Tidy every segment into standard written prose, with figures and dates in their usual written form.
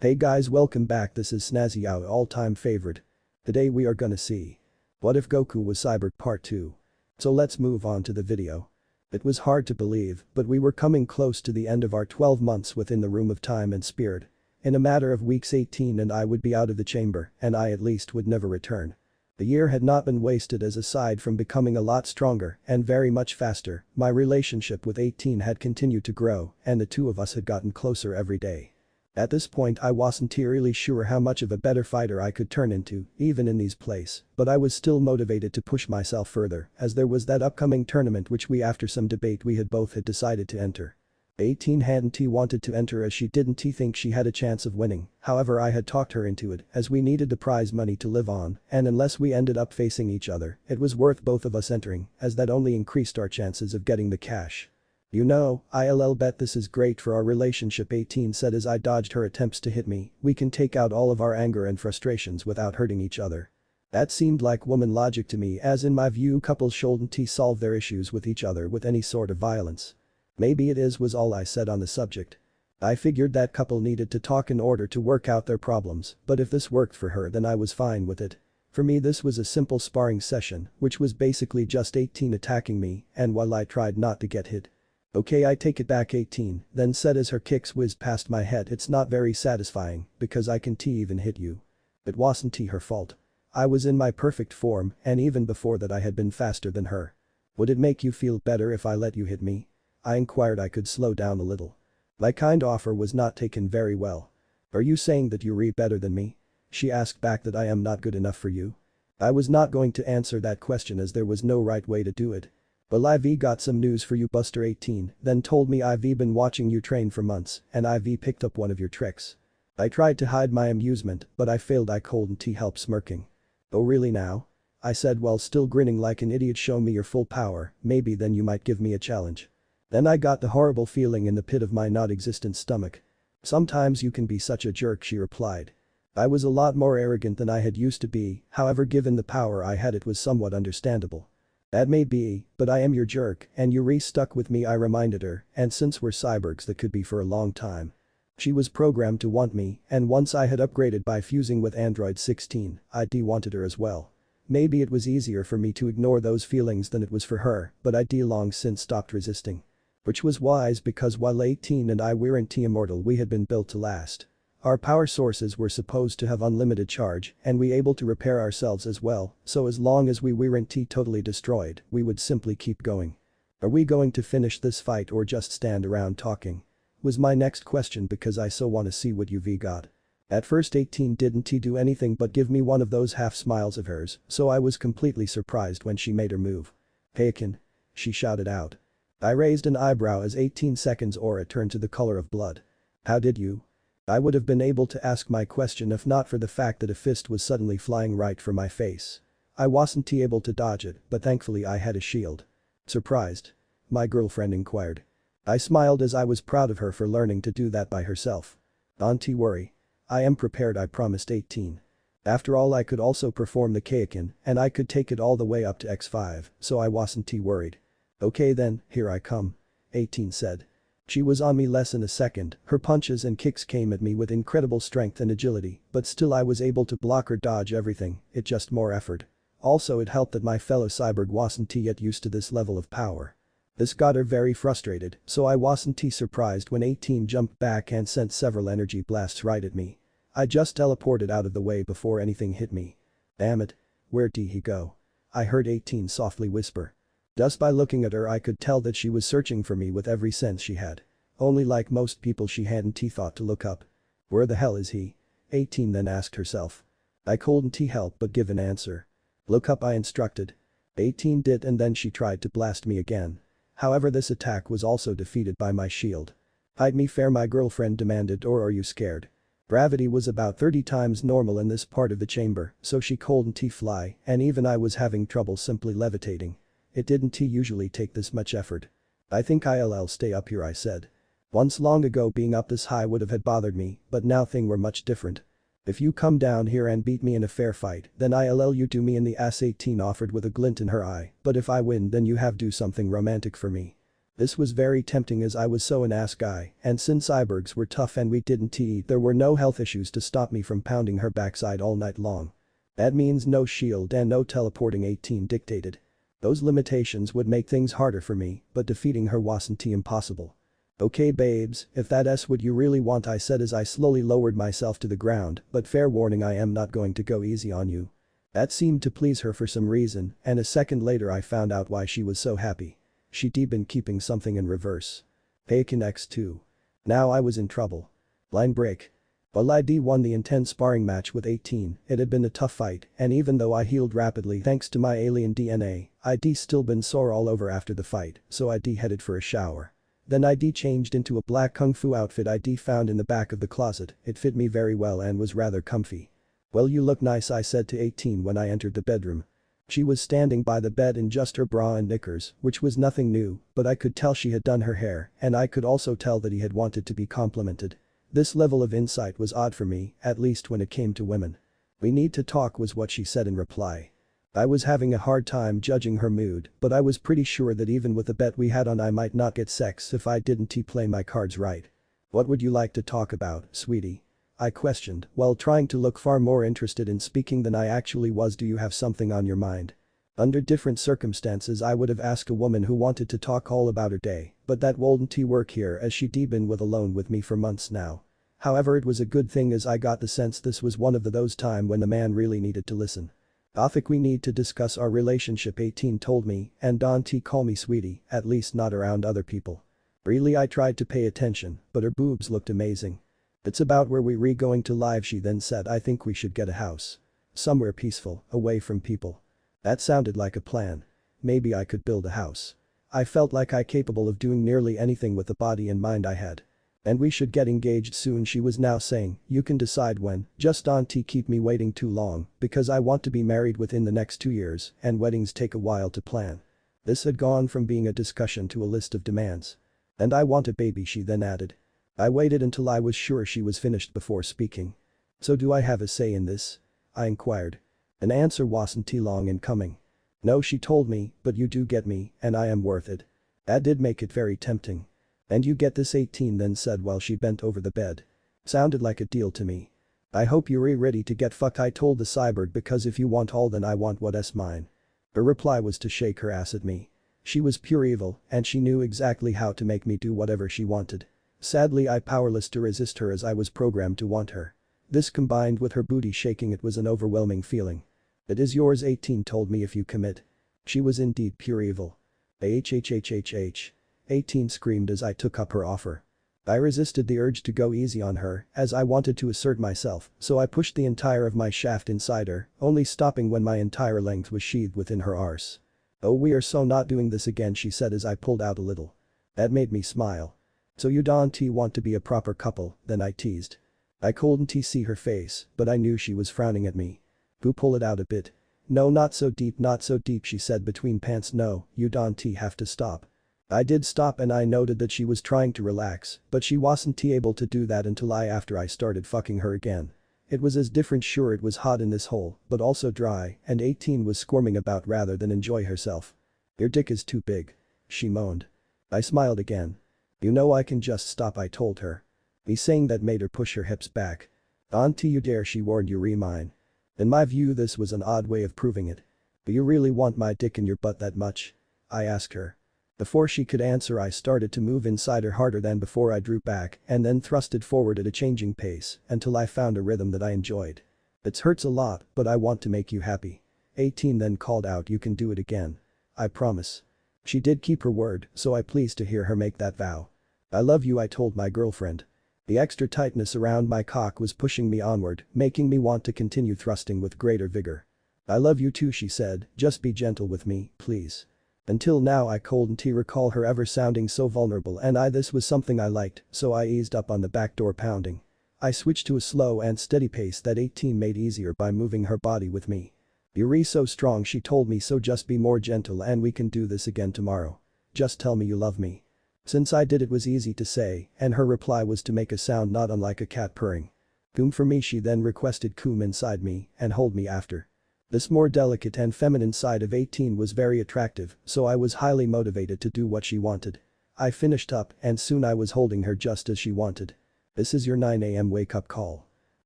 Hey guys, welcome back. This is Snazzy, our all-time favorite. Today we are gonna see what if Goku was Cyborg Part 2. So let's move on to the video. It was hard to believe, but we were coming close to the end of our 12 months within the Room of Time and Spirit. In a matter of weeks 18 and I would be out of the chamber, and I at least would never return. The year had not been wasted, as aside from becoming a lot stronger and very much faster, my relationship with 18 had continued to grow and the two of us had gotten closer every day. At this point I wasn't really sure how much of a better fighter I could turn into, even in these plays, but I was still motivated to push myself further, as there was that upcoming tournament which after some debate we had both decided to enter. 18 hadn't wanted to enter as she didn't think she had a chance of winning, however I had talked her into it as we needed the prize money to live on, and unless we ended up facing each other, it was worth both of us entering, as that only increased our chances of getting the cash. You know, I'll bet this is great for our relationship, 18 said as I dodged her attempts to hit me. We can take out all of our anger and frustrations without hurting each other. That seemed like woman logic to me, as in my view couples shouldn't solve their issues with each other with any sort of violence. Maybe it was all I said on the subject. I figured that couple needed to talk in order to work out their problems, but if this worked for her then I was fine with it. For me this was a simple sparring session, which was basically just 18 attacking me, and while I tried not to get hit. Okay, I take it back, 18 then said as her kicks whizzed past my head. It's not very satisfying, because I can even hit you. It wasn't her fault. I was in my perfect form, and even before that I had been faster than her. Would it make you feel better if I let you hit me? I inquired. I could slow down a little. My kind offer was not taken very well. Are you saying that you're better than me? She asked back. That I am not good enough for you? I was not going to answer that question as there was no right way to do it. Well, I've got some news for you, Buster. 18 then told me I've been watching you train for months and I've picked up one of your tricks. I tried to hide my amusement, but I failed. I couldn't help smirking. Oh really now? I said while still grinning like an idiot. Show me your full power, maybe then you might give me a challenge. Then I got the horrible feeling in the pit of my not-existent stomach. Sometimes you can be such a jerk, she replied. I was a lot more arrogant than I had used to be, however given the power I had it was somewhat understandable. That may be, but I am your jerk and you're stuck with me, I reminded her, and since we're cyborgs that could be for a long time. She was programmed to want me, and once I had upgraded by fusing with Android 16, I'd wanted her as well. Maybe it was easier for me to ignore those feelings than it was for her, but I'd long since stopped resisting. Which was wise, because while 18 and I weren't immortal, we had been built to last. Our power sources were supposed to have unlimited charge and we able to repair ourselves as well, so as long as we weren't totally destroyed, we would simply keep going. Are we going to finish this fight or just stand around talking? Was my next question, because I so want to see what you've got. At first 18 didn't do anything but give me one of those half smiles of hers, so I was completely surprised when she made her move. Heiken! She shouted out. I raised an eyebrow as 18 seconds aura turned to the color of blood. How did you? I would have been able to ask my question if not for the fact that a fist was suddenly flying right for my face. I wasn't able to dodge it, but thankfully I had a shield. Surprised? My girlfriend inquired. I smiled as I was proud of her for learning to do that by herself. Don't worry. I am prepared, I promised 18. After all, I could also perform the Kakarot and I could take it all the way up to X5, so I wasn't worried. Okay then, here I come. 18 said. She was on me less than a second, her punches and kicks came at me with incredible strength and agility, but still I was able to block or dodge everything, it just more effort. Also it helped that my fellow cyborg wasn't yet used to this level of power. This got her very frustrated, so I wasn't surprised when 18 jumped back and sent several energy blasts right at me. I just teleported out of the way before anything hit me. Damn it. Where'd he go? I heard 18 softly whisper. Just by looking at her I could tell that she was searching for me with every sense she had. Only like most people she hadn't thought to look up. Where the hell is he? 18 then asked herself. I couldn't help but give an answer. Look up, I instructed. 18 did, and then she tried to blast me again. However, this attack was also defeated by my shield. Hide me fair, my girlfriend demanded, or are you scared? Gravity was about 30 times normal in this part of the chamber, so she couldn't fly, and even I was having trouble simply levitating. It didn't usually take this much effort. I think I'll stay up here, I said. Once long ago being up this high would have had bothered me, but now things were much different. If you come down here and beat me in a fair fight, then I'll you do me in the ass, 18 offered with a glint in her eye, but if I win then you have do something romantic for me. This was very tempting as I was so an ass guy, and since cyborgs were tough and we didn't eat, there were no health issues to stop me from pounding her backside all night long. That means no shield and no teleporting 18 dictated. Those limitations would make things harder for me, but defeating her wasn't impossible. Okay babes, if that's what you really want, I said as I slowly lowered myself to the ground, but fair warning, I am not going to go easy on you. That seemed to please her for some reason, and a second later I found out why she was so happy. She'd been keeping something in reverse. Taken X2. Now I was in trouble. Line break. While ID won the intense sparring match with 18, it had been a tough fight, and even though I healed rapidly thanks to my alien DNA, ID still been sore all over after the fight, so ID headed for a shower. Then ID changed into a black kung fu outfit ID found in the back of the closet. It fit me very well and was rather comfy. Well, you look nice, I said to 18 when I entered the bedroom. She was standing by the bed in just her bra and knickers, which was nothing new, but I could tell she had done her hair, and I could also tell that he had wanted to be complimented. This level of insight was odd for me, at least when it came to women. We need to talk was what she said in reply. I was having a hard time judging her mood, but I was pretty sure that even with the bet we had on I might not get sex if I didn't play my cards right. What would you like to talk about, sweetie? I questioned, while trying to look far more interested in speaking than I actually was. Do you have something on your mind? Under different circumstances I would have asked a woman who wanted to talk all about her day, but that wouldn't work here as she'd been alone with me for months now. However, it was a good thing as I got the sense this was one of those times when the man really needed to listen. I think we need to discuss our relationship, 18 told me, and don't call me sweetie, at least not around other people. Really, I tried to pay attention, but her boobs looked amazing. It's about where we going to live, she then said. I think we should get a house. Somewhere peaceful, away from people. That sounded like a plan. Maybe I could build a house. I felt like I capable of doing nearly anything with the body and mind I had. And we should get engaged soon, she was now saying. You can decide when, just don't keep me waiting too long, because I want to be married within the next 2 years, and weddings take a while to plan. This had gone from being a discussion to a list of demands. And I want a baby, she then added. I waited until I was sure she was finished before speaking. So do I have a say in this? I inquired. An answer wasn't too long in coming. No, she told me, but you do get me, and I am worth it. That did make it very tempting. And you get this, 18 then said while she bent over the bed. Sounded like a deal to me. I hope you're ready to get fucked, I told the cyborg, because if you want all then I want what's mine. Her reply was to shake her ass at me. She was pure evil, and she knew exactly how to make me do whatever she wanted. Sadly, I powerless to resist her as I was programmed to want her. This combined with her booty shaking, it was an overwhelming feeling. It is yours, 18 told me, if you commit. She was indeed pure evil. HHHHH. 18 screamed as I took up her offer. I resisted the urge to go easy on her as I wanted to assert myself, so I pushed the entire of my shaft inside her, only stopping when my entire length was sheathed within her arse. Oh, we are so not doing this again, she said as I pulled out a little. That made me smile. So you don't want to be a proper couple, then I teased. I couldn't see her face, but I knew she was frowning at me. Boo, pull it out a bit. No, not so deep, she said between pants. No, you don't have to stop. I did stop and I noted that she was trying to relax, but she wasn't able to do that until after I started fucking her again. It was as different, sure it was hot in this hole, but also dry, and 18 was squirming about rather than enjoy herself. Your dick is too big. She moaned. I smiled again. You know I can just stop, I told her. Me saying that made her push her hips back. Auntie, you dare, she warned, you mine. In my view this was an odd way of proving it. Do you really want my dick in your butt that much? I asked her. Before she could answer I started to move inside her harder than before. I drew back and then thrusted forward at a changing pace until I found a rhythm that I enjoyed. It hurts a lot, but I want to make you happy. 18 then called out, you can do it again. I promise. She did keep her word, so I pleased to hear her make that vow. I love you, I told my girlfriend. The extra tightness around my cock was pushing me onward, making me want to continue thrusting with greater vigor. I love you too, she said, just be gentle with me, please. Until now I couldn't recall her ever sounding so vulnerable, and this was something I liked, so I eased up on the back door pounding. I switched to a slow and steady pace that 18 made easier by moving her body with me. You're so strong, she told me, so just be more gentle and we can do this again tomorrow. Just tell me you love me. Since I did, it was easy to say, and her reply was to make a sound not unlike a cat purring. Come for me, she then requested. Come inside me and hold me after. This more delicate and feminine side of 18 was very attractive, so I was highly motivated to do what she wanted. I finished up and soon I was holding her just as she wanted. This is your 9 a.m. wake-up call.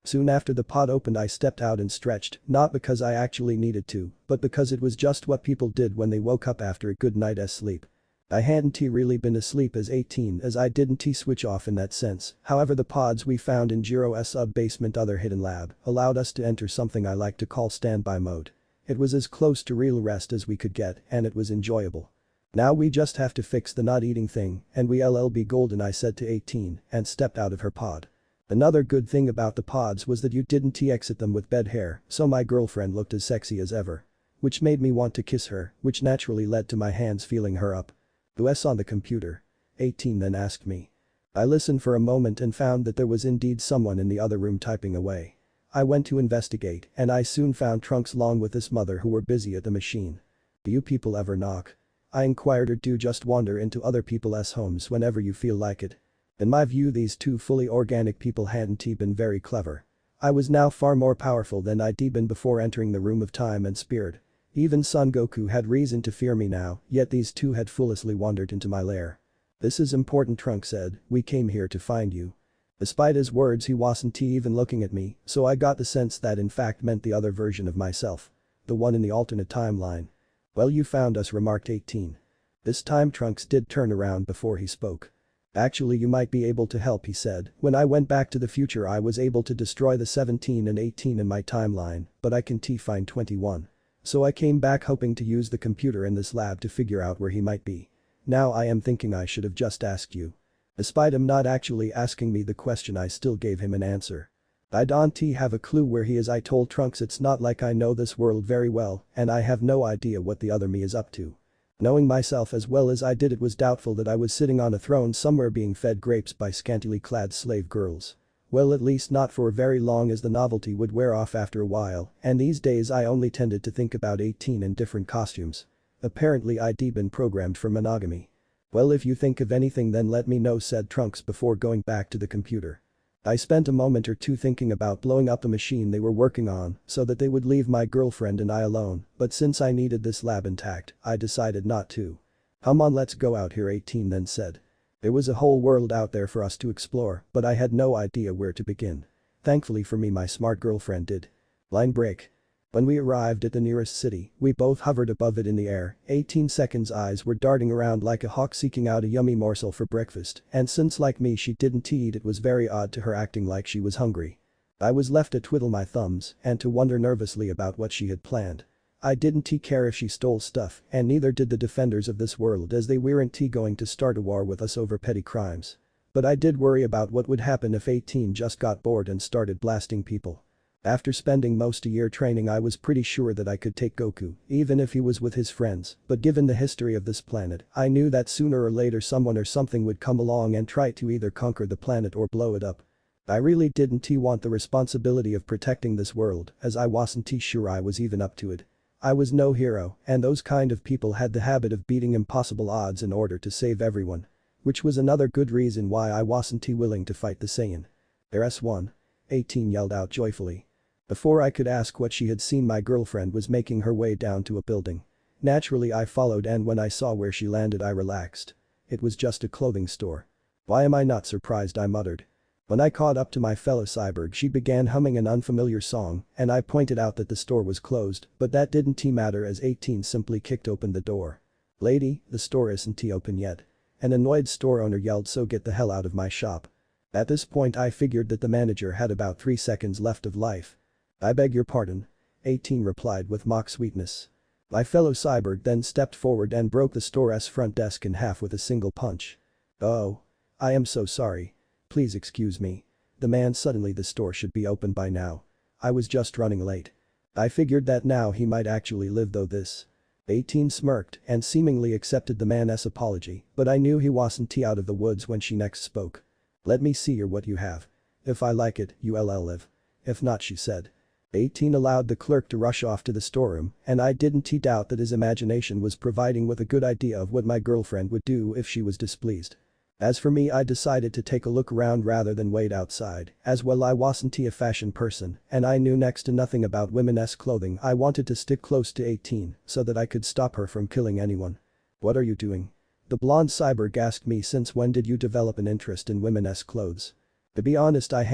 Soon after the pod opened I stepped out and stretched, not because I actually needed to, but because it was just what people did when they woke up after a good night's sleep. I hadn't really been asleep as 18 as I didn't switch off in that sense, however the pods we found in Jiro's sub-basement other hidden lab allowed us to enter something I like to call standby mode. It was as close to real rest as we could get and it was enjoyable. Now we just have to fix the not eating thing and we'll be golden, I said to 18 and stepped out of her pod. Another good thing about the pods was that you didn't exit them with bed hair, so my girlfriend looked as sexy as ever. Which made me want to kiss her, which naturally led to my hands feeling her up. "Who's on the computer?" 18 then asked me. I listened for a moment and found that there was indeed someone in the other room typing away. I went to investigate and I soon found Trunks along with his mother who were busy at the machine. "Do you people ever knock?" I inquired, or do just wander into other people's homes whenever you feel like it? In my view these two fully organic people hadn't been very clever. I was now far more powerful than I'd been before entering the room of time and spirit. Even Son Goku had reason to fear me now, yet these two had foolishly wandered into my lair. "This is important," Trunks said, "we came here to find you." Despite his words he wasn't even looking at me, so I got the sense that in fact meant the other version of myself. The one in the alternate timeline. "Well, you found us," remarked 18. This time Trunks did turn around before he spoke. "Actually you might be able to help," he said. "When I went back to the future I was able to destroy the 17 and 18 in my timeline, but I can't find 21. So I came back hoping to use the computer in this lab to figure out where he might be. Now I am thinking I should have just asked you." Despite him not actually asking me the question I still gave him an answer. "I don't have a clue where he is," I told Trunks. "It's not like I know this world very well and I have no idea what the other me is up to." Knowing myself as well as I did, it was doubtful that I was sitting on a throne somewhere being fed grapes by scantily clad slave girls. Well, at least not for very long, as the novelty would wear off after a while, and these days I only tended to think about 18 in different costumes. Apparently I'd been programmed for monogamy. "Well, if you think of anything then let me know," said Trunks before going back to the computer. I spent a moment or two thinking about blowing up the machine they were working on so that they would leave my girlfriend and I alone, but since I needed this lab intact, I decided not to. "Come on, let's go out here," 18 then said. There was a whole world out there for us to explore, but I had no idea where to begin. Thankfully for me my smart girlfriend did. Line break. When we arrived at the nearest city, we both hovered above it in the air. 18 seconds eyes were darting around like a hawk seeking out a yummy morsel for breakfast, and since like me she didn't eat, it was very odd to her acting like she was hungry. I was left to twiddle my thumbs and to wonder nervously about what she had planned. I didn't care if she stole stuff, and neither did the defenders of this world, as they weren't going to start a war with us over petty crimes. But I did worry about what would happen if 18 just got bored and started blasting people. After spending most a year training I was pretty sure that I could take Goku, even if he was with his friends, but given the history of this planet, I knew that sooner or later someone or something would come along and try to either conquer the planet or blow it up. I really didn't want the responsibility of protecting this world, as I wasn't sure I was even up to it. I was no hero, and those kind of people had the habit of beating impossible odds in order to save everyone. Which was another good reason why I wasn't willing to fight the Saiyan. "There's one," 18 yelled out joyfully. Before I could ask what she had seen, my girlfriend was making her way down to a building. Naturally I followed, and when I saw where she landed I relaxed. It was just a clothing store. "Why am I not surprised?" I muttered. When I caught up to my fellow Cyborg she began humming an unfamiliar song and I pointed out that the store was closed, but that didn't matter as 18 simply kicked open the door. "Lady, the store isn't open yet." An annoyed store owner yelled, "So get the hell out of my shop." At this point I figured that the manager had about 3 seconds left of life. "I beg your pardon," 18 replied with mock sweetness. My fellow Cyborg then stepped forward and broke the store's front desk in half with a single punch. "Oh. I am so sorry. Please excuse me." The man suddenly, "The store should be open by now. I was just running late." I figured that now he might actually live though this. 18 smirked and seemingly accepted the man's apology, but I knew he wasn't out of the woods when she next spoke. "Let me see what you have. If I like it, you'll live. If not," she said. 18 allowed the clerk to rush off to the storeroom, and I didn't doubt that his imagination was providing with a good idea of what my girlfriend would do if she was displeased. As for me, I decided to take a look around rather than wait outside, as well I wasn't a fashion person and I knew next to nothing about women's clothing. I wanted to stick close to 18 so that I could stop her from killing anyone. "What are you doing?" The blonde cyborg asked me, since when did you develop an interest in women's clothes? To be honest, I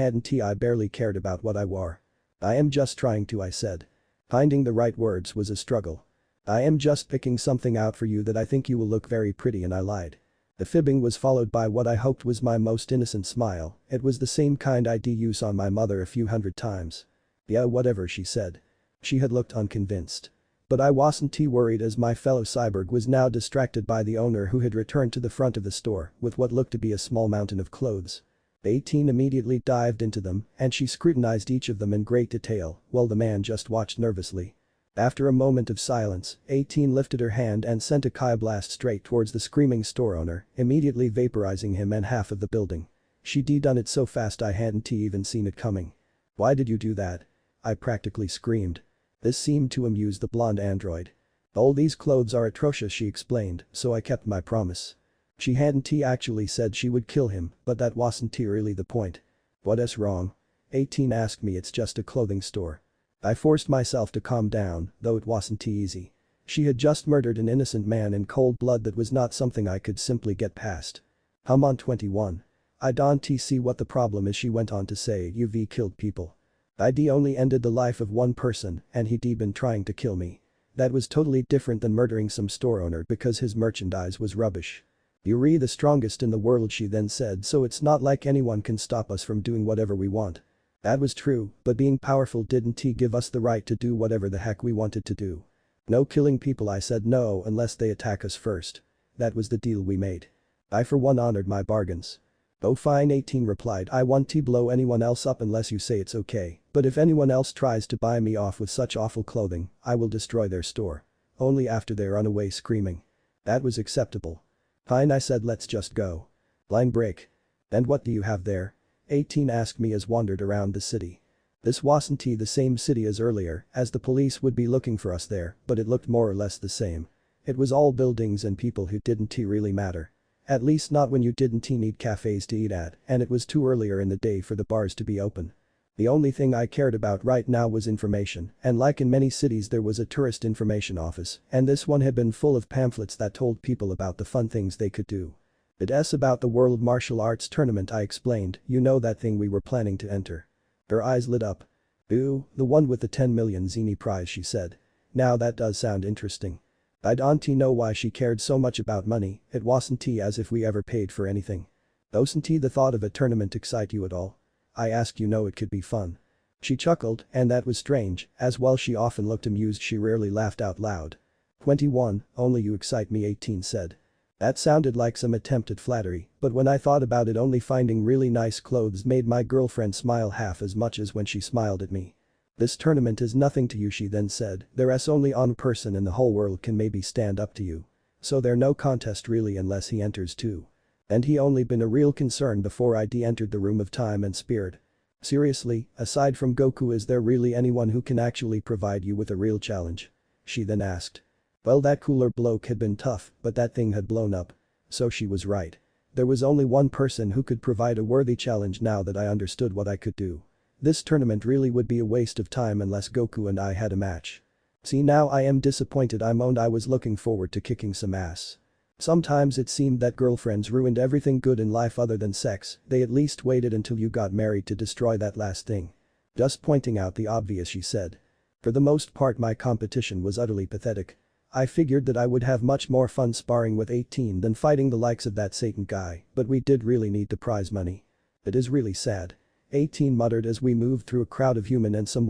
barely cared about what I wore. I am just trying to, I said. Finding the right words was a struggle. I am just picking something out for you that I think you will look very pretty, and I lied. The fibbing was followed by what I hoped was my most innocent smile. It was the same kind I'd use on my mother a few hundred times. Yeah, whatever, she said. She had looked unconvinced. But I wasn't too worried, as my fellow cyborg was now distracted by the owner, who had returned to the front of the store with what looked to be a small mountain of clothes. 18 immediately dived into them, and she scrutinized each of them in great detail, while the man just watched nervously. After a moment of silence, 18 lifted her hand and sent a Kai blast straight towards the screaming store owner, immediately vaporizing him and half of the building. She'd done it so fast I hadn't even seen it coming. Why did you do that? I practically screamed. This seemed to amuse the blonde android. All these clothes are atrocious, she explained, so I kept my promise. She hadn't actually said she would kill him, but that wasn't really the point. What's wrong? 18 asked me. It's just a clothing store. I forced myself to calm down, though it wasn't easy. She had just murdered an innocent man in cold blood. That was not something I could simply get past. I'm on 21. I don't see what the problem is, she went on to say. You've killed people. I'd only ended the life of one person, and he'd been trying to kill me. That was totally different than murdering some store owner because his merchandise was rubbish. You're the strongest in the world, she then said, so it's not like anyone can stop us from doing whatever we want. That was true, but being powerful didn't give us the right to do whatever the heck we wanted to do. No killing people, I said. No, unless they attack us first. That was the deal we made. I for one honored my bargains. Oh fine, 18 replied. I won't blow anyone else up unless you say it's okay, but if anyone else tries to buy me off with such awful clothing, I will destroy their store. Only after they run away screaming. That was acceptable. Fine, I said, let's just go. Line break. And what do you have there? 18 asked me as wandered around the city. This wasn't the same city as earlier, as the police would be looking for us there, but it looked more or less the same. It was all buildings and people who didn't really matter. At least not when you didn't need cafes to eat at, and it was too earlier in the day for the bars to be open. The only thing I cared about right now was information, and like in many cities there was a tourist information office, and this one had been full of pamphlets that told people about the fun things they could do. It's about the World Martial Arts Tournament, I explained. You know, that thing we were planning to enter. Her eyes lit up. Ooh, the one with the 10 million zeni prize, she said. Now that does sound interesting. I don't know why she cared so much about money. It wasn't as if we ever paid for anything. Doesn't the thought of a tournament excite you at all? I asked. You know, it could be fun. She chuckled, and that was strange, as while she often looked amused she rarely laughed out loud. 21, only you excite me, 18 said. That sounded like some attempt at flattery, but when I thought about it, only finding really nice clothes made my girlfriend smile half as much as when she smiled at me. This tournament is nothing to you, she then said. There's only one person in the whole world can maybe stand up to you. So there's no contest really unless he enters too. And he only been a real concern before I'd entered the room of time and spirit. Seriously, aside from Goku, is there really anyone who can actually provide you with a real challenge? She then asked. Well, that cooler bloke had been tough, but that thing had blown up. So she was right. There was only one person who could provide a worthy challenge. Now that I understood what I could do. This tournament really would be a waste of time unless Goku and I had a match. See, now I am disappointed, I moaned. I was looking forward to kicking some ass. Sometimes it seemed that girlfriends ruined everything good in life other than sex. They at least waited until you got married to destroy that last thing. Just pointing out the obvious, she said. For the most part my competition was utterly pathetic. I figured that I would have much more fun sparring with 18 than fighting the likes of that Satan guy, but we did really need the prize money. It is really sad. 18 muttered as we moved through a crowd of human and some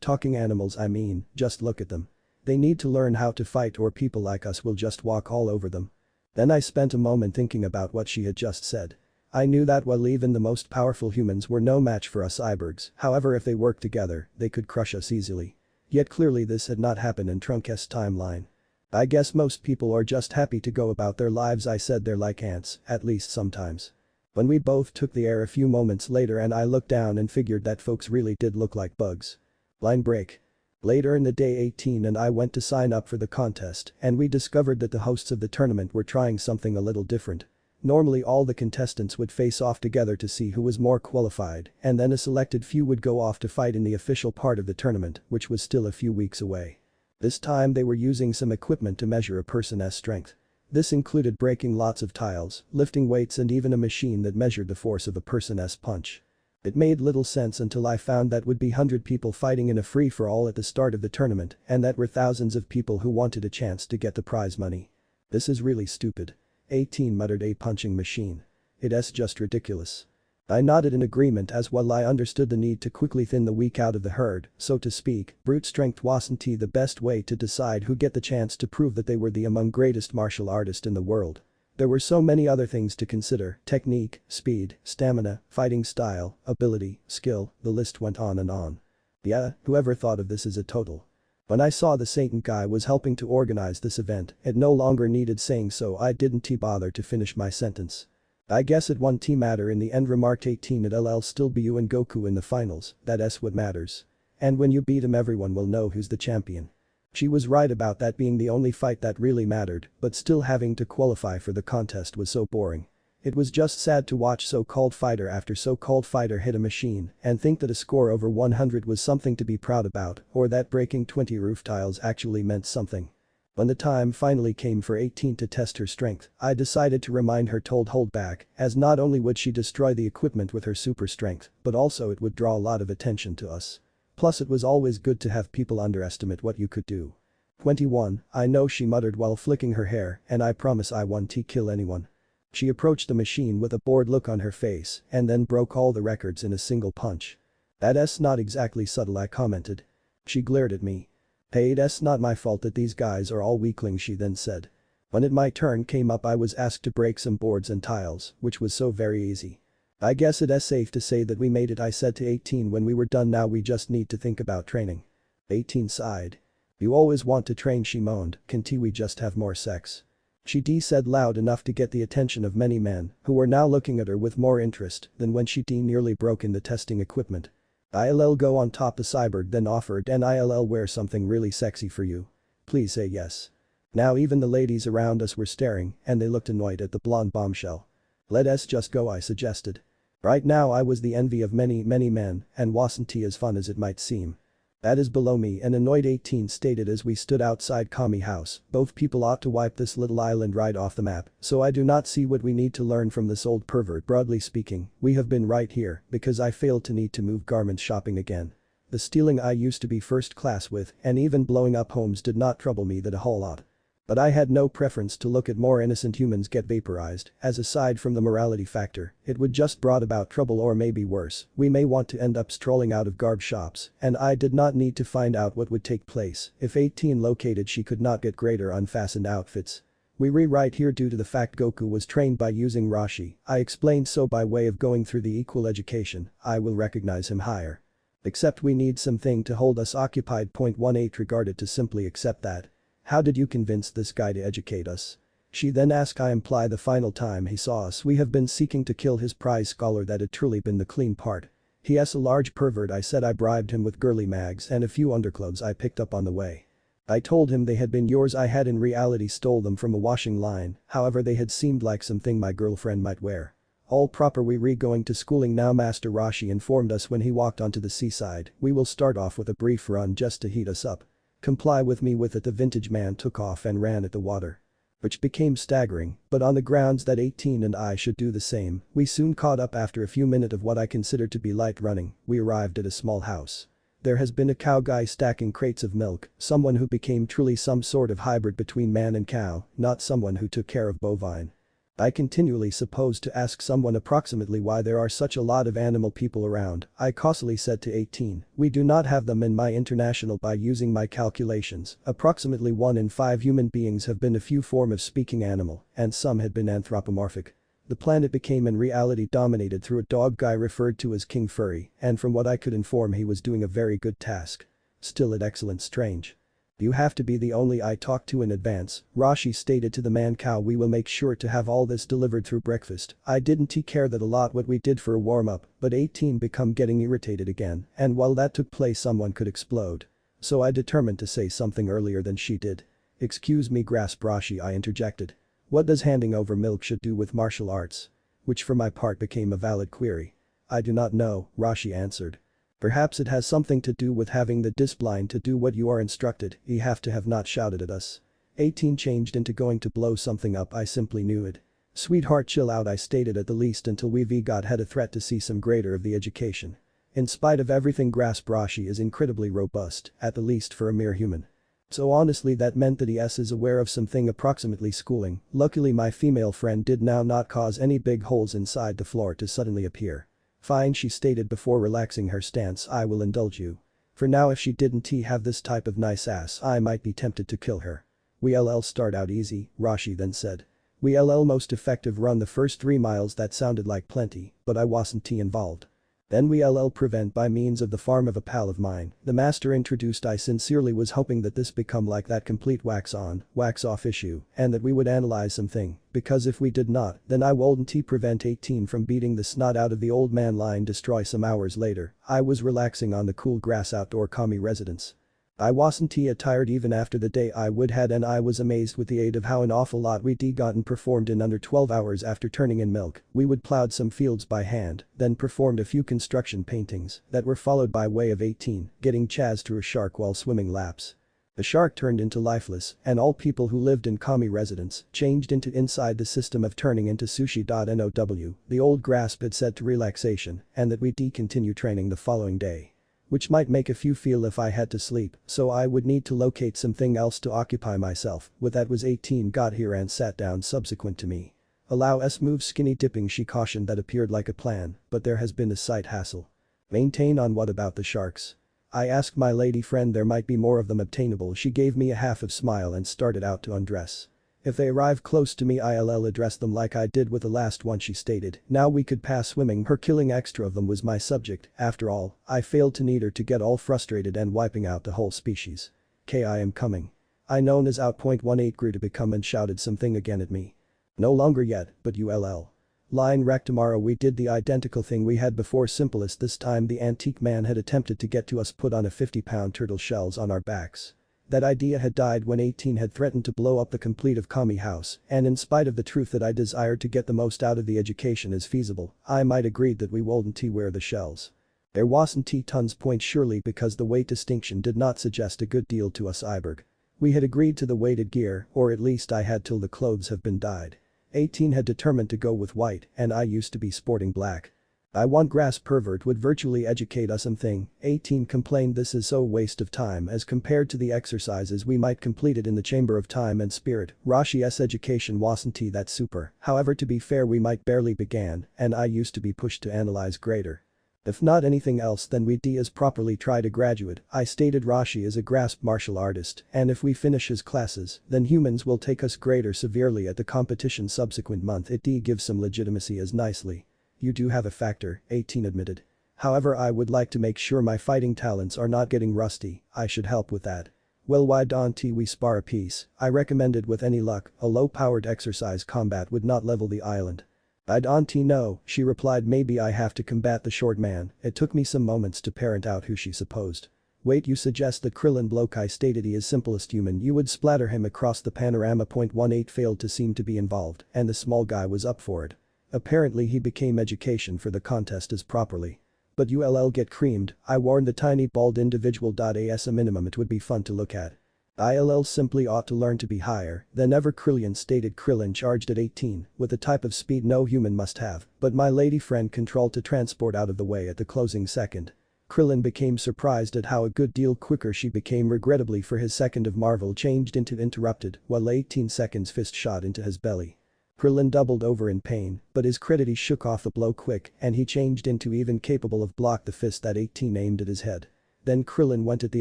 talking animals. I mean, just look at them. They need to learn how to fight or people like us will just walk all over them. Then I spent a moment thinking about what she had just said. I knew that while even the most powerful humans were no match for us cyborgs, however if they worked together, they could crush us easily. Yet clearly this had not happened in Trunk's timeline. I guess most people are just happy to go about their lives, I said. They're like ants, at least sometimes. When we both took the air a few moments later and I looked down and figured that folks really did look like bugs. Line break. Later in the day 18 and I went to sign up for the contest and we discovered that the hosts of the tournament were trying something a little different. Normally all the contestants would face off together to see who was more qualified and then a selected few would go off to fight in the official part of the tournament, which was still a few weeks away. This time they were using some equipment to measure a person's strength. This included breaking lots of tiles, lifting weights and even a machine that measured the force of a person's punch. It made little sense until I found that would be 100 people fighting in a free-for-all at the start of the tournament and that were thousands of people who wanted a chance to get the prize money. This is really stupid. 18 muttered a punching machine. It's just ridiculous. I nodded in agreement as while I understood the need to quickly thin the weak out of the herd, so to speak, brute strength wasn't the best way to decide who get the chance to prove that they were the among greatest martial artist in the world. There were so many other things to consider: technique, speed, stamina, fighting style, ability, skill, the list went on and on. Yeah, whoever thought of this as a total. When I saw the Satan guy was helping to organize this event, it no longer needed saying, so I didn't bother to finish my sentence. I guess it won't matter in the end, remarked 18. It'll still be you and Goku in the finals, that's what matters. And when you beat him everyone will know who's the champion. She was right about that being the only fight that really mattered, but still having to qualify for the contest was so boring. It was just sad to watch so-called fighter after so-called fighter hit a machine and think that a score over 100 was something to be proud about, or that breaking 20 roof tiles actually meant something. When the time finally came for 18 to test her strength, I decided to remind her to hold back, as not only would she destroy the equipment with her super strength, but also it would draw a lot of attention to us. Plus it was always good to have people underestimate what you could do. 21, I know, she muttered while flicking her hair, and I promise I won't kill anyone. She approached the machine with a bored look on her face and then broke all the records in a single punch. That's not exactly subtle, I commented. She glared at me. Hey, that's not my fault that these guys are all weaklings, she then said. When my turn came up I was asked to break some boards and tiles, which was so very easy. I guess it's safe to say that we made it, I said to 18 when we were done. Now we just need to think about training. 18 sighed. You always want to train, she moaned, can't we just have more sex? She said loud enough to get the attention of many men, who were now looking at her with more interest than when she nearly broke in the testing equipment. I'll go on top, the Cyborg then offered, and I'll wear something really sexy for you. Please say yes. Now even the ladies around us were staring and they looked annoyed at the blonde bombshell. Let's just go, I suggested. Right now I was the envy of many men and wasn't as fun as it might seem. That is below me, an annoyed 18 stated as we stood outside Kami House. Both people ought to wipe this little island right off the map, so I do not see what we need to learn from this old pervert. Broadly speaking, we have been right here because I failed to need to move garments shopping again. The stealing I used to be first class with and even blowing up homes did not trouble me that a whole lot. But I had no preference to look at more innocent humans get vaporized, as aside from the morality factor, it would just brought about trouble, or maybe worse, we may want to end up strolling out of garb shops, and I did not need to find out what would take place if 18 located she could not get greater unfastened outfits. We rewrite here due to the fact Goku was trained by using Rashi, I explained, so by way of going through the equal education, I will recognize him higher. Except we need something to hold us occupied. 18 regarded to simply accept that. How did you convince this guy to educate us? She then asked. I imply the final time he saw us we have been seeking to kill his prize scholar. That had truly been the clean part. He.s. a large pervert, I said. I bribed him with girly mags and a few underclothes I picked up on the way. I told him they had been yours. I had in reality stole them from a washing line, however they had seemed like something my girlfriend might wear. All proper. We going to schooling now, Master Rashi informed us when he walked onto the seaside. We will start off with a brief run just to heat us up. Comply with me with it. The vintage man took off and ran at the water. Which became staggering, but on the grounds that 18 and I should do the same, we soon caught up. After a few minutes of what I considered to be light running, we arrived at a small house. There has been a cow guy stacking crates of milk, someone who became truly some sort of hybrid between man and cow, not someone who took care of bovine. I continually supposed to ask someone approximately why there are such a lot of animal people around. I cautiously said to 18, we do not have them in my international. By using my calculations, approximately 1 in 5 human beings have been a few form of speaking animal, and some had been anthropomorphic. The planet became in reality dominated through a dog guy referred to as King Furry, and from what I could inform he was doing a very good task. Still at excellent strange. You have to be the only I talked to in advance, Rashi stated to the man cow. We will make sure to have all this delivered through breakfast. I didn't care that a lot what we did for a warm-up, but 18 become getting irritated again, and while that took place someone could explode. So I determined to say something earlier than she did. Excuse me, grasped Rashi, I interjected. What does handing over milk should do with martial arts? Which for my part became a valid query. I do not know, Rashi answered. Perhaps it has something to do with having the discipline to do what you are instructed. You have to have not shouted at us. 18 changed into going to blow something up, I simply knew it. Sweetheart, chill out, I stated, at the least until we've got had a threat to see some greater of the education. In spite of everything, Grasp Rashi is incredibly robust, at the least for a mere human. So honestly, that meant that he is aware of something approximately schooling. Luckily my female friend did now not cause any big holes inside the floor to suddenly appear. Fine, she stated before relaxing her stance, I will indulge you. For now, if she didn't have this type of nice ass, I might be tempted to kill her. We'll start out easy, Rashi then said. We'll most effective run the first 3 miles, that sounded like plenty, but I wasn't involved. Then we'll prevent by means of the farm of a pal of mine, the master introduced. I sincerely was hoping that this become like that complete wax on, wax off issue, and that we would analyze something, because if we did not, then I wouldn't prevent 18 from beating the snot out of the old man line destroy some hours later. I was relaxing on the cool grass outdoor commie residence. I wasn't tired even after the day I would had, and I was amazed with the aid of how an awful lot we'd gotten performed in under 12 hours after turning in milk. We would plowed some fields by hand, then performed a few construction paintings that were followed by way of 18 getting Chaz through a shark while swimming laps. The shark turned into lifeless, and all people who lived in commie residence changed into inside the system of turning into sushi.now. The old Grasp had said to relaxation and that we'd continue training the following day. Which might make a few feel if I had to sleep, so I would need to locate something else to occupy myself. With that was 18 got here and sat down subsequent to me. Allow us move, skinny dipping, she cautioned. That appeared like a plan, but there has been a slight hassle. Maintain on what about the sharks? I asked my lady friend. There might be more of them obtainable. She gave me a half of smile and started out to undress. If they arrive close to me, I'll address them like I did with the last one, she stated. Now we could pass swimming. Her killing extra of them was my subject. After all, I failed to need her to get all frustrated and wiping out the whole species. I am coming. I known as out. 18 grew to become and shouted something again at me. No longer yet, but ull. Line wreck. Tomorrow we did the identical thing we had before, simplest this time. The antique man had attempted to get to us, put on a 50-pound turtle shells on our backs. That idea had died when 18 had threatened to blow up the complete of commie house, and in spite of the truth that I desired to get the most out of the education as feasible, I might agreed that we wouldn't wear the shells. There wasn't tons point, surely, because the weight distinction did not suggest a good deal to us. Cyborg. We had agreed to the weighted gear, or at least I had till the clothes have been dyed. 18 had determined to go with white, and I used to be sporting black. I want Grasp pervert would virtually educate us something. 18 complained this is so waste of time as compared to the exercises we might completed in the Chamber of Time and Spirit. Rashi's education wasn't that super. However, to be fair, we might barely began, and I used to be pushed to analyze greater. If not anything else, then we'd as properly try to graduate. I stated Rashi is a Grasp martial artist, and if we finish his classes, then humans will take us greater severely at the competition subsequent month. It gives some legitimacy as nicely. You do have a factor, 18 admitted. However, I would like to make sure my fighting talents are not getting rusty. I should help with that. Well, why don't we spar a piece? I recommended. With any luck, a low-powered exercise combat would not level the island. I don't know, she replied. Maybe I have to combat the short man. It took me some moments to parent out who she supposed. Wait, you suggest that Krillin bloke? I stated he is simplest human. You would splatter him across the panorama. 18 failed to seem to be involved, and the small guy was up for it. Apparently he became education for the contest as properly. But ull get creamed, I warned the tiny bald individual. As a minimum it would be fun to look at. Ill simply ought to learn to be higher than ever, Krillin stated. Krillin charged at 18 with a type of speed no human must have, but my lady friend controlled to transport out of the way at the closing second. Krillin became surprised at how a good deal quicker she became. Regrettably, for his second of marvel changed into interrupted while 18 seconds fist shot into his belly. Krillin doubled over in pain, but his credit shook off the blow quick and he changed into even capable of block the fist that 18 aimed at his head. Then Krillin went at the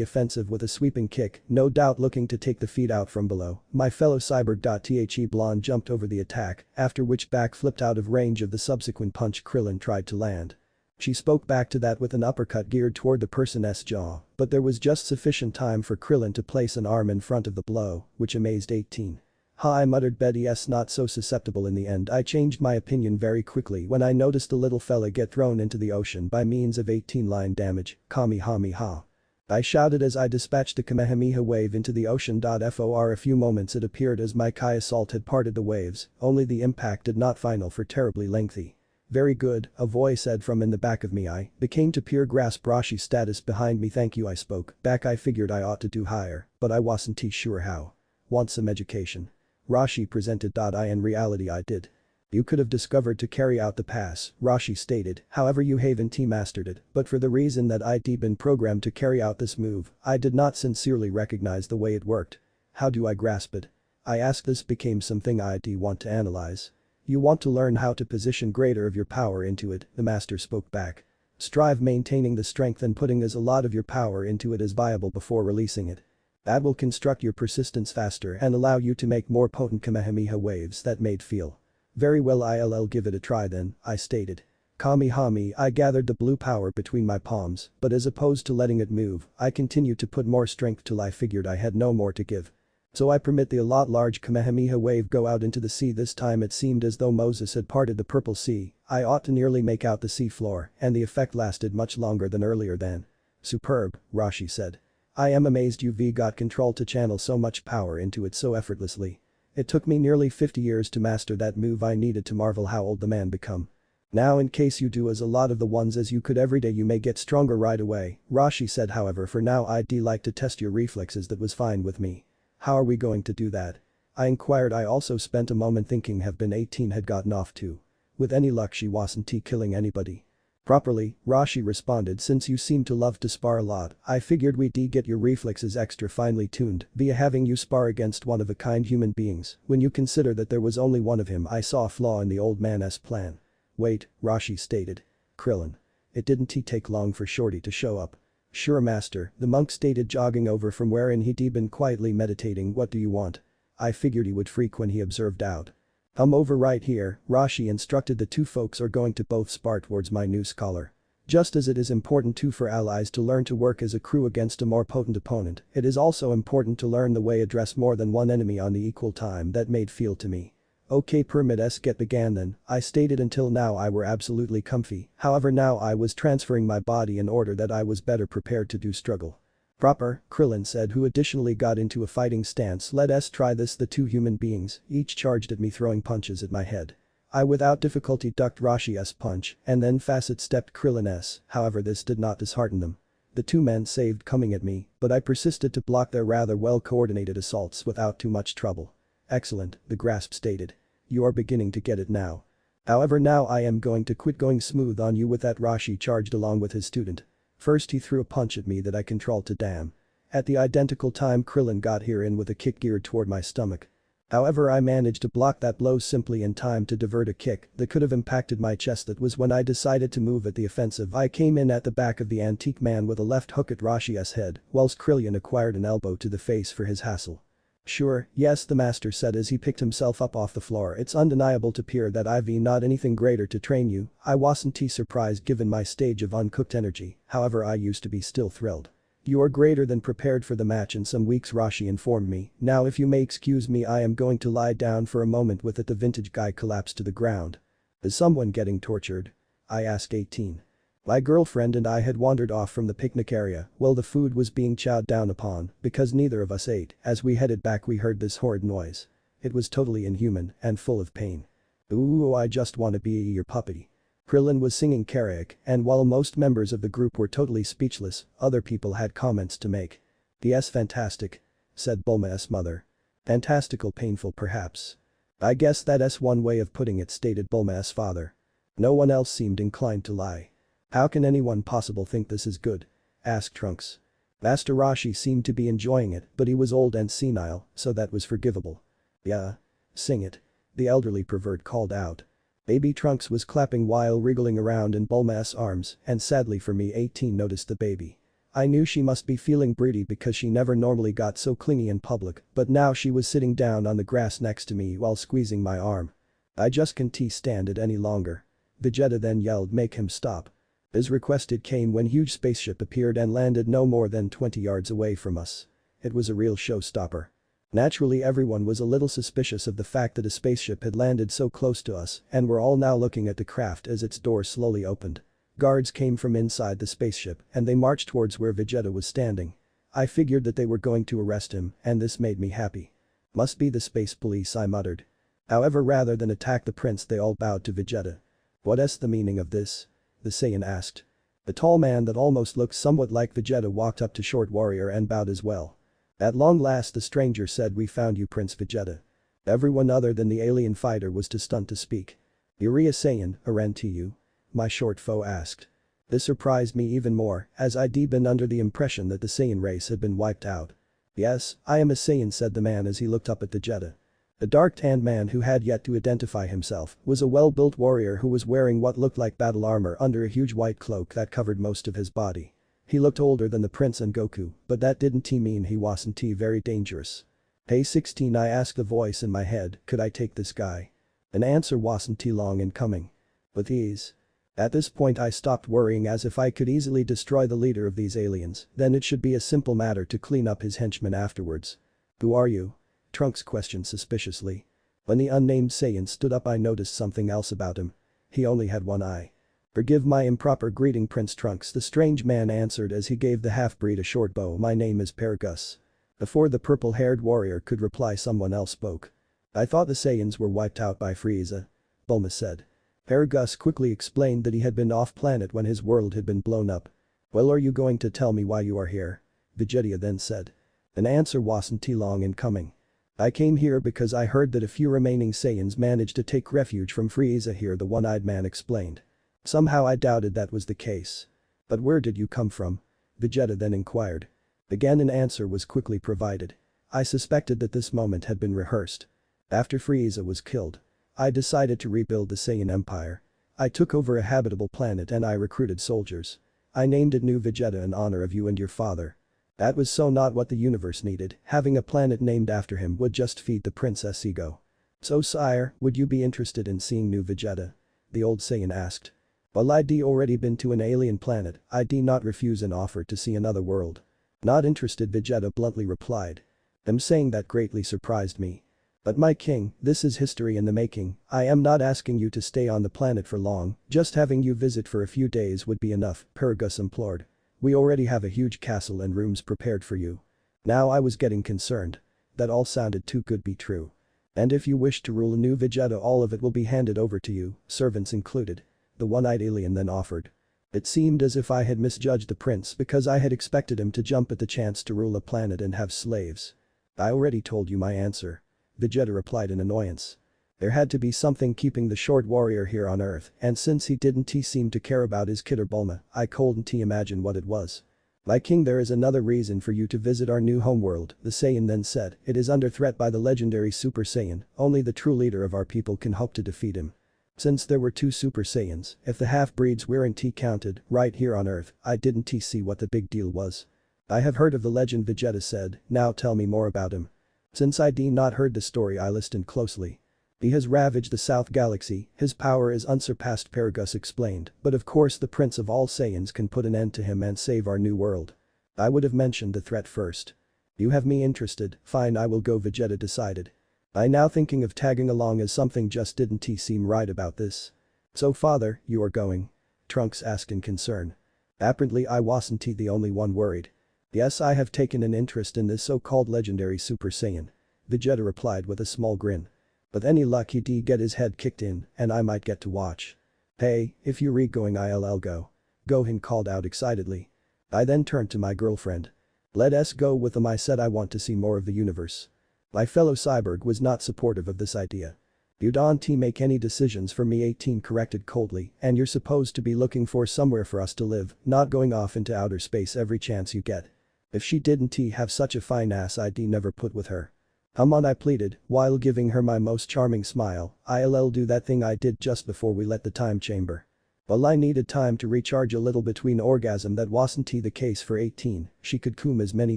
offensive with a sweeping kick, no doubt looking to take the feet out from below. My fellow Cyborg. The blonde jumped over the attack, after which back flipped out of range of the subsequent punch Krillin tried to land. She spoke back to that with an uppercut geared toward the person's jaw, but there was just sufficient time for Krillin to place an arm in front of the blow, which amazed 18. Ha, I muttered. Betty's not so susceptible in the end. I changed my opinion very quickly when I noticed the little fella get thrown into the ocean by means of 18 line damage. Kamehameha. I shouted as I dispatched the Kamehameha wave into the ocean. For a few moments it appeared as my Kai assault had parted the waves, only the impact did not final for terribly lengthy. Very good, a voice said from in the back of me. I became to peer Grasp Rashi's status behind me. Thank you, I spoke back. I figured I ought to do higher, but I wasn't sure how. Want some education? Rashi presented. In reality I did. You could have discovered to carry out the pass, Rashi stated, however you haven't mastered it, but for the reason that I'd been programmed to carry out this move, I did not sincerely recognize the way it worked. How do I grasp it? I asked. This became something I'd want to analyze. You want to learn how to position greater of your power into it, the master spoke back. Strive maintaining the strength and putting as a lot of your power into it as viable before releasing it. That will construct your persistence faster and allow you to make more potent Kamehameha waves that made feel. Very well, I'll give it a try then, I stated. Kami-hami, I gathered the blue power between my palms, but as opposed to letting it move, I continued to put more strength till I figured I had no more to give. So I permit the large Kamehameha wave go out into the sea. This time it seemed as though Moses had parted the purple sea. I ought to nearly make out the sea floor, and the effect lasted much longer than earlier then. Superb, Rashi said. I am amazed you've got control to channel so much power into it so effortlessly. It took me nearly 50 years to master that move. I needed to marvel how old the man become. Now in case you do as a lot of the ones as you could every day, you may get stronger right away, Rashi said. However, for now I'd like to test your reflexes. That was fine with me. How are we going to do that? I inquired. I also spent a moment thinking. Have been 18 had gotten off too. With any luck she wasn't killing anybody. Properly, Rashi responded. Since you seem to love to spar a lot, I figured we'd get your reflexes extra finely tuned via having you spar against one-of-a-kind human beings. When you consider that there was only one of him, I saw a flaw in the old man's plan. Wait, Rashi stated. Krillin. It didn't take long for Shorty to show up. Sure master, the monk stated, jogging over from wherein he'd been quietly meditating. What do you want? I figured he would freak when he observed out. Come over right here, Rashi instructed. The two folks are going to both spar towards my new scholar. Just as it is important too for allies to learn to work as a crew against a more potent opponent, it is also important to learn the way address more than one enemy on the equal time. That made feel to me. Okay, permit get began then, I stated. Until now I were absolutely comfy, however now I was transferring my body in order that I was better prepared to do struggle. Proper, Krillin said, who additionally got into a fighting stance. Let's try this. The two human beings each charged at me, throwing punches at my head. I without difficulty ducked Rashi's punch and then facet stepped Krillin's, however this did not dishearten them. The two men saved coming at me, but I persisted to block their rather well coordinated assaults without too much trouble. Excellent, the grasp stated. You are beginning to get it now. However now I am going to quit going smooth on you with that. Rashi charged along with his student. First he threw a punch at me that I controlled to damn. At the identical time Krillin got here in with a kick geared toward my stomach. However I managed to block that blow simply in time to divert a kick that could have impacted my chest. That was when I decided to move at the offensive. I came in at the back of the antique man with a left hook at Rashi's head, whilst Krillin acquired an elbow to the face for his hassle. Sure, yes, the master said as he picked himself up off the floor. It's undeniable to peer that I've not anything greater to train you. I wasn't surprised given my stage of uncooked energy, however I used to be still thrilled. You are greater than prepared for the match in some weeks, Rashi informed me. Now if you may excuse me, I am going to lie down for a moment. With it the vintage guy collapsed to the ground. Is someone getting tortured? I asked 18. My girlfriend and I had wandered off from the picnic area while the food was being chowed down upon because neither of us ate. As we headed back we heard this horrid noise. It was totally inhuman and full of pain. Ooh, I just want to be your puppy. Krillin was singing karaoke, and while most members of the group were totally speechless, other people had comments to make. Yes, fantastic, said Bulma's mother. Fantastical painful perhaps. I guess that's one way of putting it, stated Bulma's father. No one else seemed inclined to lie. How can anyone possible think this is good? Asked Trunks. Master Rashi seemed to be enjoying it, but he was old and senile, so that was forgivable. Yeah. Sing it. The elderly pervert called out. Baby Trunks was clapping while wriggling around in Bulma's arms, and sadly for me 18 noticed the baby. I knew she must be feeling pretty because she never normally got so clingy in public, but now she was sitting down on the grass next to me while squeezing my arm. I just can't stand it any longer. Vegeta then yelled, make him stop. As requested came when huge spaceship appeared and landed no more than 20 yards away from us. It was a real showstopper. Naturally everyone was a little suspicious of the fact that a spaceship had landed so close to us and were all now looking at the craft as its door slowly opened. Guards came from inside the spaceship and they marched towards where Vegeta was standing. I figured that they were going to arrest him and this made me happy. Must be the space police, I muttered. However, rather than attack the prince they all bowed to Vegeta. What's the meaning of this? The Saiyan asked. The tall man that almost looked somewhat like Vegeta walked up to Short Warrior and bowed as well. At long last the stranger said, "We found you, Prince Vegeta." Everyone other than the alien fighter was too stunned to speak. "You're a Saiyan, aren't you?" my short foe asked. This surprised me even more, as I'd been under the impression that the Saiyan race had been wiped out. "Yes, I am a Saiyan," said the man as he looked up at Vegeta. The dark-tanned man, who had yet to identify himself, was a well-built warrior who was wearing what looked like battle armor under a huge white cloak that covered most of his body. He looked older than the prince and Goku, but that didn't mean he wasn't very dangerous. "Hey 16," I asked the voice in my head, "could I take this guy?" An answer wasn't long in coming. "With ease." At this point I stopped worrying, as if I could easily destroy the leader of these aliens, then it should be a simple matter to clean up his henchmen afterwards. "Who are you?" Trunks questioned suspiciously. When the unnamed Saiyan stood up, I noticed something else about him. He only had one eye. "Forgive my improper greeting, Prince Trunks," the strange man answered as he gave the half-breed a short bow. "My name is Paragus." Before the purple-haired warrior could reply, someone else spoke. "I thought the Saiyans were wiped out by Frieza," Bulma said. Paragus quickly explained that he had been off-planet when his world had been blown up. "Well, are you going to tell me why you are here?" Vegeta then said. An answer wasn't long in coming. "I came here because I heard that a few remaining Saiyans managed to take refuge from Frieza here," the one-eyed man explained. Somehow I doubted that was the case. "But where did you come from?" Vegeta then inquired. Again an answer was quickly provided. I suspected that this moment had been rehearsed. After Frieza was killed, I decided to rebuild the Saiyan Empire. I took over a habitable planet and I recruited soldiers. I named it New Vegeta in honor of you and your father. That was so not what the universe needed. Having a planet named after him would just feed the princess ego. "So sire, would you be interested in seeing New Vegeta?" the old Saiyan asked. "Well, I'd already been to an alien planet, I'd not refuse an offer to see another world." "Not interested," Vegeta bluntly replied. Them saying that greatly surprised me. "But my king, this is history in the making. I am not asking you to stay on the planet for long, just having you visit for a few days would be enough," Paragus implored. "We already have a huge castle and rooms prepared for you." Now I was getting concerned. That all sounded too good to be true. "And if you wish to rule a New Vegeta, all of it will be handed over to you, servants included," the one-eyed alien then offered. It seemed as if I had misjudged the prince because I had expected him to jump at the chance to rule a planet and have slaves. "I already told you my answer," Vegeta replied in annoyance. There had to be something keeping the short warrior here on Earth, and since he didn't seem to care about his kid or Bulma, I couldn't imagine what it was. "My king, there is another reason for you to visit our new homeworld," the Saiyan then said. "It is under threat by the legendary Super Saiyan, only the true leader of our people can hope to defeat him." Since there were two Super Saiyans, if the half-breeds weren't counted, right here on Earth, I didn't see what the big deal was. "I have heard of the legend," Vegeta said, "now tell me more about him." Since I'd not heard the story, I listened closely. "He has ravaged the South Galaxy, his power is unsurpassed," Paragus explained, "but of course the Prince of all Saiyans can put an end to him and save our new world." I would have mentioned the threat first. "You have me interested, fine, I will go," Vegeta decided. I now thinking of tagging along as something just didn't seem right about this. "So father, you are going?" Trunks asked in concern. Apparently I wasn't the only one worried. "Yes, I have taken an interest in this so-called legendary Super Saiyan," Vegeta replied with a small grin. "With any luck he'd get his head kicked in and I might get to watch." "Hey, if you're going I'll go," Gohan called out excitedly. I then turned to my girlfriend. "Let's go with them," I said. "I want to see more of the universe." My fellow Cyborg was not supportive of this idea. "You don't make any decisions for me," 18 corrected coldly, "and you're supposed to be looking for somewhere for us to live, not going off into outer space every chance you get." If she didn't have such a fine ass, I'd never put with her. "Come on," I pleaded, while giving her my most charming smile. "I'll do that thing I did just before we left the time chamber." Well, I needed time to recharge a little between orgasm. That wasn't the case for 18, she could come as many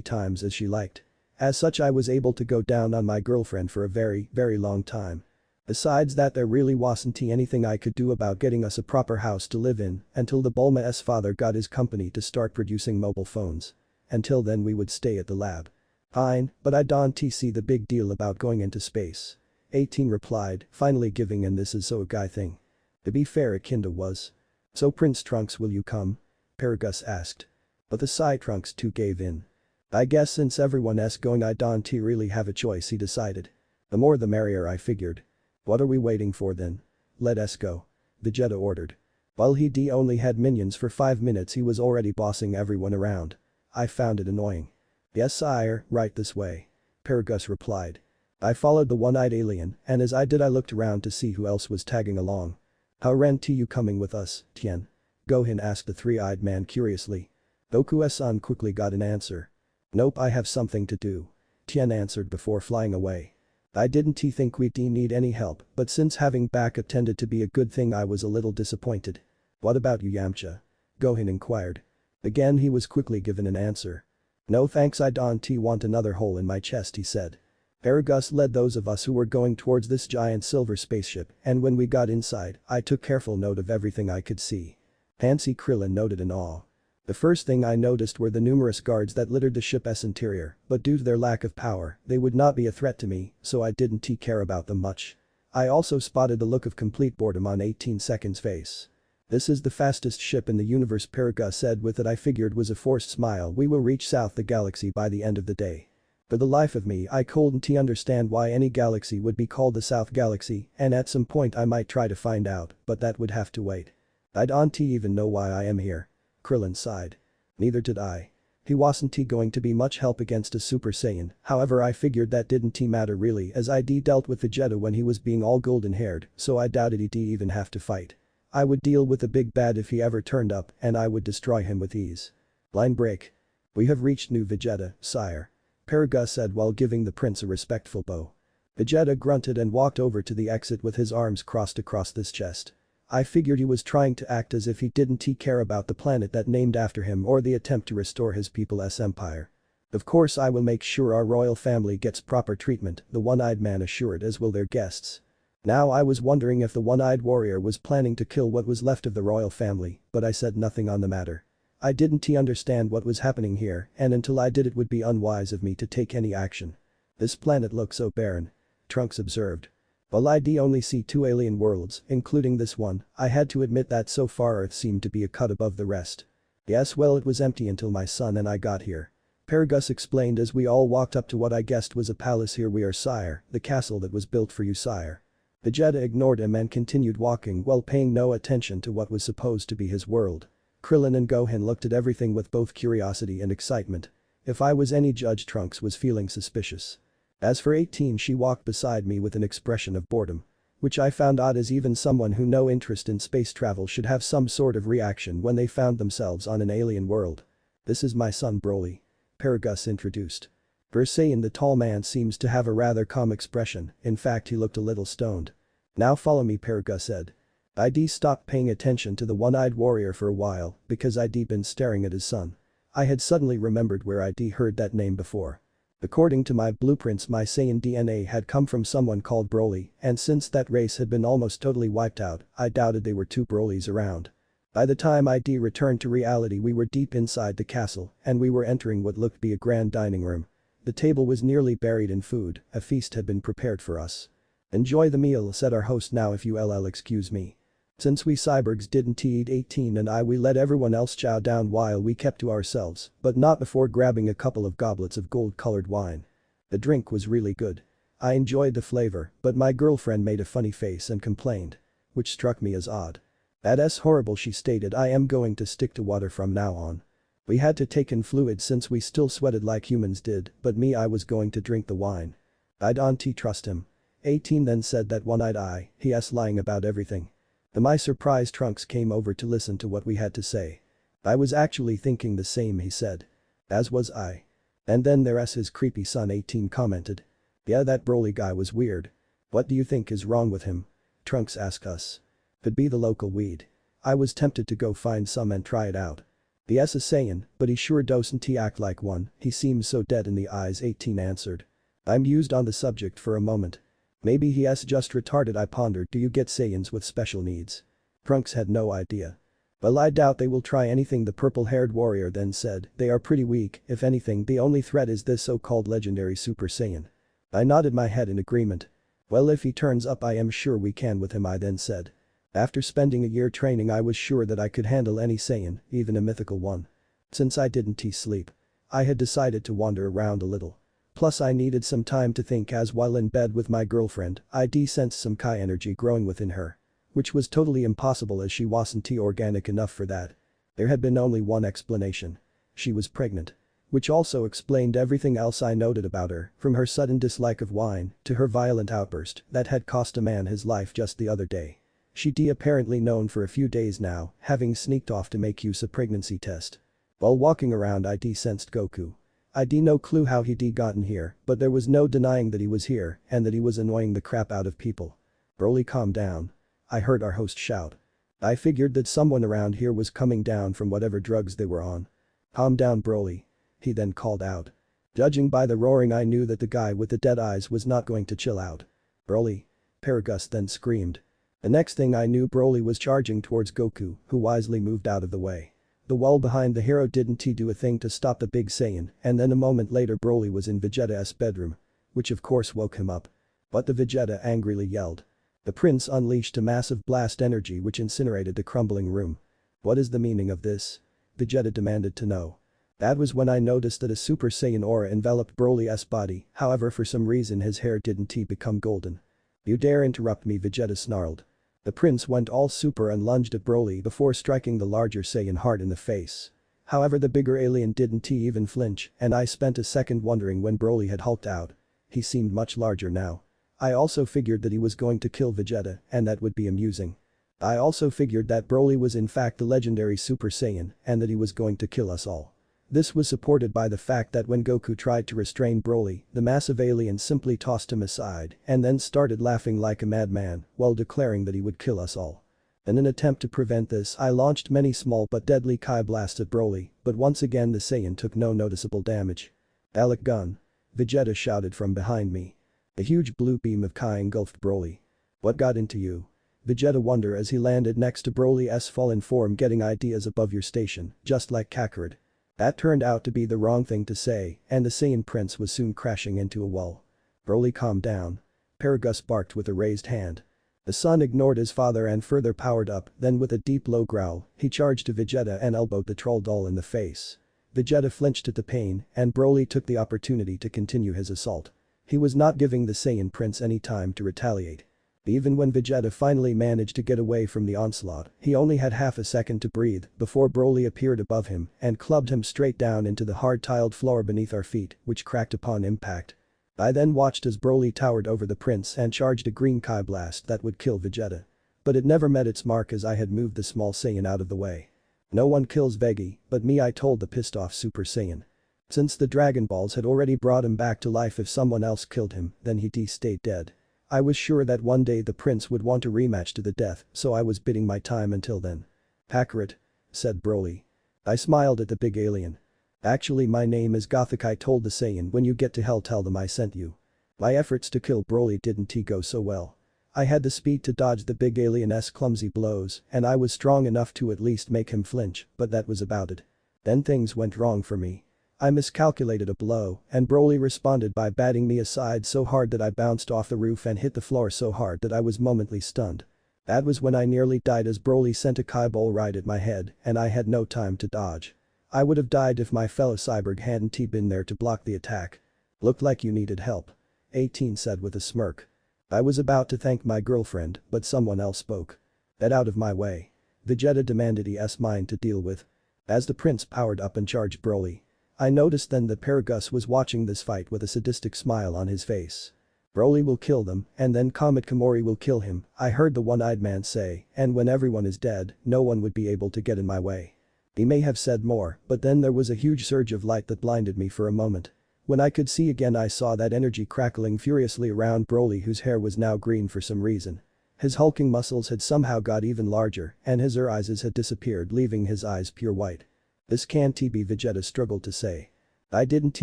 times as she liked. As such, I was able to go down on my girlfriend for a very, very long time. Besides that, there really wasn't anything I could do about getting us a proper house to live in until the Bulma's father got his company to start producing mobile phones. Until then we would stay at the lab. "Fine, but I don't see the big deal about going into space," 18 replied, finally giving in. "This is so a guy thing." To be fair, it kinda was. "So Prince Trunks, will you come?" Paragus asked. But the Psy Trunks too gave in. "I guess since everyone's going, I don't really have a choice," he decided. "The more the merrier," I figured. "What are we waiting for then? Let's go," Vegeta ordered. While he only had minions for 5 minutes, he was already bossing everyone around. I found it annoying. Yes sire, right this way. Paragus replied. I followed the one-eyed alien, and as I did I looked around to see who else was tagging along. How rent you coming with us, Tien? Gohan asked the three-eyed man curiously. Goku-san quickly got an answer. Nope, I have something to do. Tien answered before flying away. I didn't think we'd need any help, but since having backup tended to be a good thing I was a little disappointed. What about you Yamcha? Gohan inquired. Again he was quickly given an answer. No thanks, I don't want another hole in my chest, he said. Paragus led those of us who were going towards this giant silver spaceship, and when we got inside, I took careful note of everything I could see. Pansy Krillin noted in awe. The first thing I noticed were the numerous guards that littered the ship's interior, but due to their lack of power, they would not be a threat to me, so I didn't care about them much. I also spotted the look of complete boredom on 18 Seconds' face. This is the fastest ship in the universe, Paragus said with what I figured was a forced smile. We will reach South the galaxy by the end of the day. For the life of me I couldn't understand why any galaxy would be called the South Galaxy, and at some point I might try to find out, but that would have to wait. I don't even know why I am here. Krillin sighed. Neither did I. He wasn't going to be much help against a Super Saiyan, however I figured that didn't matter really as I dealt with Vegeta when he was being all golden haired, so I doubted he'd even have to fight. I would deal with the big bad if he ever turned up and I would destroy him with ease. Line break. We have reached New Vegeta, sire. Paragus said while giving the prince a respectful bow. Vegeta grunted and walked over to the exit with his arms crossed across his chest. I figured he was trying to act as if he didn't care about the planet that named after him or the attempt to restore his people's empire. Of course I will make sure our royal family gets proper treatment, the one-eyed man assured, as will their guests. Now I was wondering if the one-eyed warrior was planning to kill what was left of the royal family, but I said nothing on the matter. I didn't understand what was happening here, and until I did it would be unwise of me to take any action. This planet looks so barren. Trunks observed. While I only see 2 alien worlds, including this one, I had to admit that so far Earth seemed to be a cut above the rest. Yes, well, it was empty until my son and I got here. Paragus explained as we all walked up to what I guessed was a palace. Here we are, sire, the castle that was built for you, sire. Vegeta ignored him and continued walking while paying no attention to what was supposed to be his world. Krillin and Gohan looked at everything with both curiosity and excitement. If I was any judge, Trunks was feeling suspicious. As for 18, she walked beside me with an expression of boredom. Which I found odd, as even someone who no interest in space travel should have some sort of reaction when they found themselves on an alien world. This is my son Broly. Paragus introduced. Versailles, the tall man, seems to have a rather calm expression, in fact he looked a little stoned. Now follow me, Paragus said. I'd stopped paying attention to the one-eyed warrior for a while because I'd been staring at his son. I had suddenly remembered where I'd heard that name before. According to my blueprints, my Saiyan DNA had come from someone called Broly, and since that race had been almost totally wiped out, I doubted there were 2 Brolys around. By the time I'd returned to reality, we were deep inside the castle, and we were entering what looked to be a grand dining room. The table was nearly buried in food, a feast had been prepared for us. Enjoy the meal, said our host. Now if you'll excuse me. Since we cyborgs didn't eat, 18 and we let everyone else chow down while we kept to ourselves, but not before grabbing a couple of goblets of gold-colored wine. The drink was really good. I enjoyed the flavor, but my girlfriend made a funny face and complained. Which struck me as odd. That's horrible, she stated. I am going to stick to water from now on. We had to take in fluid since we still sweated like humans did, but me, I was going to drink the wine. I don't trust him. 18 then said that one-eyed he's lying about everything. To my surprise, Trunks came over to listen to what we had to say. I was actually thinking the same, he said. As was I. And then there's his creepy son, 18 commented. Yeah, that Broly guy was weird. What do you think is wrong with him? Trunks asked us. Could be the local weed. I was tempted to go find some and try it out. He's a Saiyan, but he sure doesn't act like one, he seems so dead in the eyes, 18 answered. I mused on the subject for a moment. Maybe he's just retarded, I pondered. Do you get Saiyans with special needs? Trunks had no idea. Well, I doubt they will try anything, the purple-haired warrior then said. They are pretty weak, if anything the only threat is this so-called legendary Super Saiyan. I nodded my head in agreement. Well, if he turns up I am sure we can with him, I then said. After spending a year training I was sure that I could handle any Saiyan, even a mythical one. Since I didn't sleep, I had decided to wander around a little. Plus I needed some time to think, as while in bed with my girlfriend, I sensed some Kai energy growing within her. Which was totally impossible as she wasn't organic enough for that. There had been only one explanation. She was pregnant. which also explained everything else I noted about her, from her sudden dislike of wine to her violent outburst that had cost a man his life just the other day. She'd apparently known for a few days now, having sneaked off to make use a pregnancy test. While walking around I'd sensed Goku. I'd no clue how he'd gotten here, but there was no denying that he was here and that he was annoying the crap out of people. Broly, calm down. I heard our host shout. I figured that someone around here was coming down from whatever drugs they were on. Calm down, Broly. He then called out. Judging by the roaring, I knew that the guy with the dead eyes was not going to chill out. Broly. Paragus then screamed. The next thing I knew, Broly was charging towards Goku, who wisely moved out of the way. The wall behind the hero didn't do a thing to stop the big Saiyan, and then a moment later Broly was in Vegeta's bedroom. Which of course woke him up. But the Vegeta angrily yelled. The prince unleashed a massive blast energy which incinerated the crumbling room. What is the meaning of this? Vegeta demanded to know. That was when I noticed that a Super Saiyan aura enveloped Broly's body, however for some reason his hair didn't become golden. You dare interrupt me, Vegeta snarled. The prince went all super and lunged at Broly before striking the larger Saiyan hard in the face. However, the bigger alien didn't even flinch, and I spent a second wondering when Broly had hulked out. He seemed much larger now. I also figured that he was going to kill Vegeta, and that would be amusing. I also figured that Broly was in fact the legendary Super Saiyan and that he was going to kill us all. This was supported by the fact that when Goku tried to restrain Broly, the massive alien simply tossed him aside and then started laughing like a madman while declaring that he would kill us all. In an attempt to prevent this, I launched many small but deadly Kai blasts at Broly, but once again the Saiyan took no noticeable damage. Alec gun. Vegeta shouted from behind me. A huge blue beam of Kai engulfed Broly. What got into you? Vegeta wondered as he landed next to Broly's fallen form, getting ideas above your station, just like Kakarot. That turned out to be the wrong thing to say, and the Saiyan prince was soon crashing into a wall. Broly, calm down. Paragus barked with a raised hand. The son ignored his father and further powered up, then with a deep low growl, he charged to Vegeta and elbowed the troll doll in the face. Vegeta flinched at the pain, and Broly took the opportunity to continue his assault. He was not giving the Saiyan prince any time to retaliate. Even when Vegeta finally managed to get away from the onslaught, he only had half a second to breathe before Broly appeared above him and clubbed him straight down into the hard-tiled floor beneath our feet, which cracked upon impact. I then watched as Broly towered over the prince and charged a green Kai blast that would kill Vegeta. But it never met its mark as I had moved the small Saiyan out of the way. No one kills Veggie but me, I told the pissed off Super Saiyan. Since the Dragon Balls had already brought him back to life, if someone else killed him, then he'd stay dead. I was sure that one day the prince would want a rematch to the death, so I was biding my time until then. Kakarot, said Broly. I smiled at the big alien. Actually, my name is Gothic, I told the Saiyan. When you get to hell, tell them I sent you. My efforts to kill Broly didn't go so well. I had the speed to dodge the big alien's clumsy blows, and I was strong enough to at least make him flinch, but that was about it. Then things went wrong for me. I miscalculated a blow, and Broly responded by batting me aside so hard that I bounced off the roof and hit the floor so hard that I was momentarily stunned. That was when I nearly died as Broly sent a Kai ball right at my head and I had no time to dodge. I would have died if my fellow Cyborg hadn't been there to block the attack. Looked like you needed help. 18 said with a smirk. I was about to thank my girlfriend, but someone else spoke. Get out of my way. Vegeta demanded his mind to deal with. As the prince powered up and charged Broly. I noticed then that Paragus was watching this fight with a sadistic smile on his face. Broly will kill them, and then Comet Komori will kill him, I heard the one-eyed man say, and when everyone is dead, no one would be able to get in my way. He may have said more, but then there was a huge surge of light that blinded me for a moment. When I could see again, I saw that energy crackling furiously around Broly, whose hair was now green for some reason. His hulking muscles had somehow got even larger, and his eyes had disappeared, leaving his eyes pure white. This can't be, Vegeta struggled to say. I didn't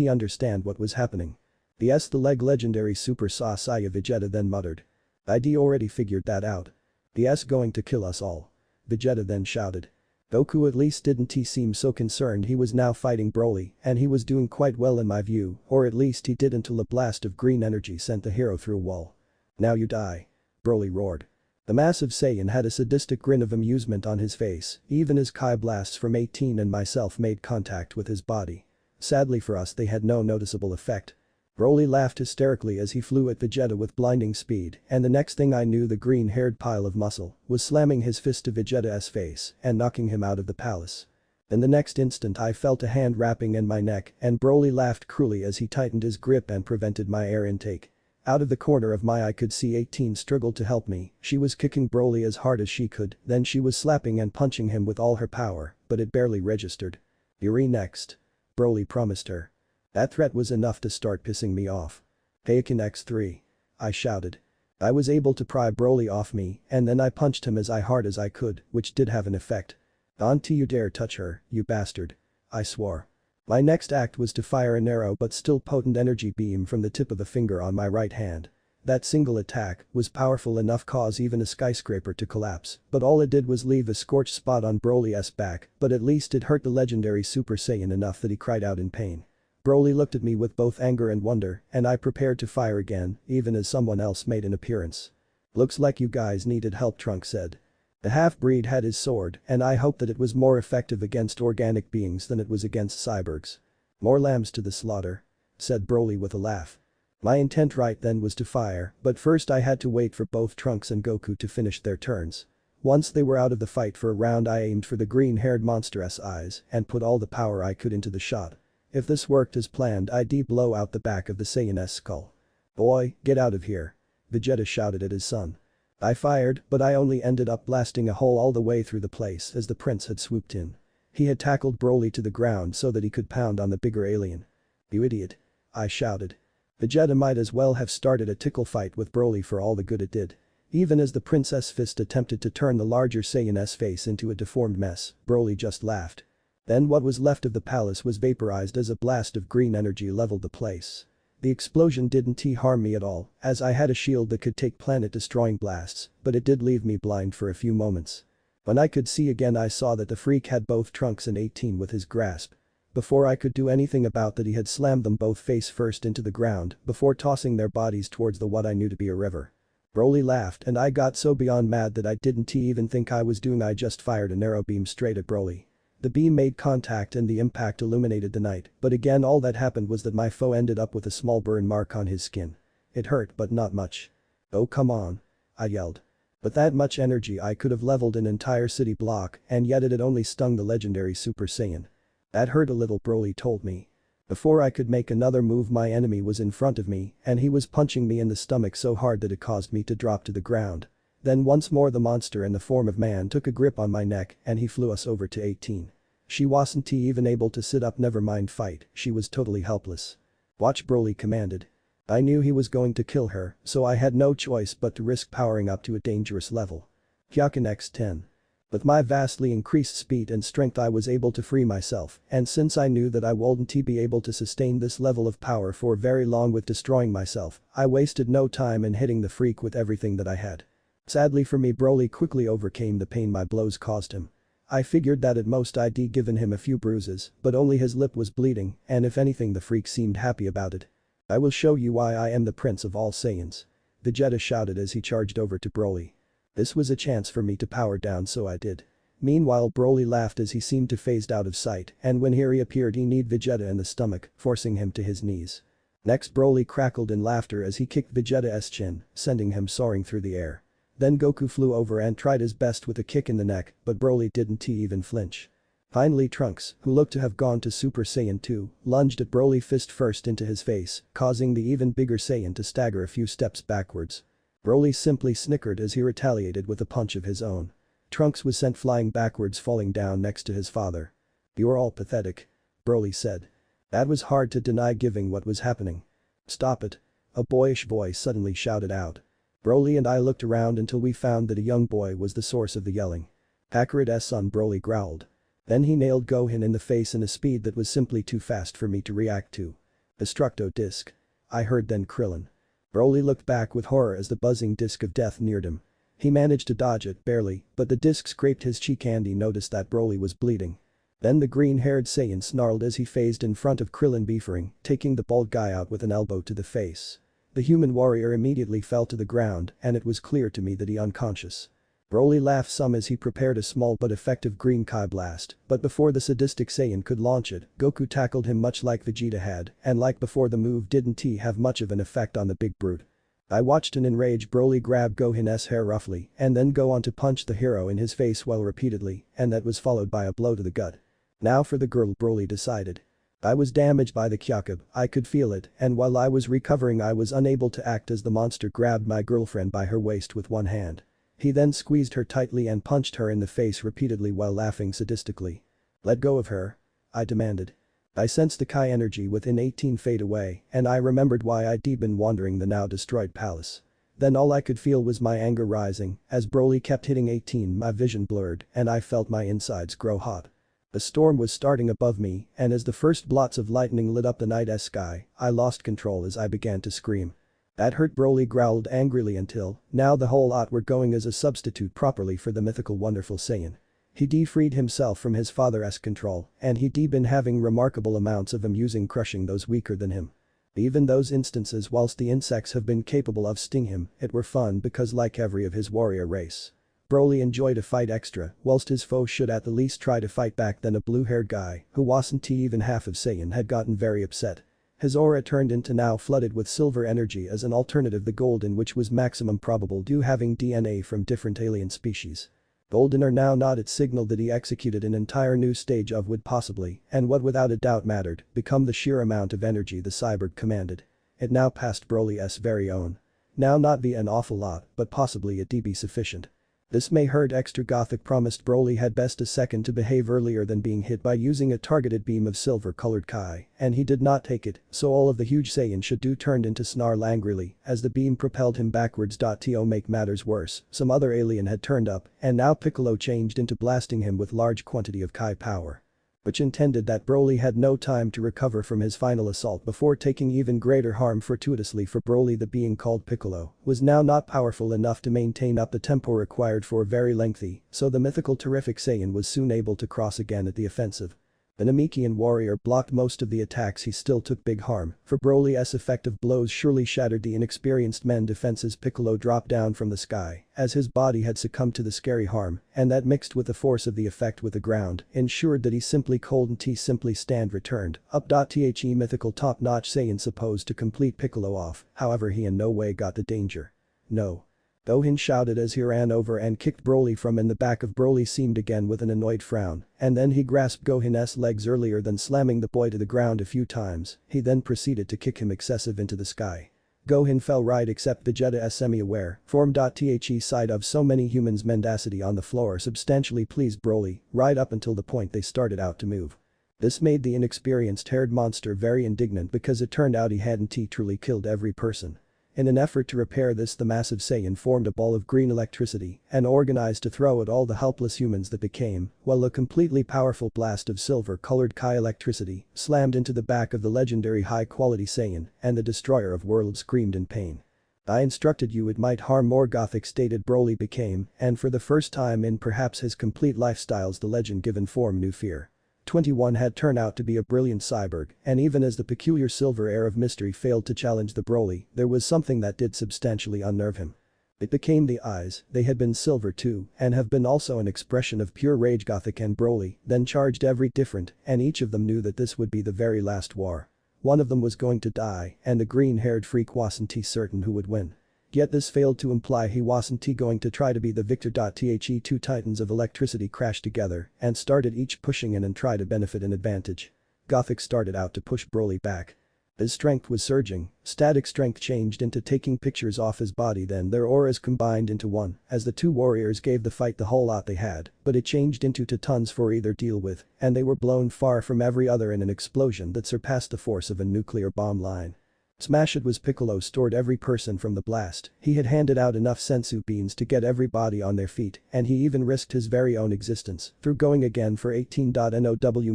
understand what was happening. The leg legendary Super Saiyan, Vegeta then muttered. I'd already figured that out. The going to kill us all. Vegeta then shouted. Goku at least didn't seem so concerned. He was now fighting Broly, and he was doing quite well in my view, or at least he did, until a blast of green energy sent the hero through a wall. Now you die. Broly roared. The massive Saiyan had a sadistic grin of amusement on his face, even as Kai blasts from 18 and myself made contact with his body. Sadly for us, they had no noticeable effect. Broly laughed hysterically as he flew at Vegeta with blinding speed, and the next thing I knew, the green-haired pile of muscle was slamming his fist to Vegeta's face and knocking him out of the palace. In the next instant I felt a hand wrapping in my neck and Broly laughed cruelly as he tightened his grip and prevented my air intake. Out of the corner of my eye could see 18 struggle to help me, she was kicking Broly as hard as she could, then she was slapping and punching him with all her power, but it barely registered. "You're next," Broly promised her. That threat was enough to start pissing me off. "Heiken X3. I shouted. I was able to pry Broly off me and then I punched him as hard as I could, which did have an effect. "Until you dare touch her, you bastard," I swore. My next act was to fire a narrow but still potent energy beam from the tip of the finger on my right hand. That single attack was powerful enough cause even a skyscraper to collapse, but all it did was leave a scorched spot on Broly's back, but at least it hurt the legendary Super Saiyan enough that he cried out in pain. Broly looked at me with both anger and wonder, and I prepared to fire again, even as someone else made an appearance. "Looks like you guys needed help," Trunks said. The half-breed had his sword, and I hoped that it was more effective against organic beings than it was against cyborgs. "More lambs to the slaughter," said Broly with a laugh. My intent right then was to fire, but first I had to wait for both Trunks and Goku to finish their turns. Once they were out of the fight for a round I aimed for the green-haired monster's eyes and put all the power I could into the shot. If this worked as planned I'd blow out the back of the Saiyan's skull. "Boy, get out of here," Vegeta shouted at his son. I fired, but I only ended up blasting a hole all the way through the place as the prince had swooped in. He had tackled Broly to the ground so that he could pound on the bigger alien. "You idiot," I shouted. Vegeta might as well have started a tickle fight with Broly for all the good it did. Even as the prince's fist attempted to turn the larger Saiyan's face into a deformed mess, Broly just laughed. Then what was left of the palace was vaporized as a blast of green energy leveled the place. The explosion didn't harm me at all, as I had a shield that could take planet-destroying blasts, but it did leave me blind for a few moments. When I could see again I saw that the freak had both Trunks and 18 with his grasp. Before I could do anything about that he had slammed them both face first into the ground before tossing their bodies towards the what I knew to be a river. Broly laughed and I got so beyond mad that I didn't even think I was doing. I just fired a narrow beam straight at Broly. The beam made contact and the impact illuminated the night, but again all that happened was that my foe ended up with a small burn mark on his skin. It hurt but not much. "Oh come on," I yelled. With that much energy I could have leveled an entire city block and yet it had only stung the legendary Super Saiyan. "That hurt a little," Broly told me. Before I could make another move my enemy was in front of me and he was punching me in the stomach so hard that it caused me to drop to the ground. Then once more the monster in the form of man took a grip on my neck and he flew us over to 18. She wasn't even able to sit up, never mind fight, she was totally helpless. "Watch," Broly commanded. I knew he was going to kill her, so I had no choice but to risk powering up to a dangerous level. Hyakuin X10. With my vastly increased speed and strength I was able to free myself, and since I knew that I wouldn't be able to sustain this level of power for very long with destroying myself, I wasted no time in hitting the freak with everything that I had. Sadly for me Broly quickly overcame the pain my blows caused him. I figured that at most I'd given him a few bruises, but only his lip was bleeding and if anything the freak seemed happy about it. "I will show you why I am the prince of all Saiyans," Vegeta shouted as he charged over to Broly. This was a chance for me to power down so I did. Meanwhile Broly laughed as he seemed to phased out of sight and when he reappeared he kneed Vegeta in the stomach, forcing him to his knees. Next Broly crackled in laughter as he kicked Vegeta's chin, sending him soaring through the air. Then Goku flew over and tried his best with a kick in the neck, but Broly didn't even flinch. Finally Trunks, who looked to have gone to Super Saiyan 2, lunged at Broly fist first into his face, causing the even bigger Saiyan to stagger a few steps backwards. Broly simply snickered as he retaliated with a punch of his own. Trunks was sent flying backwards, falling down next to his father. "You're all pathetic," Broly said. That was hard to deny given what was happening. "Stop it," a boyish voice suddenly shouted out. Broly and I looked around until we found that a young boy was the source of the yelling. "Kakarot's son," Broly growled. Then he nailed Gohan in the face in a speed that was simply too fast for me to react to. "Destructo disc," I heard, then Krillin. Broly looked back with horror as the buzzing disc of death neared him. He managed to dodge it, barely, but the disc scraped his cheek and he noticed that Broly was bleeding. Then the green-haired Saiyan snarled as he phased in front of Krillin, beefering, taking the bald guy out with an elbow to the face. The human warrior immediately fell to the ground and it was clear to me that he unconscious. Broly laughed some as he prepared a small but effective green Kai blast, but before the sadistic Saiyan could launch it, Goku tackled him much like Vegeta had, and like before the move didn't have much of an effect on the big brute. I watched an enraged Broly grab Gohan's hair roughly and then go on to punch the hero in his face well repeatedly, and that was followed by a blow to the gut. Now for the girl, Broly decided. I was damaged by the Kyakub, I could feel it, and while I was recovering I was unable to act as the monster grabbed my girlfriend by her waist with one hand. He then squeezed her tightly and punched her in the face repeatedly while laughing sadistically. "Let go of her," I demanded. I sensed the Kai energy within 18 fade away, and I remembered why I'd been wandering the now destroyed palace. Then all I could feel was my anger rising, as Broly kept hitting 18 my vision blurred and I felt my insides grow hot. A storm was starting above me, and as the first blots of lightning lit up the night sky, I lost control as I began to scream. "That hurt," Broly growled angrily until, now the whole lot were going as a substitute properly for the mythical wonderful Saiyan. He freed himself from his father's control, and he'd been having remarkable amounts of amusing crushing those weaker than him. Even those instances whilst the insects have been capable of sting him, it were fun because like every of his warrior race. Broly enjoyed a fight extra, whilst his foe should at the least try to fight back. Then a blue-haired guy, who wasn't even half of Saiyan, had gotten very upset. His aura turned into now flooded with silver energy as an alternative, the golden, which was maximum probable due having DNA from different alien species. Golden are now not it signaled that he executed an entire new stage of would possibly, and what without a doubt mattered, become the sheer amount of energy the Cyborg commanded. It now passed Broly's very own. Now not via an awful lot, but possibly it'd be sufficient. This may hurt extra. Gothic promised Broly had best a second to behave earlier than being hit by using a targeted beam of silver-colored Kai, and he did not take it, so all of the huge Saiyan should do turned into snarl angrily as the beam propelled him backwards. To make matters worse, some other alien had turned up, and now Piccolo changed into blasting him with large quantity of Kai power. Which intended that Broly had no time to recover from his final assault before taking even greater harm. Fortuitously for Broly, the being called Piccolo was now not powerful enough to maintain up the tempo required for very lengthy, so the mythical terrific Saiyan was soon able to cross again at the offensive. The Namekian warrior blocked most of the attacks. He still took big harm, for Broly's effective blows surely shattered the inexperienced men's defenses. Piccolo dropped down from the sky, as his body had succumbed to the scary harm, and that mixed with the force of the effect with the ground, ensured that he simply couldn't simply stand returned up. The mythical top-notch Saiyan supposed to complete Piccolo off, however he in no way got the danger. No. Gohan shouted as he ran over and kicked Broly from in the back of Broly seemed again with an annoyed frown, and then he grasped Gohan's legs earlier than slamming the boy to the ground a few times. He then proceeded to kick him excessive into the sky. Gohan fell right except Vegeta semi-aware formed. The sight of so many humans' mendacity on the floor substantially pleased Broly, right up until the point they started out to move. This made the inexperienced haired monster very indignant because it turned out he hadn't truly killed every person. In an effort to repair this, the massive Saiyan formed a ball of green electricity and organized to throw at all the helpless humans that became, while a completely powerful blast of silver-colored Kai electricity slammed into the back of the legendary high-quality Saiyan, and the destroyer of worlds screamed in pain. "I instructed you it might harm more," Gothic stated. Broly became, and for the first time in perhaps his complete lifestyles, the legend-given form knew fear. 21 had turned out to be a brilliant cyborg, and even as the peculiar silver air of mystery failed to challenge the Broly, there was something that did substantially unnerve him. It became the eyes. They had been silver too, and have been also an expression of pure rage. Gothic and Broly then charged every different, and each of them knew that this would be the very last war. One of them was going to die, and the green-haired freak wasn't certain who would win. Yet this failed to imply he wasn't going to try to be the victor. Two titans of electricity crashed together and started each pushing in and try to benefit an advantage. Gothic started out to push Broly back. His strength was surging, static strength changed into taking pictures off his body, then their auras combined into one as the two warriors gave the fight the whole lot they had, but it changed into 2 tons for either deal with, and they were blown far from every other in an explosion that surpassed the force of a nuclear bomb line. Smash it was Piccolo stored every person from the blast. He had handed out enough sensu beans to get everybody on their feet, and he even risked his very own existence through going again for 18.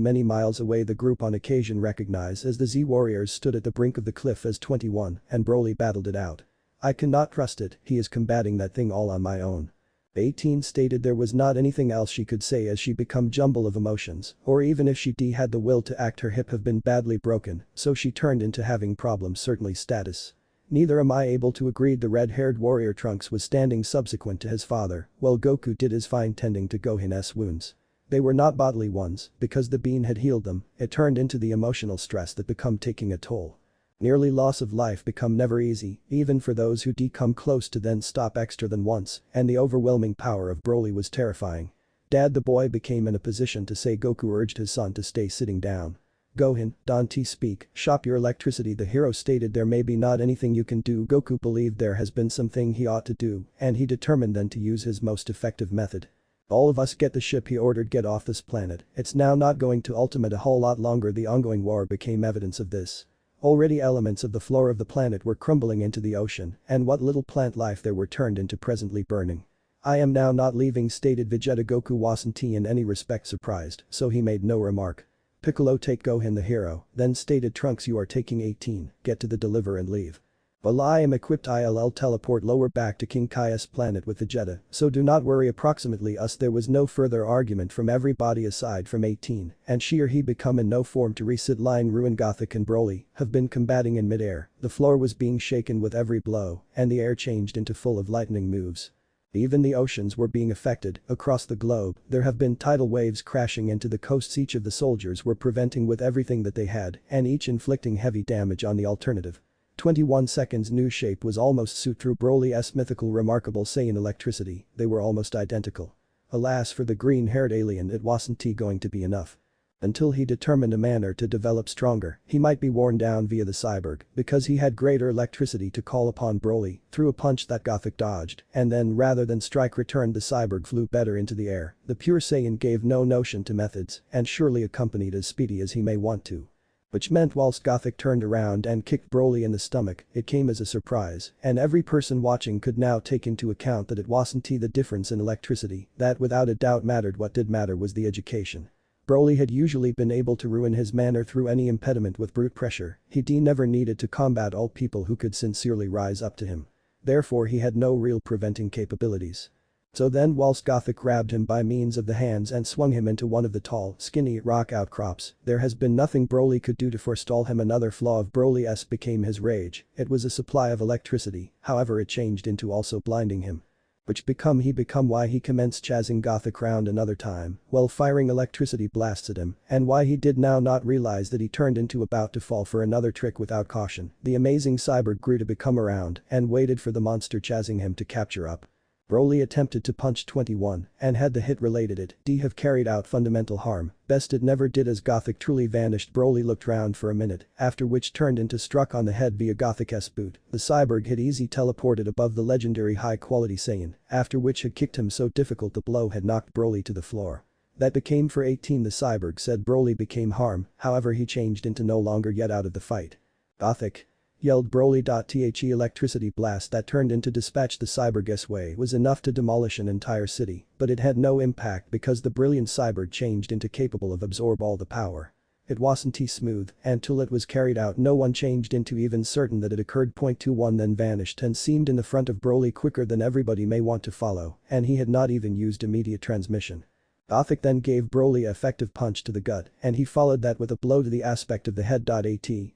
Many miles away, the group on occasion recognized as the Z warriors stood at the brink of the cliff as 21 and Broly battled it out. "I cannot trust it, he is combating that thing all on my own." 18 stated there was not anything else she could say as she become jumble of emotions, or even if she had the will to act, her hip have been badly broken, so she turned into having problems. Certainly status. "Neither am I able to," agreed the red-haired warrior. Trunks was standing subsequent to his father, while Goku did his fine tending to Gohan's wounds. They were not bodily ones, because the bean had healed them, it turned into the emotional stress that become taking a toll. Nearly loss of life become never easy, even for those who come close to then stop extra than once, and the overwhelming power of Broly was terrifying. Dad, the boy became in a position to say. Goku urged his son to stay sitting down. Gohan, Dante speak, shop your electricity. The hero stated there may be not anything you can do. Goku believed there has been something he ought to do, and he determined then to use his most effective method. All of us get the ship, he ordered, get off this planet, it's now not going to ultimate a whole lot longer. The ongoing war became evidence of this. Already elements of the floor of the planet were crumbling into the ocean, and what little plant life there were turned into presently burning. I am now not leaving, stated Vegeta. Goku wasn't in any respect surprised, so he made no remark. Piccolo, take Gohan the hero, then stated Trunks, you are taking 18, get to the deliver and leave. Well, I am equipped. I'll teleport lower back to King Kai's planet with Vegeta, so do not worry. Approximately us. There was no further argument from everybody aside from 18, and she or he become in no form to reset line. Ruin, Gothic and Broly have been combating in midair, the floor was being shaken with every blow, and the air changed into full of lightning moves. Even the oceans were being affected. Across the globe, there have been tidal waves crashing into the coasts. Each of the soldiers were preventing with everything that they had, and each inflicting heavy damage on the alternative. 21 seconds. New shape was almost suit through Broly's mythical remarkable Saiyan electricity, they were almost identical. Alas for the green-haired alien, it wasn't going to be enough. Until he determined a manner to develop stronger, he might be worn down via the cyborg, because he had greater electricity to call upon. Broly threw a punch that Gothic dodged, and then rather than strike returned. The cyborg flew better into the air. The pure Saiyan gave no notion to methods, and surely accompanied as speedy as he may want to. Which meant whilst Gothic turned around and kicked Broly in the stomach, it came as a surprise, and every person watching could now take into account that it wasn't the difference in electricity that without a doubt mattered. What did matter was the education. Broly had usually been able to ruin his manner through any impediment with brute pressure, he never needed to combat all people who could sincerely rise up to him. Therefore he had no real preventing capabilities. So then whilst Gothic grabbed him by means of the hands and swung him into one of the tall, skinny rock outcrops, there has been nothing Broly could do to forestall him. Another flaw of Broly's became his rage, it was a supply of electricity, however it changed into also blinding him. Which he become why he commenced chasing Gothic round another time, while firing electricity blasts at him, and why he did now not realize that he turned into about to fall for another trick without caution. The amazing cyborg grew to become around and waited for the monster chasing him to capture up. Broly attempted to punch 21, and had the hit related it have carried out fundamental harm, best it never did as Gothic truly vanished. Broly looked round for a minute, after which turned into struck on the head via Gothic's boot. The cyborg had easy teleported above the legendary high-quality Saiyan, after which had kicked him so difficult the blow had knocked Broly to the floor. That became for 18, the cyborg said. Broly became harm, however he changed into no longer yet out of the fight. Gothic! Yelled Broly. The electricity blast that turned into dispatch the cyborg's way was enough to demolish an entire city, but it had no impact because the brilliant cyborg changed into capable of absorb all the power. It wasn't smooth, and till it was carried out no one changed into even certain that it occurred. 21 then vanished and seemed in the front of Broly quicker than everybody may want to follow, and he had not even used immediate transmission. Gothic then gave Broly an effective punch to the gut, and he followed that with a blow to the aspect of the head. At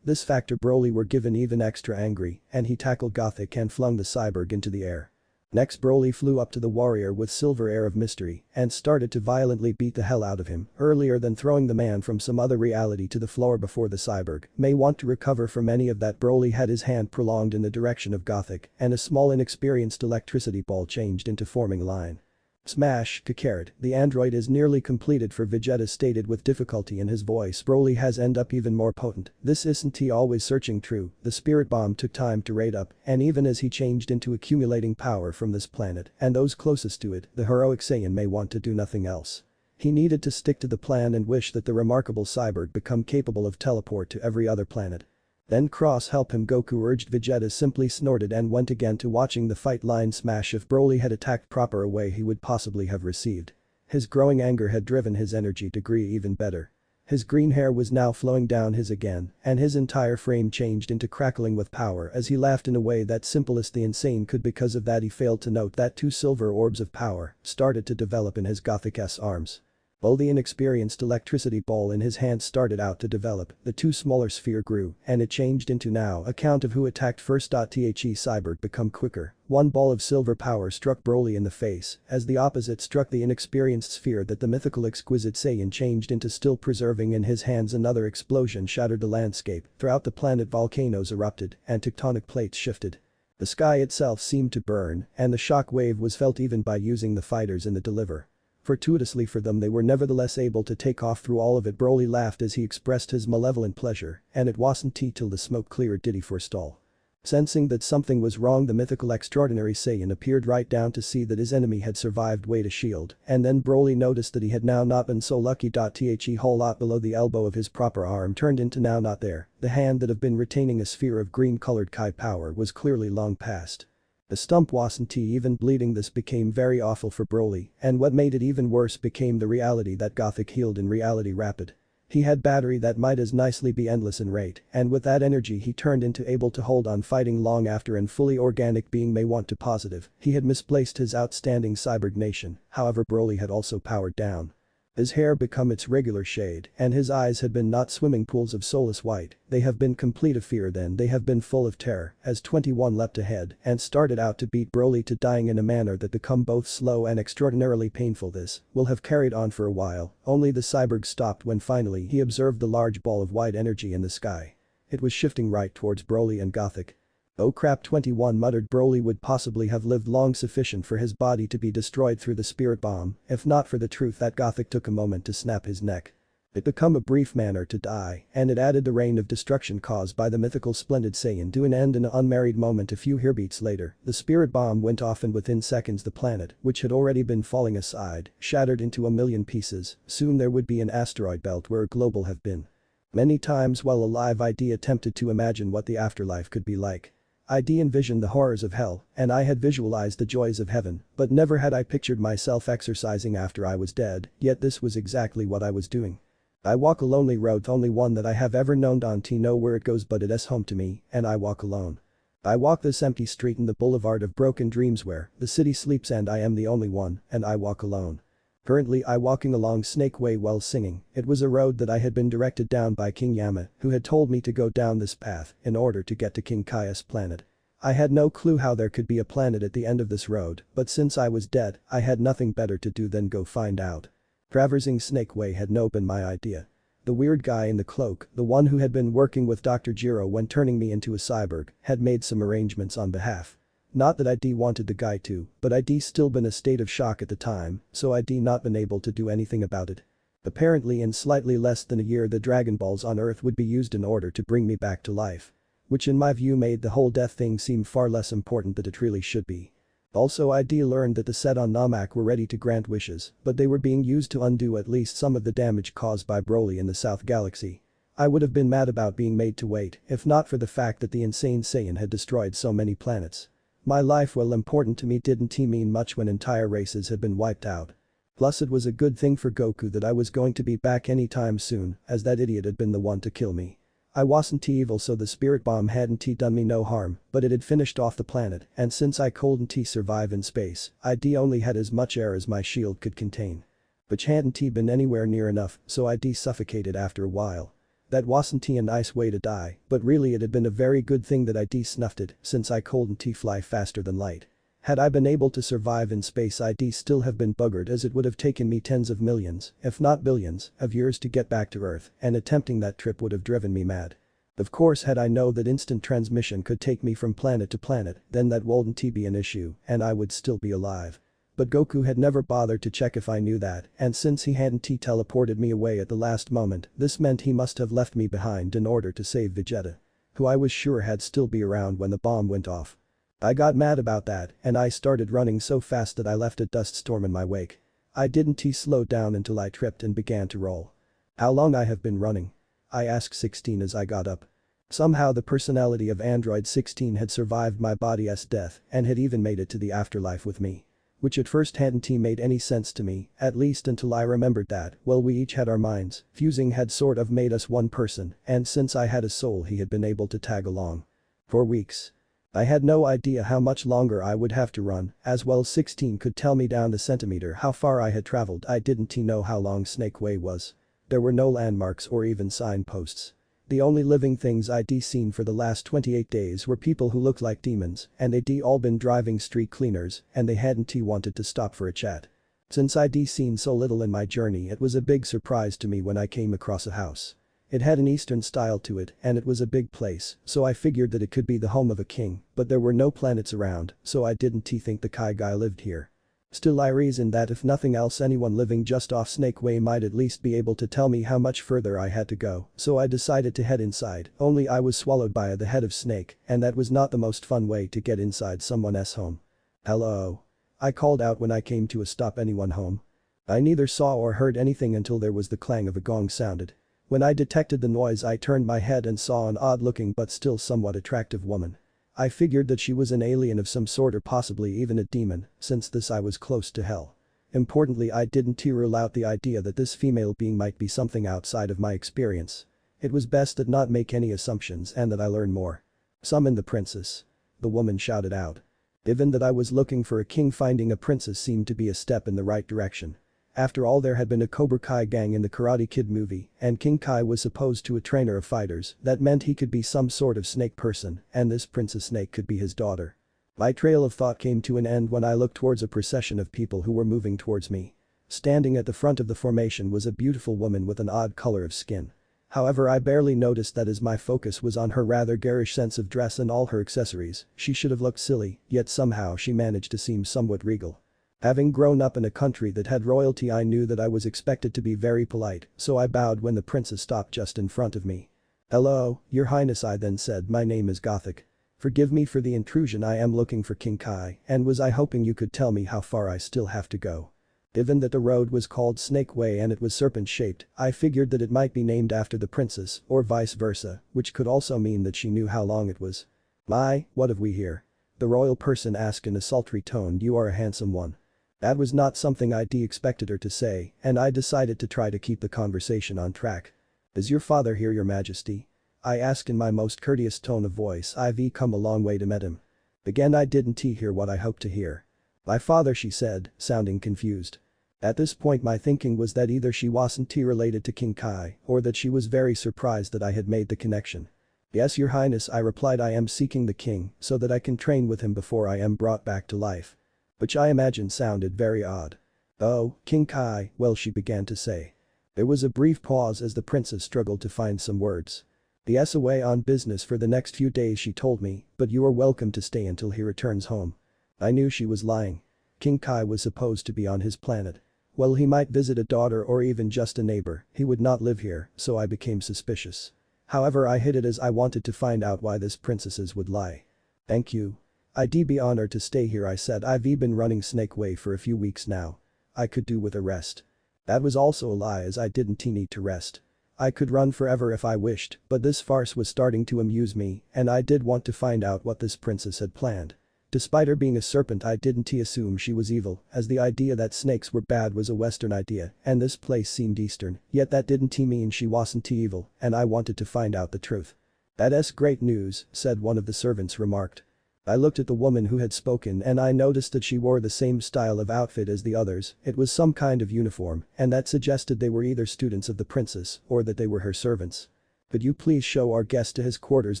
this factor Broly were given even extra angry, and he tackled Gothic and flung the cyborg into the air. Next Broly flew up to the warrior with silver air of mystery and started to violently beat the hell out of him, earlier than throwing the man from some other reality to the floor. Before the cyborg may want to recover from any of that, Broly had his hand prolonged in the direction of Gothic, and a small inexperienced electricity ball changed into forming line. Smash, Kakarot, the android is nearly completed for Vegeta stated with difficulty in his voice. Broly has end up even more potent, this isn't he always searching true, the spirit bomb took time to raid up, and even as he changed into accumulating power from this planet and those closest to it, the heroic Saiyan may want to do nothing else. He needed to stick to the plan and wish that the remarkable cyborg become capable of teleport to every other planet. Then help him, Goku urged. Vegeta simply snorted and went again to watching the fight line smash. If Broly had attacked proper a way he would possibly have received. His growing anger had driven his energy degree even better. His green hair was now flowing down his again, and his entire frame changed into crackling with power as he laughed in a way that simplest the insane could. Because of that he failed to note that 2 silver orbs of power started to develop in his Gothic's arms. While the inexperienced electricity ball in his hand started out to develop, the 2 smaller sphere grew, and it changed into now a count of who attacked first. Cyborg become quicker. 1 ball of silver power struck Broly in the face, as the opposite struck the inexperienced sphere that the mythical exquisite Saiyan changed into, still preserving in his hands. Another explosion shattered the landscape. Throughout the planet volcanoes erupted, and tectonic plates shifted. The sky itself seemed to burn, and the shock wave was felt even by using the fighters in the deliver. Fortuitously for them, they were nevertheless able to take off through all of it. Broly laughed as he expressed his malevolent pleasure, and it wasn't till the smoke cleared did he forestall. Sensing that something was wrong, the mythical extraordinary Saiyan appeared right down to see that his enemy had survived. Wait a shield, and then Broly noticed that he had now not been so lucky. The whole lot below the elbow of his proper arm turned into now not there. The hand that had been retaining a sphere of green-colored Kai power was clearly long past. The stump wasn't even bleeding. This became very awful for Broly, and what made it even worse became the reality that Gothic healed in reality rapid. He had battery that might as nicely be endless in rate, and with that energy he turned into able to hold on fighting long after, and fully organic being may want to positive. He had misplaced his outstanding cyborg nation, however Broly had also powered down. His hair become its regular shade, and his eyes had been not swimming pools of soulless white, they have been complete of fear, then they have been full of terror, as 21 leapt ahead and started out to beat Broly to dying in a manner that become both slow and extraordinarily painful. This will have carried on for a while, only the cyborg stopped when finally he observed the large ball of white energy in the sky. It was shifting right towards Broly and Gothic. Oh crap, 21 muttered. Broly would possibly have lived long sufficient for his body to be destroyed through the spirit bomb, if not for the truth that Gothic took a moment to snap his neck. It become a brief manner to die, and it added the reign of destruction caused by the mythical splendid Saiyan to an end in an unmarried moment. A few heartbeats later, the spirit bomb went off, and within seconds the planet, which had already been falling aside, shattered into a million pieces. Soon there would be an asteroid belt where a global have been. Many times while alive, ID attempted to imagine what the afterlife could be like. ID envisioned the horrors of hell, and I had visualized the joys of heaven, but never had I pictured myself exercising after I was dead, yet this was exactly what I was doing. I walk a lonely road, only one that I have ever known. Don't know where it goes, but it's home to me, and I walk alone. I walk this empty street in the boulevard of broken dreams where the city sleeps, and I am the only one, and I walk alone. Currently I walking along Snake Way while singing. It was a road that I had been directed down by King Yama, who had told me to go down this path in order to get to King Kaia's planet. I had no clue how there could be a planet at the end of this road, but since I was dead, I had nothing better to do than go find out. Traversing Snake Way had no been my idea. The weird guy in the cloak, the one who had been working with Dr. Jiro when turning me into a cyborg, had made some arrangements on behalf. Not that ID wanted the guy to, but ID still been a state of shock at the time, so ID not been able to do anything about it. Apparently in slightly less than a year the Dragon Balls on Earth would be used in order to bring me back to life. Which in my view made the whole death thing seem far less important than it really should be. Also ID learned that the set on Namek were ready to grant wishes, but they were being used to undo at least some of the damage caused by Broly in the South Galaxy. I would have been mad about being made to wait, if not for the fact that the insane Saiyan had destroyed so many planets. My life, while important to me, didn't mean much when entire races had been wiped out. Plus it was a good thing for Goku that I was going to be back anytime soon, as that idiot had been the one to kill me. I wasn't evil, so the spirit bomb hadn't done me no harm, but it had finished off the planet, and since I couldn't survive in space, ID only had as much air as my shield could contain. Which hadn't been anywhere near enough, so ID suffocated after a while. That wasn't a nice way to die, but really it had been a very good thing that ID snuffed it, since I couldn't fly faster than light. Had I been able to survive in space, I'd still have been buggered, as it would have taken me tens of millions, if not billions, of years to get back to Earth, and attempting that trip would have driven me mad. Of course, had I known that instant transmission could take me from planet to planet, then that wouldn't be an issue, and I would still be alive. But Goku had never bothered to check if I knew that, and since he hadn't teleported me away at the last moment, this meant he must have left me behind in order to save Vegeta. Who I was sure had still be around when the bomb went off. I got mad about that, and I started running so fast that I left a dust storm in my wake. I didn't slow down until I tripped and began to roll. How long I have been running? I asked 16 as I got up. Somehow the personality of Android 16 had survived my body's death and had even made it to the afterlife with me. Which at first hadn't made any sense to me, at least until I remembered that, well, we each had our minds, fusing had sort of made us one person, and since I had a soul he had been able to tag along. For weeks. I had no idea how much longer I would have to run, as well 16 could tell me down the centimeter how far I had traveled. I didn't know how long Snake Way was. There were no landmarks or even signposts. The only living things I'd seen for the last 28 days were people who looked like demons, and they'd all been driving street cleaners, and they hadn't wanted to stop for a chat. Since I'd seen so little in my journey, it was a big surprise to me when I came across a house. It had an Eastern style to it, and it was a big place, so I figured that it could be the home of a king, but there were no planets around, so I didn't think the Kai guy lived here. Still I reasoned that if nothing else anyone living just off Snake Way might at least be able to tell me how much further I had to go, so I decided to head inside, only I was swallowed by the head of snake, and that was not the most fun way to get inside someone's home. "Hello?" I called out when I came to a stop. "Anyone home?" I neither saw or heard anything until there was the clang of a gong sounded. When I detected the noise I turned my head and saw an odd-looking but still somewhat attractive woman. I figured that she was an alien of some sort or possibly even a demon, since this I was close to hell. Importantly, I didn't rule out the idea that this female being might be something outside of my experience. It was best to not make any assumptions and that I learn more. "Summon the princess," the woman shouted out. Given that I was looking for a king, finding a princess seemed to be a step in the right direction. After all, there had been a Cobra Kai gang in the Karate Kid movie, and King Kai was supposed to be a trainer of fighters. That meant he could be some sort of snake person, and this Princess Snake could be his daughter. My trail of thought came to an end when I looked towards a procession of people who were moving towards me. Standing at the front of the formation was a beautiful woman with an odd color of skin. However, I barely noticed that as my focus was on her rather garish sense of dress and all her accessories. She should have looked silly, yet somehow she managed to seem somewhat regal. Having grown up in a country that had royalty, I knew that I was expected to be very polite, so I bowed when the princess stopped just in front of me. "Hello, Your Highness," I then said. "My name is Gothic. Forgive me for the intrusion. I am looking for King Kai and was I hoping you could tell me how far I still have to go." Given that the road was called Snake Way and it was serpent-shaped, I figured that it might be named after the princess or vice versa, which could also mean that she knew how long it was. "My, what have we here?" the royal person asked in a sultry tone. "You are a handsome one." That was not something I'd expected her to say, and I decided to try to keep the conversation on track. "Is your father here, Your Majesty?" I asked in my most courteous tone of voice. "I've come a long way to meet him." Again I didn't hear what I hoped to hear. "My father," she said, sounding confused. At this point my thinking was that either she wasn't related to King Kai or that she was very surprised that I had made the connection. "Yes, Your Highness," I replied. "I am seeking the king so that I can train with him before I am brought back to life." Which I imagined sounded very odd. "Oh, King Kai, well," she began to say. There was a brief pause as the princess struggled to find some words. "Yes, away on business for the next few days," she told me, "but you are welcome to stay until he returns home." I knew she was lying. King Kai was supposed to be on his planet. Well, he might visit a daughter or even just a neighbor, he would not live here, so I became suspicious. However, I hid it as I wanted to find out why this princess would lie. "Thank you. I'd be honored to stay here," I said. "I've been running Snake Way for a few weeks now. I could do with a rest." That was also a lie, as I didn't need to rest. I could run forever if I wished, but this farce was starting to amuse me, and I did want to find out what this princess had planned. Despite her being a serpent, I didn't assume she was evil, as the idea that snakes were bad was a Western idea, and this place seemed Eastern, yet that didn't mean she wasn't evil, and I wanted to find out the truth. "That's great news," said one of the servants remarked. I looked at the woman who had spoken and I noticed that she wore the same style of outfit as the others. It was some kind of uniform, and that suggested they were either students of the princess or that they were her servants. "Could you please show our guest to his quarters?"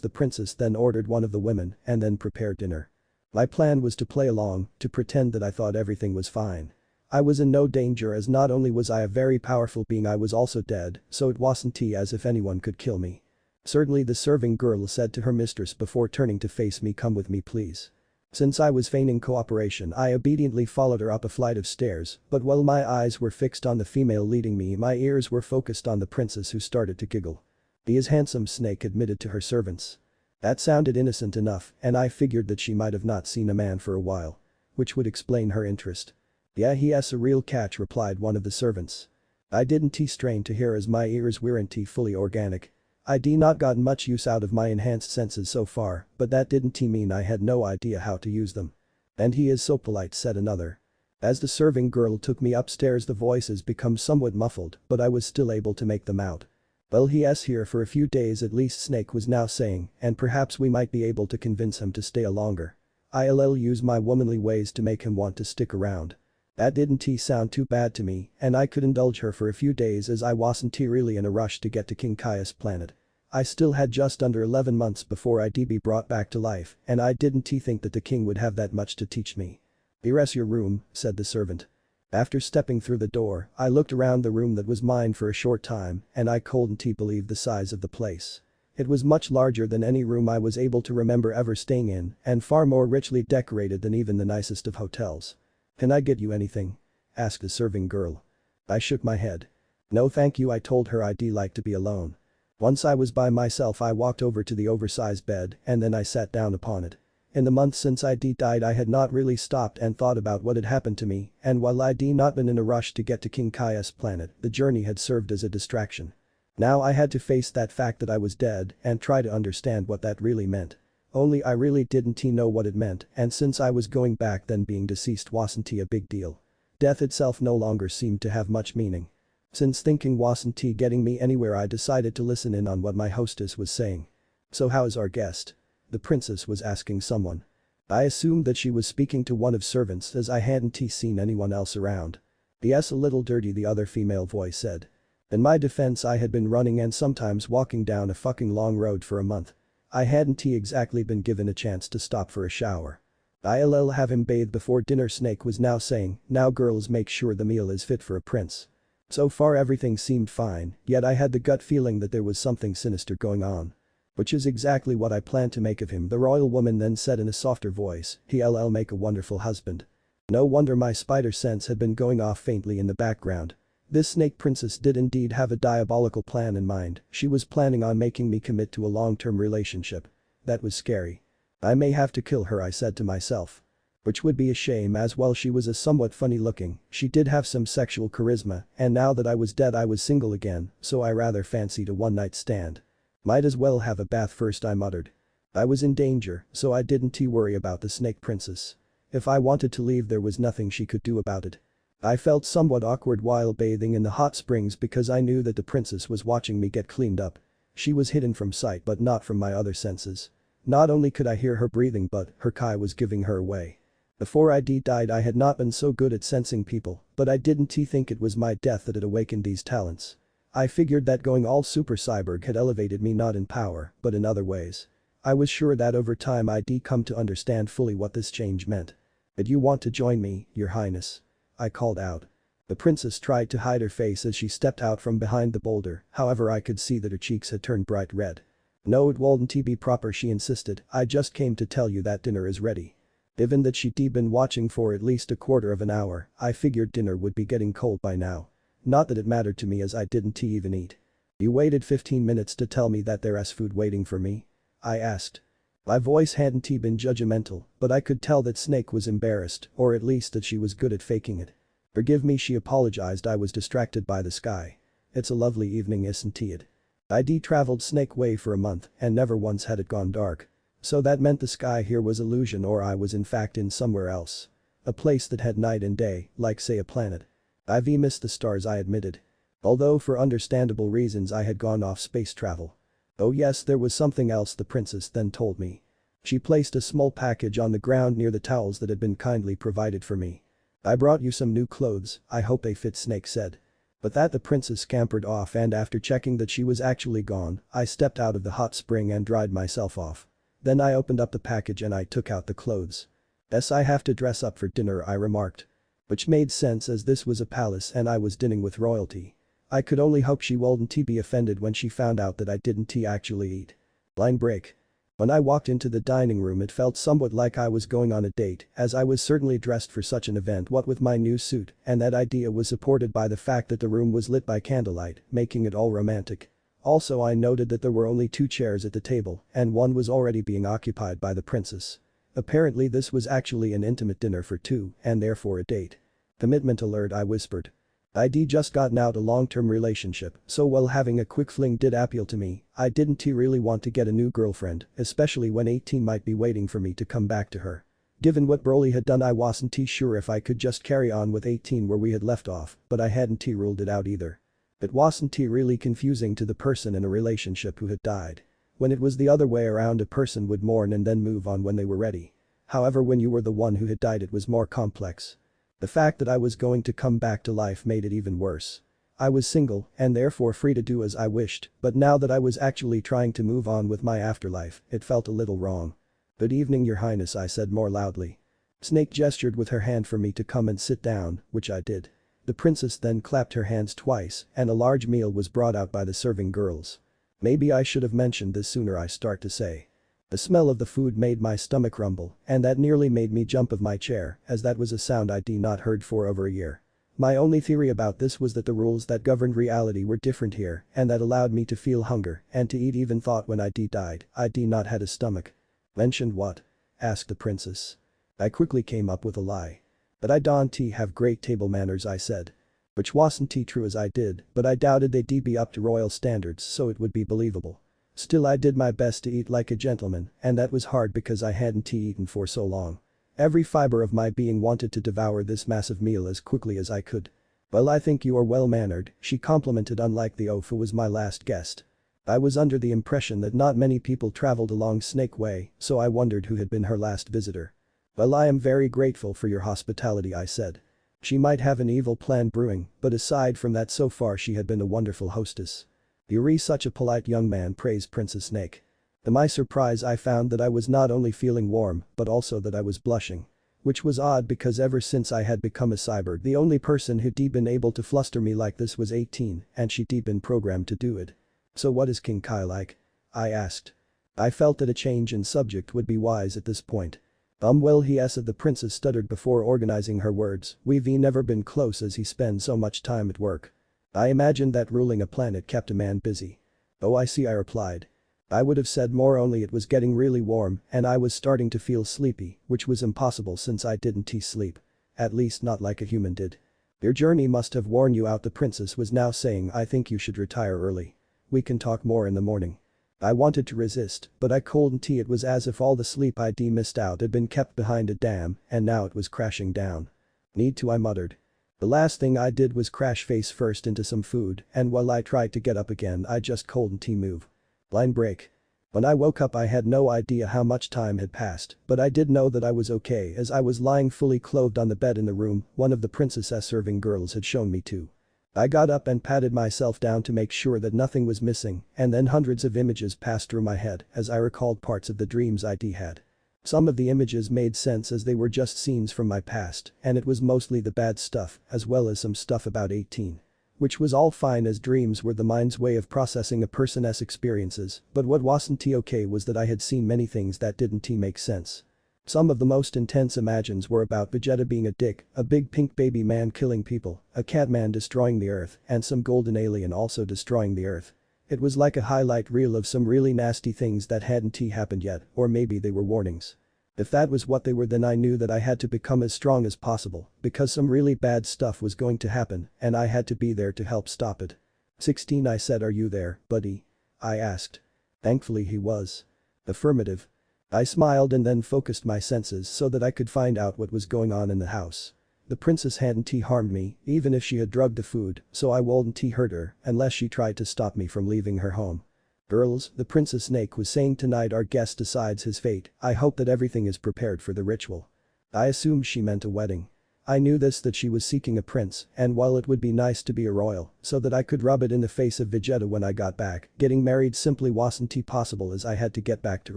the princess then ordered one of the women and then prepared dinner. My plan was to play along, to pretend that I thought everything was fine. I was in no danger, as not only was I a very powerful being, I was also dead, so it wasn't as if anyone could kill me. "Certainly," the serving girl said to her mistress before turning to face me. "Come with me, please." Since I was feigning cooperation, I obediently followed her up a flight of stairs, but while my eyes were fixed on the female leading me, my ears were focused on the princess, who started to giggle. "He is handsome," Snake admitted to her servants. That sounded innocent enough, and I figured that she might have not seen a man for a while. Which would explain her interest. "Yeah, he has a real catch," replied one of the servants. I didn't strain to hear, as my ears weren't fully organic. I'd not gotten much use out of my enhanced senses so far, but that didn't mean I had no idea how to use them. "And he is so polite," said another. As the serving girl took me upstairs, the voices became somewhat muffled, but I was still able to make them out. "Well, he is here for a few days at least," Snake was now saying, "and perhaps we might be able to convince him to stay longer. I'll use my womanly ways to make him want to stick around." That didn't sound too bad to me, and I could indulge her for a few days, as I wasn't really in a rush to get to King Kai's planet. I still had just under 11 months before I'd be brought back to life, and I didn't think that the king would have that much to teach me. "Here's your room," said the servant. After stepping through the door, I looked around the room that was mine for a short time, and I couldn't believe the size of the place. It was much larger than any room I was able to remember ever staying in, and far more richly decorated than even the nicest of hotels. "Can I get you anything?" asked the serving girl. I shook my head. "No thank you," I told her I'd like to be alone. Once I was by myself I walked over to the oversized bed and then I sat down upon it. In the months since ID died I had not really stopped and thought about what had happened to me, and while I'd not been in a rush to get to King Kai's planet, the journey had served as a distraction. Now I had to face that fact that I was dead and try to understand what that really meant. Only I really didn't know what it meant, and since I was going back then being deceased wasn't a big deal. Death itself no longer seemed to have much meaning. Since thinking wasn't getting me anywhere I decided to listen in on what my hostess was saying. "So how's our guest?" the princess was asking someone. I assumed that she was speaking to one of servants as I hadn't seen anyone else around. "Yes, a little dirty," the other female voice said. In my defense I had been running and sometimes walking down a fucking long road for a month. I hadn't exactly been given a chance to stop for a shower. "I'll have him bathe before dinner," Snake was now saying. "Now girls, make sure the meal is fit for a prince." So far everything seemed fine, yet I had the gut feeling that there was something sinister going on. "Which is exactly what I planned to make of him," the royal woman then said in a softer voice. "He'll make a wonderful husband." No wonder my spider sense had been going off faintly in the background. This snake princess did indeed have a diabolical plan in mind. She was planning on making me commit to a long-term relationship. That was scary. "I may have to kill her," I said to myself. Which would be a shame as well she was a somewhat funny looking, she did have some sexual charisma, and now that I was dead I was single again, so I rather fancied a one-night stand. "Might as well have a bath first," I muttered. I was in danger, so I didn't worry about the snake princess. If I wanted to leave there was nothing she could do about it. I felt somewhat awkward while bathing in the hot springs because I knew that the princess was watching me get cleaned up. She was hidden from sight but not from my other senses. Not only could I hear her breathing but her Kai was giving her away. Before ID died I had not been so good at sensing people, but I didn't think it was my death that had awakened these talents. I figured that going all super cyborg had elevated me not in power, but in other ways. I was sure that over time I'd come to understand fully what this change meant. "Did you want to join me, Your Highness?" I called out. The princess tried to hide her face as she stepped out from behind the boulder, however I could see that her cheeks had turned bright red. "No, it wouldn't be proper," she insisted. "I just came to tell you that dinner is ready." Given that she'd been watching for at least a quarter of an hour, I figured dinner would be getting cold by now. Not that it mattered to me as I didn't even eat. "You waited 15 minutes to tell me that there's food waiting for me?" I asked. My voice hadn't been judgmental, but I could tell that Snake was embarrassed, or at least that she was good at faking it. "Forgive me," she apologized. "I was distracted by the sky. It's a lovely evening, isn't it?" I'd traveled Snake Way for a month and never once had it gone dark. So that meant the sky here was illusion or I was in fact in somewhere else. A place that had night and day, like say a planet. I've missed the stars, I admitted. Although for understandable reasons I had gone off space travel. "Oh yes, there was something else," the princess then told me. She placed a small package on the ground near the towels that had been kindly provided for me. "I brought you some new clothes, I hope they fit," Snake said. But that the princess scampered off and after checking that she was actually gone, I stepped out of the hot spring and dried myself off. Then I opened up the package and I took out the clothes. "Yes, I have to dress up for dinner," I remarked. Which made sense as this was a palace and I was dining with royalty. I could only hope she wouldn't be offended when she found out that I didn't actually eat. Line break. When I walked into the dining room it felt somewhat like I was going on a date as I was certainly dressed for such an event what with my new suit and that idea was supported by the fact that the room was lit by candlelight, making it all romantic. Also I noted that there were only 2 chairs at the table and one was already being occupied by the princess. Apparently this was actually an intimate dinner for 2 and therefore a date. "Commitment alert," I whispered. I'd just gotten out a long-term relationship, so while having a quick fling did appeal to me, I didn't really want to get a new girlfriend, especially when 18 might be waiting for me to come back to her. Given what Broly had done I wasn't sure if I could just carry on with 18 where we had left off, but I hadn't ruled it out either. It wasn't really confusing to the person in a relationship who had died. When it was the other way around a person would mourn and then move on when they were ready. However when you were the one who had died it was more complex. The fact that I was going to come back to life made it even worse. I was single and therefore free to do as I wished, but now that I was actually trying to move on with my afterlife, it felt a little wrong. "Good evening, Your Highness," I said more loudly. Snake gestured with her hand for me to come and sit down, which I did. The princess then clapped her hands twice and a large meal was brought out by the serving girls. Maybe I should have mentioned this sooner, I start to say. The smell of the food made my stomach rumble, and that nearly made me jump of my chair, as that was a sound I'd not heard for over a year. My only theory about this was that the rules that governed reality were different here, and that allowed me to feel hunger and to eat even thought when I'd died, I'd not had a stomach. Mentioned what? Asked the princess. I quickly came up with a lie. But I don't have great table manners, I said. Which wasn't true as I did, but I doubted they'd be up to royal standards so it would be believable. Still I did my best to eat like a gentleman, and that was hard because I hadn't eaten for so long. Every fiber of my being wanted to devour this massive meal as quickly as I could. Well, I think you are well-mannered, she complimented, unlike the oaf who was my last guest. I was under the impression that not many people traveled along Snake Way, so I wondered who had been her last visitor. Well, I am very grateful for your hospitality, I said. She might have an evil plan brewing, but aside from that, so far she had been a wonderful hostess. You're such a polite young man, praised Princess Snake. To my surprise, I found that I was not only feeling warm but also that I was blushing. Which was odd because ever since I had become a cyborg, the only person who'd been able to fluster me like this was 18, and she'd been programmed to do it. So what is King Kai like? I asked. I felt that a change in subject would be wise at this point. Well, he said, the princess stuttered before organizing her words. We've never been close as he spends so much time at work. I imagined that ruling a planet kept a man busy. Oh, I see, I replied. I would have said more, only it was getting really warm and I was starting to feel sleepy, which was impossible since I didn't sleep. At least not like a human did. Your journey must have worn you out, the princess was now saying. I think you should retire early. We can talk more in the morning. I wanted to resist, but I couldn't. It was as if all the sleep I'd missed out had been kept behind a dam and now it was crashing down. Need to, I muttered. The last thing I did was crash face first into some food, and while I tried to get up again I just couldn't move. Line break. When I woke up I had no idea how much time had passed, but I did know that I was okay as I was lying fully clothed on the bed in the room one of the princess's serving girls had shown me to. I got up and patted myself down to make sure that nothing was missing, and then hundreds of images passed through my head as I recalled parts of the dreams I'd had. Some of the images made sense as they were just scenes from my past, and it was mostly the bad stuff as well as some stuff about 18. Which was all fine as dreams were the mind's way of processing a person's experiences, but what wasn't okay was that I had seen many things that didn't make sense. Some of the most intense imagines were about Vegeta being a dick, a big pink baby man killing people, a cat man destroying the earth, and some golden alien also destroying the earth. It was like a highlight reel of some really nasty things that hadn't happened yet, or maybe they were warnings. If that was what they were, then I knew that I had to become as strong as possible, because some really bad stuff was going to happen and I had to be there to help stop it. 16, I said. Are you there, buddy? I asked. Thankfully he was. Affirmative. I smiled and then focused my senses so that I could find out what was going on in the house. The princess hadn't harmed me, even if she had drugged the food, so I wouldn't hurt her unless she tried to stop me from leaving her home. Girls, the Princess Snake was saying, tonight our guest decides his fate. I hope that everything is prepared for the ritual. I assumed she meant a wedding. I knew that she was seeking a prince, and while it would be nice to be a royal so that I could rub it in the face of Vegeta when I got back, getting married simply wasn't possible as I had to get back to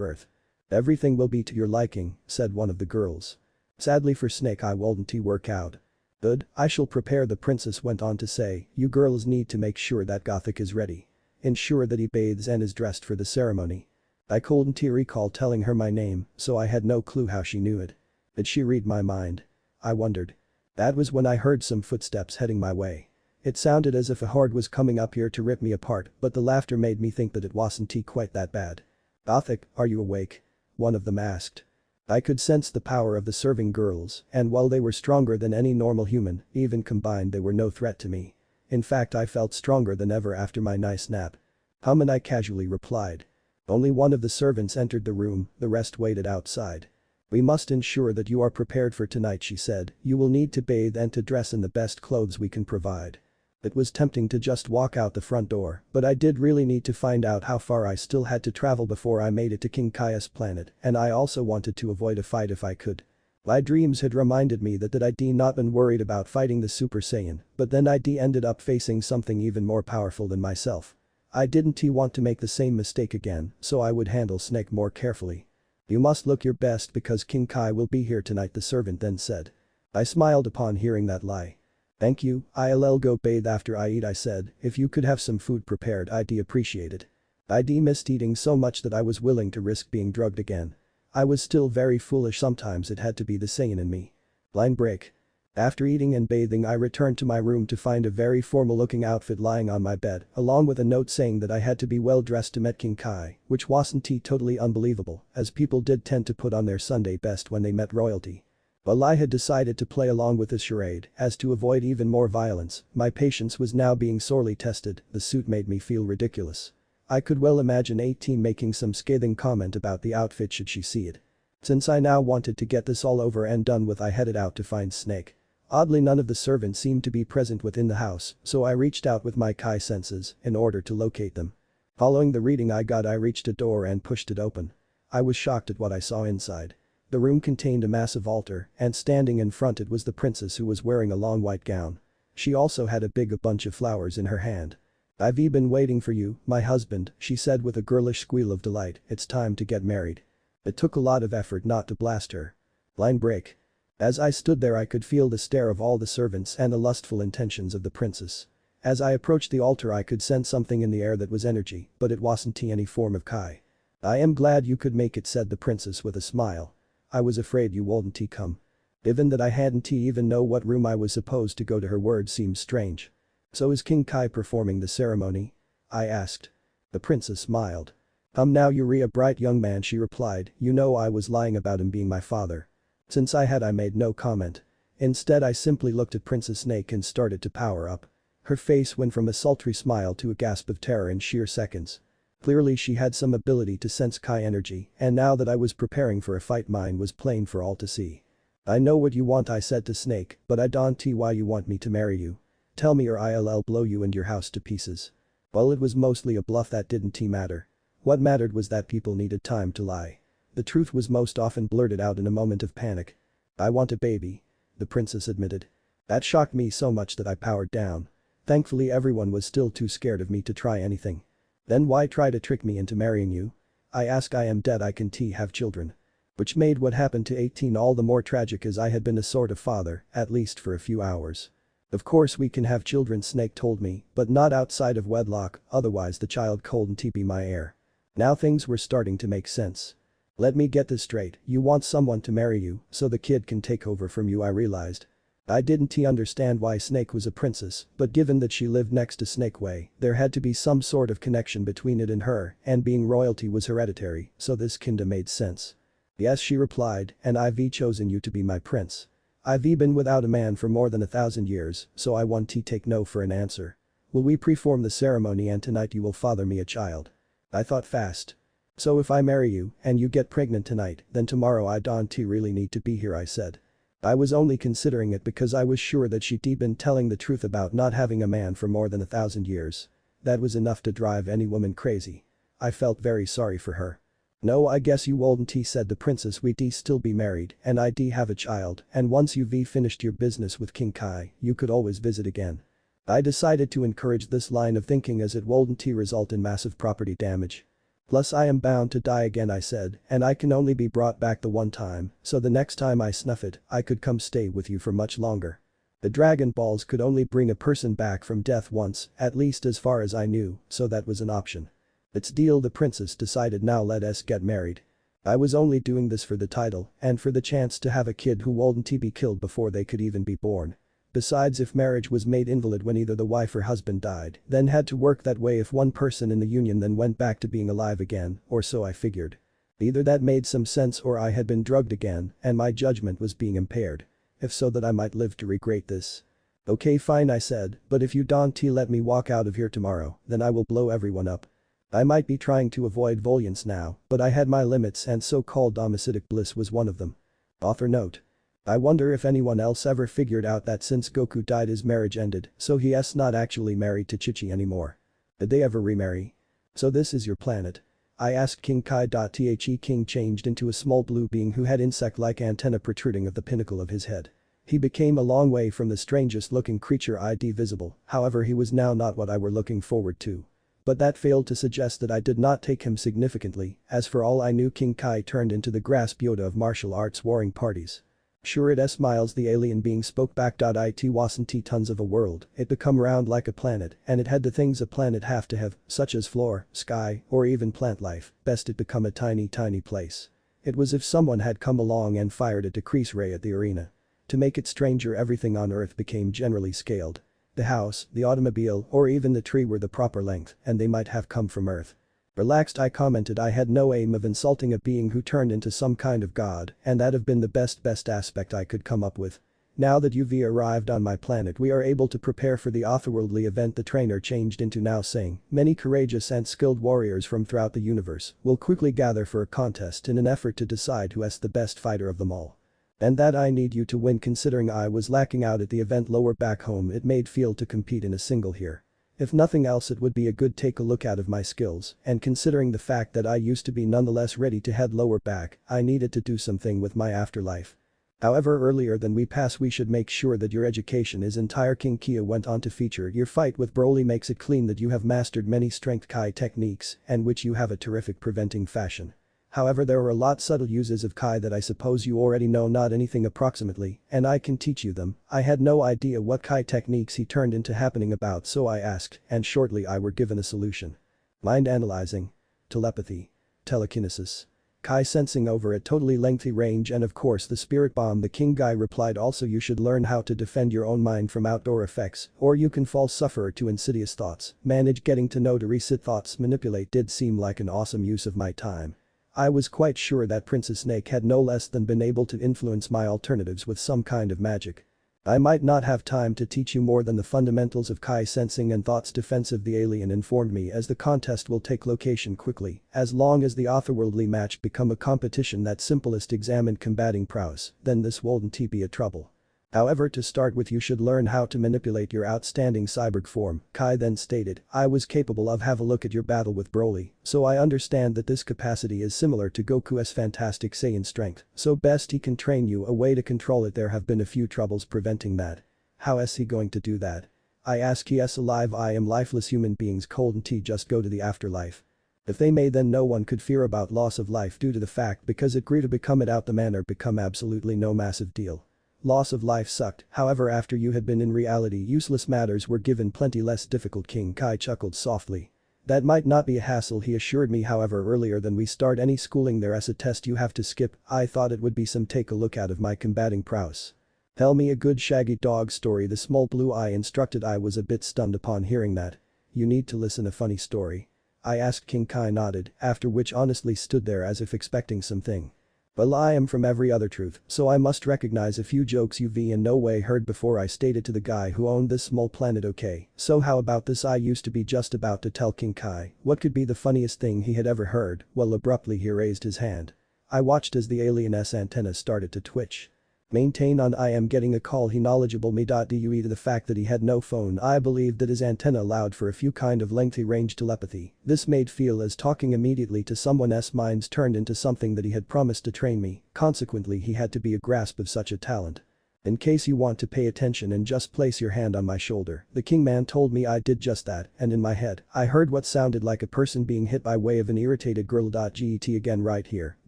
Earth. Everything will be to your liking, said one of the girls. Sadly for Snake, I won't work out. Good, I shall prepare, the princess went on to say. You girls need to make sure that Gothic is ready. Ensure that he bathes and is dressed for the ceremony. I couldn't recall telling her my name, so I had no clue how she knew it. Did she read my mind? I wondered. That was when I heard some footsteps heading my way. It sounded as if a horde was coming up here to rip me apart, but the laughter made me think that it wasn't quite that bad. Gothic, are you awake? One of them asked. I could sense the power of the serving girls, and while they were stronger than any normal human, even combined they were no threat to me. In fact, I felt stronger than ever after my nice nap. And I casually replied. Only one of the servants entered the room, the rest waited outside. We must ensure that you are prepared for tonight, she said. You will need to bathe and to dress in the best clothes we can provide. It was tempting to just walk out the front door, but I did really need to find out how far I still had to travel before I made it to King Kai's planet, and I also wanted to avoid a fight if I could. My dreams had reminded me that I'd not been worried about fighting the Super Saiyan, but then I'd ended up facing something even more powerful than myself. I didn't want to make the same mistake again, so I would handle Snake more carefully. You must look your best because King Kai will be here tonight, the servant then said. I smiled upon hearing that lie. Thank you, I'll go bathe after I eat, I said. If you could have some food prepared, I'd appreciate it. I'd missed eating so much that I was willing to risk being drugged again. I was still very foolish, sometimes it had to be the Saiyan in me. Line break. After eating and bathing, I returned to my room to find a very formal-looking outfit lying on my bed, along with a note saying that I had to be well-dressed to meet King Kai, which wasn't totally unbelievable, as people did tend to put on their Sunday best when they met royalty. While I had decided to play along with this charade, as to avoid even more violence, my patience was now being sorely tested. The suit made me feel ridiculous. I could well imagine 18 making some scathing comment about the outfit should she see it. Since I now wanted to get this all over and done with, I headed out to find Snake. Oddly, none of the servants seemed to be present within the house, so I reached out with my Kai senses in order to locate them. Following the reading I got, I reached a door and pushed it open. I was shocked at what I saw inside. The room contained a massive altar, and standing in front it was the princess, who was wearing a long white gown. She also had a big bunch of flowers in her hand. "I've been waiting for you, my husband," she said with a girlish squeal of delight. "It's time to get married." It took a lot of effort not to blast her. Line break. As I stood there, I could feel the stare of all the servants and the lustful intentions of the princess. As I approached the altar, I could sense something in the air that was energy, but it wasn't any form of Kai. "I am glad you could make it," said the princess with a smile. "I was afraid you wouldn't come." Given that I hadn't even know what room I was supposed to go to, her words seemed strange. "So is King Kai performing the ceremony?" I asked. The princess smiled. Now you're a bright young man," she replied. "You know I was lying about him being my father." Since I made no comment. Instead, I simply looked at Princess Snake and started to power up. Her face went from a sultry smile to a gasp of terror in sheer seconds. Clearly she had some ability to sense Kai energy, and now that I was preparing for a fight, mine was plain for all to see. "I know what you want," I said to Snake, "but I don't see why you want me to marry you. Tell me or I'll blow you and your house to pieces." Well, it was mostly a bluff that didn't matter. What mattered was that people needed time to lie. The truth was most often blurted out in a moment of panic. "I want a baby," the princess admitted. That shocked me so much that I powered down. Thankfully everyone was still too scared of me to try anything. "Then why try to trick me into marrying you?" I asked. "I am dead, I can't have children." Which made what happened to 18 all the more tragic, as I had been a sort of father, at least for a few hours. "Of course we can have children," Snake told me, "but not outside of wedlock, otherwise the child couldn't be my heir." Now things were starting to make sense. "Let me get this straight, you want someone to marry you so the kid can take over from you," I realized. I didn't understand why Snake was a princess, but given that she lived next to Snake Way, there had to be some sort of connection between it and her, and being royalty was hereditary, so this kinda made sense. "Yes," she replied, "and I've chosen you to be my prince. I've been without a man for more than 1,000 years, so I won't take no for an answer. Will we perform the ceremony and tonight you will father me a child?" I thought fast. "So if I marry you, and you get pregnant tonight, then tomorrow I don't really need to be here," I said. I was only considering it because I was sure that she'd been telling the truth about not having a man for more than 1,000 years. That was enough to drive any woman crazy. I felt very sorry for her. "No, I guess you wouldn't," said the princess. "We'd still be married, and I'd have a child, and once you've finished your business with King Kai, you could always visit again." I decided to encourage this line of thinking, as it wouldn't result in massive property damage. "Plus I am bound to die again," I said, "and I can only be brought back the one time, so the next time I snuff it, I could come stay with you for much longer." The Dragon Balls could only bring a person back from death once, at least as far as I knew, so that was an option. "It's deal," the princess decided. "Now let us get married." I was only doing this for the title and for the chance to have a kid who wouldn't be killed before they could even be born. Besides, if marriage was made invalid when either the wife or husband died, then had to work that way if one person in the union then went back to being alive again, or so I figured. Either that made some sense or I had been drugged again and my judgment was being impaired. If so, that I might live to regret this. "Okay, fine," I said, "but if you don't let me walk out of here tomorrow, then I will blow everyone up." I might be trying to avoid violence now, but I had my limits, and so-called domestic bliss was one of them. Author note. I wonder if anyone else ever figured out that since Goku died his marriage ended, so he's not actually married to Chi-Chi anymore. Did they ever remarry? "So this is your planet?" I asked King Kai. The king changed into a small blue being who had insect-like antennae protruding of the pinnacle of his head. He became a long way from the strangest looking creature I'd visible, however he was now not what I were looking forward to. But that failed to suggest that I did not take him significantly, as for all I knew King Kai turned into the grass Yoda of martial arts warring parties. Sure it smiles, the alien being spoke back. It wasn't tons of a world, it become round like a planet and it had the things a planet have to have, such as floor, sky, or even plant life, best it become a tiny place. It was if someone had come along and fired a decrease ray at the arena. To make it stranger, everything on Earth became generally scaled. The house, the automobile, or even the tree were the proper length and they might have come from Earth. Relaxed, I commented I had no aim of insulting a being who turned into some kind of god and that'd have been the best aspect I could come up with. Now that you've arrived on my planet, we are able to prepare for the otherworldly event, the trainer changed into now, saying, many courageous and skilled warriors from throughout the universe will quickly gather for a contest in an effort to decide who is the best fighter of them all. And that I need you to win, considering I was lacking out at the event lower back home. It made feel to compete in a single here. If nothing else, it would be a good take a look out of my skills, and considering the fact that I used to be nonetheless ready to head lower back, I needed to do something with my afterlife. However, earlier than we pass, we should make sure that your education is entire. King Kia went on to feature, your fight with Broly makes it clean that you have mastered many strength Kai techniques and which you have a terrific preventing fashion. However, there are a lot subtle uses of Kai that I suppose you already know, not anything approximately, and I can teach you them. I had no idea what Kai techniques he turned into happening about, so I asked, and shortly I were given a solution. Mind analyzing. Telepathy. Telekinesis. Kai sensing over a totally lengthy range, and of course the spirit bomb. The king guy replied, also you should learn how to defend your own mind from outdoor effects, or you can fall sufferer to insidious thoughts. Manage getting to know to reset thoughts. Manipulate did seem like an awesome use of my time. I was quite sure that Princess Snake had no less than been able to influence my alternatives with some kind of magic. I might not have time to teach you more than the fundamentals of Kai sensing and thoughts defensive, the alien informed me, as the contest will take location quickly, as long as the otherworldly match become a competition that simplest examined combating prowess, then this wouldn't be a trouble. However, to start with you should learn how to manipulate your outstanding cyborg form, Kai then stated. I was capable of have a look at your battle with Broly, so I understand that this capacity is similar to Goku's fantastic Saiyan strength, so best he can train you a way to control it. There have been a few troubles preventing that. How is he going to do that? I ask. He is alive. I am lifeless human beings, cold and tea just go to the afterlife. If they may, then no one could fear about loss of life due to the fact because it grew to become it out the manner become absolutely no massive deal. Loss of life sucked, however after you had been in reality useless matters were given plenty less difficult. King Kai chuckled softly. That might not be a hassle, he assured me. However, earlier than we start any schooling there is a test you have to skip. I thought it would be some take a look out of my combating prowess. Tell me a good shaggy dog story, the small blue eye instructed. I was a bit stunned upon hearing that. You need to listen a funny story. I asked. King Kai nodded, after which honestly stood there as if expecting something. Well, I am from every other truth, so I must recognize a few jokes you've in no way heard before. I stated to the guy who owned this small planet. Okay, so how about this? I used to be just about to tell King Kai what could be the funniest thing he had ever heard, well abruptly he raised his hand. I watched as the alien's antenna started to twitch. Maintain on. I am getting a call. He knowledgeable me. Due to the fact that he had no phone, I believed that his antenna allowed for a few kind of lengthy range telepathy. This made feel as talking immediately to someone's minds turned into something that he had promised to train me, consequently he had to be a grasp of such a talent. In case you want to pay attention and just place your hand on my shoulder, the king man told me. I did just that, and in my head, I heard what sounded like a person being hit by way of an irritated girl. Get again right here,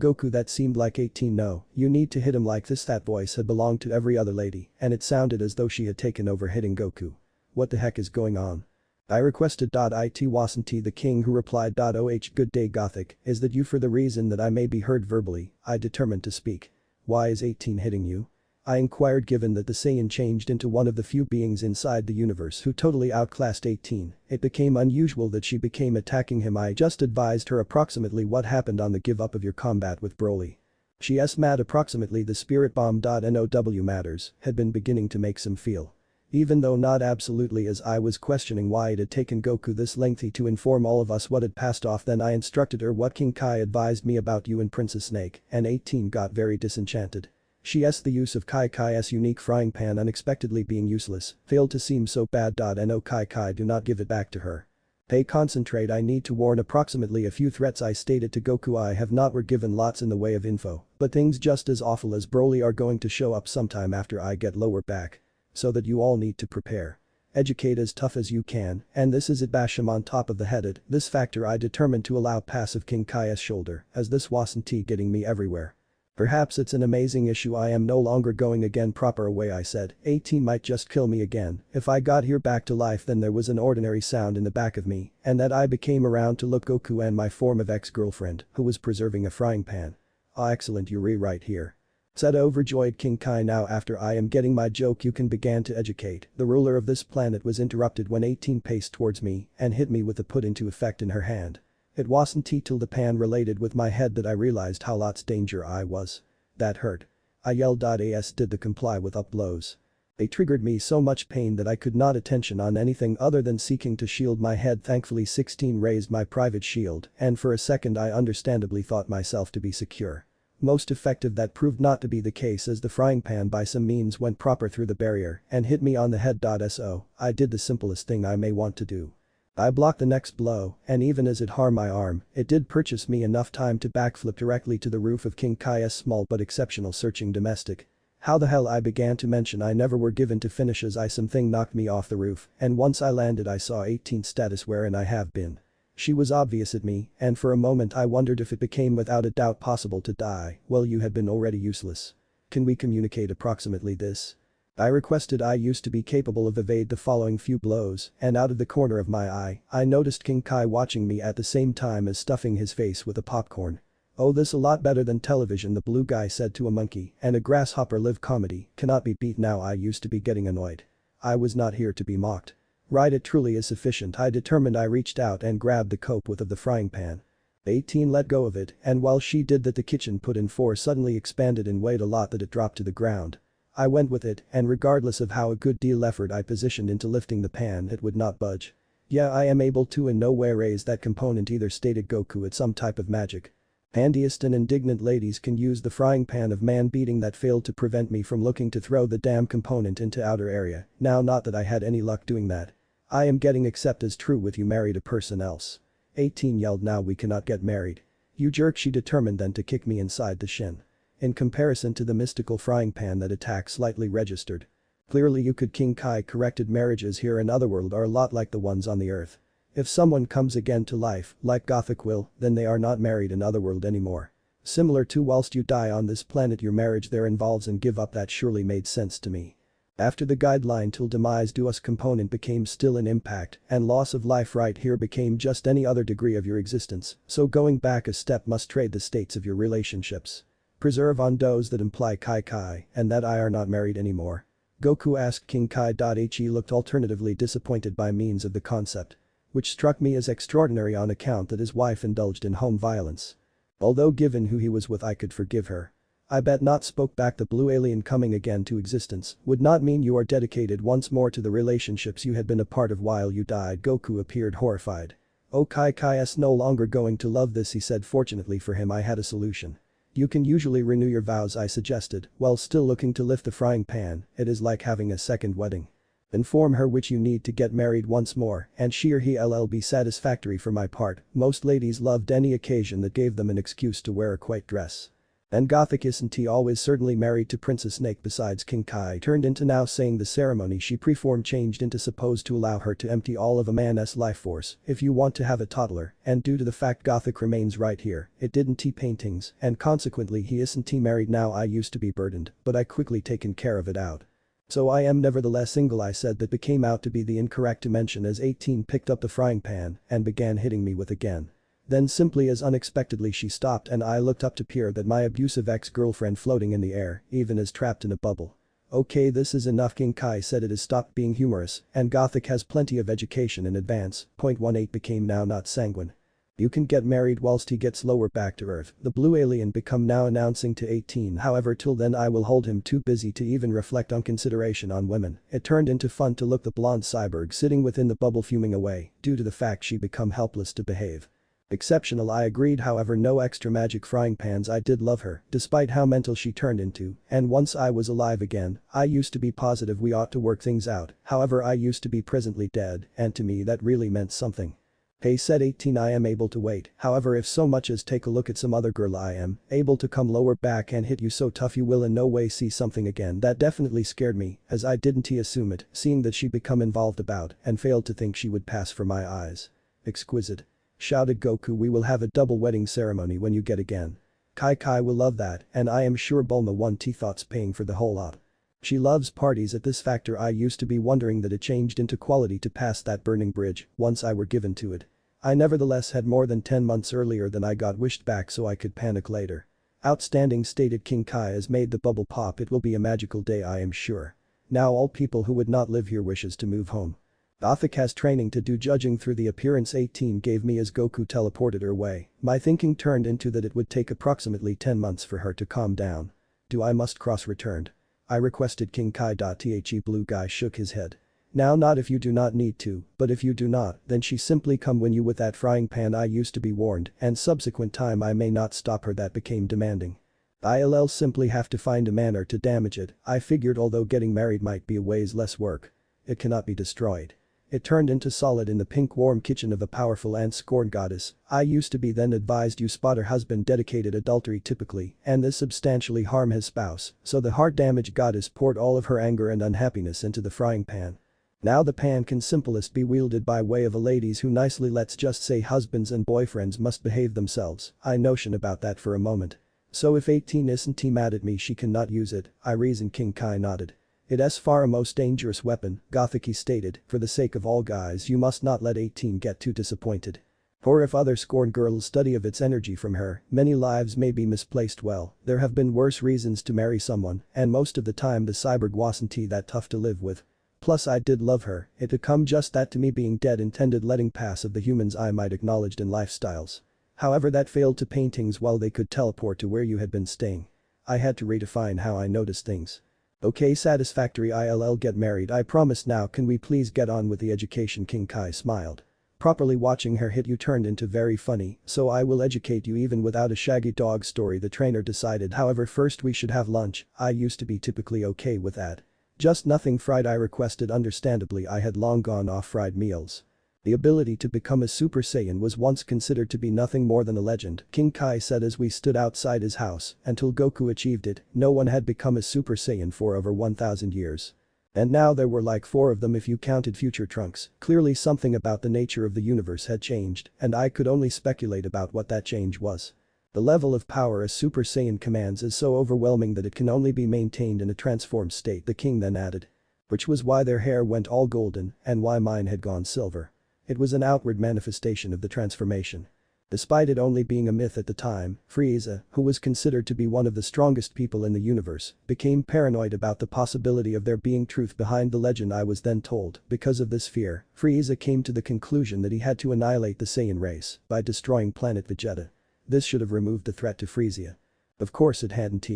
Goku, that seemed like 18. No, you need to hit him like this. That voice had belonged to every other lady, and it sounded as though she had taken over hitting Goku. What the heck is going on? I requested. It wasn't the king who replied. Oh good day Gothic, is that you? For the reason that I may be heard verbally, I determined to speak. Why is 18 hitting you? I inquired. Given that the Saiyan changed into one of the few beings inside the universe who totally outclassed 18, it became unusual that she became attacking him. I just advised her approximately what happened on the give up of your combat with Broly. She s mad approximately the spirit bomb. Now matters had been beginning to make some feel. Even though not absolutely, as I was questioning why it had taken Goku this lengthy to inform all of us what had passed off. Then I instructed her what King Kai advised me about you and Princess Snake, and 18 got very disenchanted. The use of Kai's unique frying pan unexpectedly being useless failed to seem so bad. No Kai, do not give it back to her. Hey, concentrate, I need to warn approximately a few threats. I stated to Goku. I have not were given lots in the way of info, but things just as awful as Broly are going to show up sometime after I get lower back. So that you all need to prepare. Educate as tough as you can, and this is it. Bash him on top of the head. This factor I determined to allow passive King Kai's shoulder, as this wasn't getting me everywhere. Perhaps it's an amazing issue I am no longer going again proper away I said, 18 might just kill me again, if I got here back to life then there was an ordinary sound in the back of me, and that I became around to look Goku and my form of ex-girlfriend, who was preserving a frying pan. Ah excellent you rewrite here. Said overjoyed King Kai now after I am getting my joke you can began to educate, the ruler of this planet was interrupted when 18 paced towards me and hit me with the put into effect in her hand. It wasn't till the pan related with my head that I realized how lots danger I was. That hurt. I yelled. As did the comply with up blows. They triggered me so much pain that I could not attention on anything other than seeking to shield my head thankfully 16 raised my private shield and for a second I understandably thought myself to be secure. Most effective that proved not to be the case as the frying pan by some means went proper through the barrier and hit me on the head. So, I did the simplest thing I may want to do. I blocked the next blow, and even as it harmed my arm, it did purchase me enough time to backflip directly to the roof of King Kai's small but exceptional searching domestic. How the hell I began to mention I never were given to finish as something knocked me off the roof, and once I landed I saw 18 status wherein I have been. She was obvious at me, and for a moment I wondered if it became without a doubt possible to die, well you had been already useless. Can we communicate approximately this? I requested. I used to be capable of evade the following few blows, and out of the corner of my eye, I noticed King Kai watching me at the same time as stuffing his face with a popcorn. Oh this a lot better than television the blue guy said to a monkey and a grasshopper live comedy cannot be beat now I used to be getting annoyed. I was not here to be mocked. Right it truly is sufficient I determined I reached out and grabbed the cope with of the frying pan. 18 let go of it and while she did that the kitchen put in 4 suddenly expanded and weighed a lot that it dropped to the ground. I went with it and regardless of how a good deal effort I positioned into lifting the pan it would not budge. Yeah I am able to in no way raise that component either stated Goku it's some type of magic. Handiest and indignant ladies can use the frying pan of man beating that failed to prevent me from looking to throw the damn component into outer area, now not that I had any luck doing that. I am getting accept as true with you married a person else. 18 yelled now we cannot get married. You jerk she determined then to kick me inside the shin. In comparison to the mystical frying pan that attack slightly registered. Clearly you could King Kai corrected marriages here in Otherworld are a lot like the ones on the earth. If someone comes again to life, like Gothic will, then they are not married in Otherworld anymore. Similar to whilst you die on this planet your marriage there involves and give up that surely made sense to me. After the guideline till demise do us component became still an impact and loss of life right here became just any other degree of your existence, so going back a step must trade the states of your relationships. Preserve on those that imply Kai and that I are not married anymore. Goku asked King Kai. He looked alternatively disappointed by means of the concept. Which struck me as extraordinary on account that his wife indulged in home violence. Although given who he was with I could forgive her. I bet not spoke back the blue alien coming again to existence would not mean you are dedicated once more to the relationships you had been a part of while you died Goku appeared horrified. Oh Kai's no longer going to love this he said fortunately for him I had a solution. You can usually renew your vows I suggested while still looking to lift the frying pan, it is like having a second wedding. Inform her which you need to get married once more and she or he'll be satisfactory for my part, most ladies loved any occasion that gave them an excuse to wear a white dress. And Gothic isn't he always certainly married to Princess Snake besides King Kai turned into now saying the ceremony she preformed changed into supposed to allow her to empty all of a man's life force if you want to have a toddler and due to the fact Gothic remains right here, it didn't paintings and consequently he isn't married now I used to be burdened but I quickly taken care of it out. So I am nevertheless single I said that became out to be the incorrect dimension as 18 picked up the frying pan and began hitting me with again. Then simply as unexpectedly she stopped and I looked up to peer that my abusive ex-girlfriend floating in the air, even as trapped in a bubble. Okay this is enough King Kai said it has stopped being humorous and Gothic has plenty of education in advance, .18 became now not sanguine. You can get married whilst he gets lower back to earth, the blue alien become now announcing to 18 however till then I will hold him too busy to even reflect on consideration on women, it turned into fun to look the blonde cyborg sitting within the bubble fuming away due to the fact she become helpless to behave. Exceptional I agreed however no extra magic frying pans I did love her despite how mental she turned into and once I was alive again I used to be positive we ought to work things out however I used to be presently dead and to me that really meant something. Hey said 18 I am able to wait however if so much as take a look at some other girl I am able to come lower back and hit you so tough you will in no way see something again that definitely scared me as I didn't assume it seeing that she become involved about and failed to think she would pass for my eyes. Exquisite. Shouted Goku we will have a double wedding ceremony when you get again. Kai will love that, and I am sure Bulma 1T thought's paying for the whole lot. She loves parties at this factor. I used to be wondering that it changed into quality to pass that burning bridge once I were given to it. I nevertheless had more than 10 months earlier than I got wished back so I could panic later. Outstanding, stated King Kai as made the bubble pop. It will be a magical day, I am sure. Now all people who would not live here wishes to move home. Gothik has training to do. Judging through the appearance 18 gave me as Goku teleported her away, my thinking turned into that it would take approximately 10 months for her to calm down. Do I must cross returned? I requested King Kai. The blue guy shook his head. Now not if you do not need to, but if you do not, then she simply come when you with that frying pan. I used to be warned, and subsequent time I may not stop her. That became demanding. I'll simply have to find a manner to damage it. I figured although getting married might be a ways less work. It cannot be destroyed. It turned into solid in the pink warm kitchen of a powerful and scorned goddess. I used to be then advised you spot her husband dedicated adultery typically, and this substantially harm his spouse, so the heart damaged goddess poured all of her anger and unhappiness into the frying pan. Now the pan can simplest be wielded by way of a ladies who nicely, let's just say husbands and boyfriends, must behave themselves. I notion about that for a moment. So if 18 isn't mad at me she cannot use it, I reasoned. King Kai nodded. It's far a most dangerous weapon, Gothiki stated, for the sake of all guys you must not let 18 get too disappointed. For if other scorned girls study of its energy from her, many lives may be misplaced. Well, there have been worse reasons to marry someone, and most of the time the cyborg wasn't that tough to live with. Plus I did love her, it had come just that to me being dead intended letting pass of the humans I might acknowledged in lifestyles. However that failed to paintings while they could teleport to where you had been staying. I had to redefine how I noticed things. Okay, satisfactory. I'll get married, I promise. Now can we please get on with the education? King Kai smiled. Properly watching her hit you turned into very funny, so I will educate you even without a shaggy dog story, the trainer decided. However, first we should have lunch. I used to be typically okay with that. Just nothing fried, I requested. Understandably I had long gone off fried meals. The ability to become a Super Saiyan was once considered to be nothing more than a legend, King Kai said as we stood outside his house. Until Goku achieved it, no one had become a Super Saiyan for over 1000 years. And now there were like 4 of them if you counted future Trunks. Clearly something about the nature of the universe had changed, and I could only speculate about what that change was. The level of power a Super Saiyan commands is so overwhelming that it can only be maintained in a transformed state, the king then added. Which was why their hair went all golden and why mine had gone silver. It was an outward manifestation of the transformation. Despite it only being a myth at the time, Frieza, who was considered to be one of the strongest people in the universe, became paranoid about the possibility of there being truth behind the legend. I was then told, because of this fear, Frieza came to the conclusion that he had to annihilate the Saiyan race by destroying planet Vegeta. This should have removed the threat to Frieza. Of course it hadn't.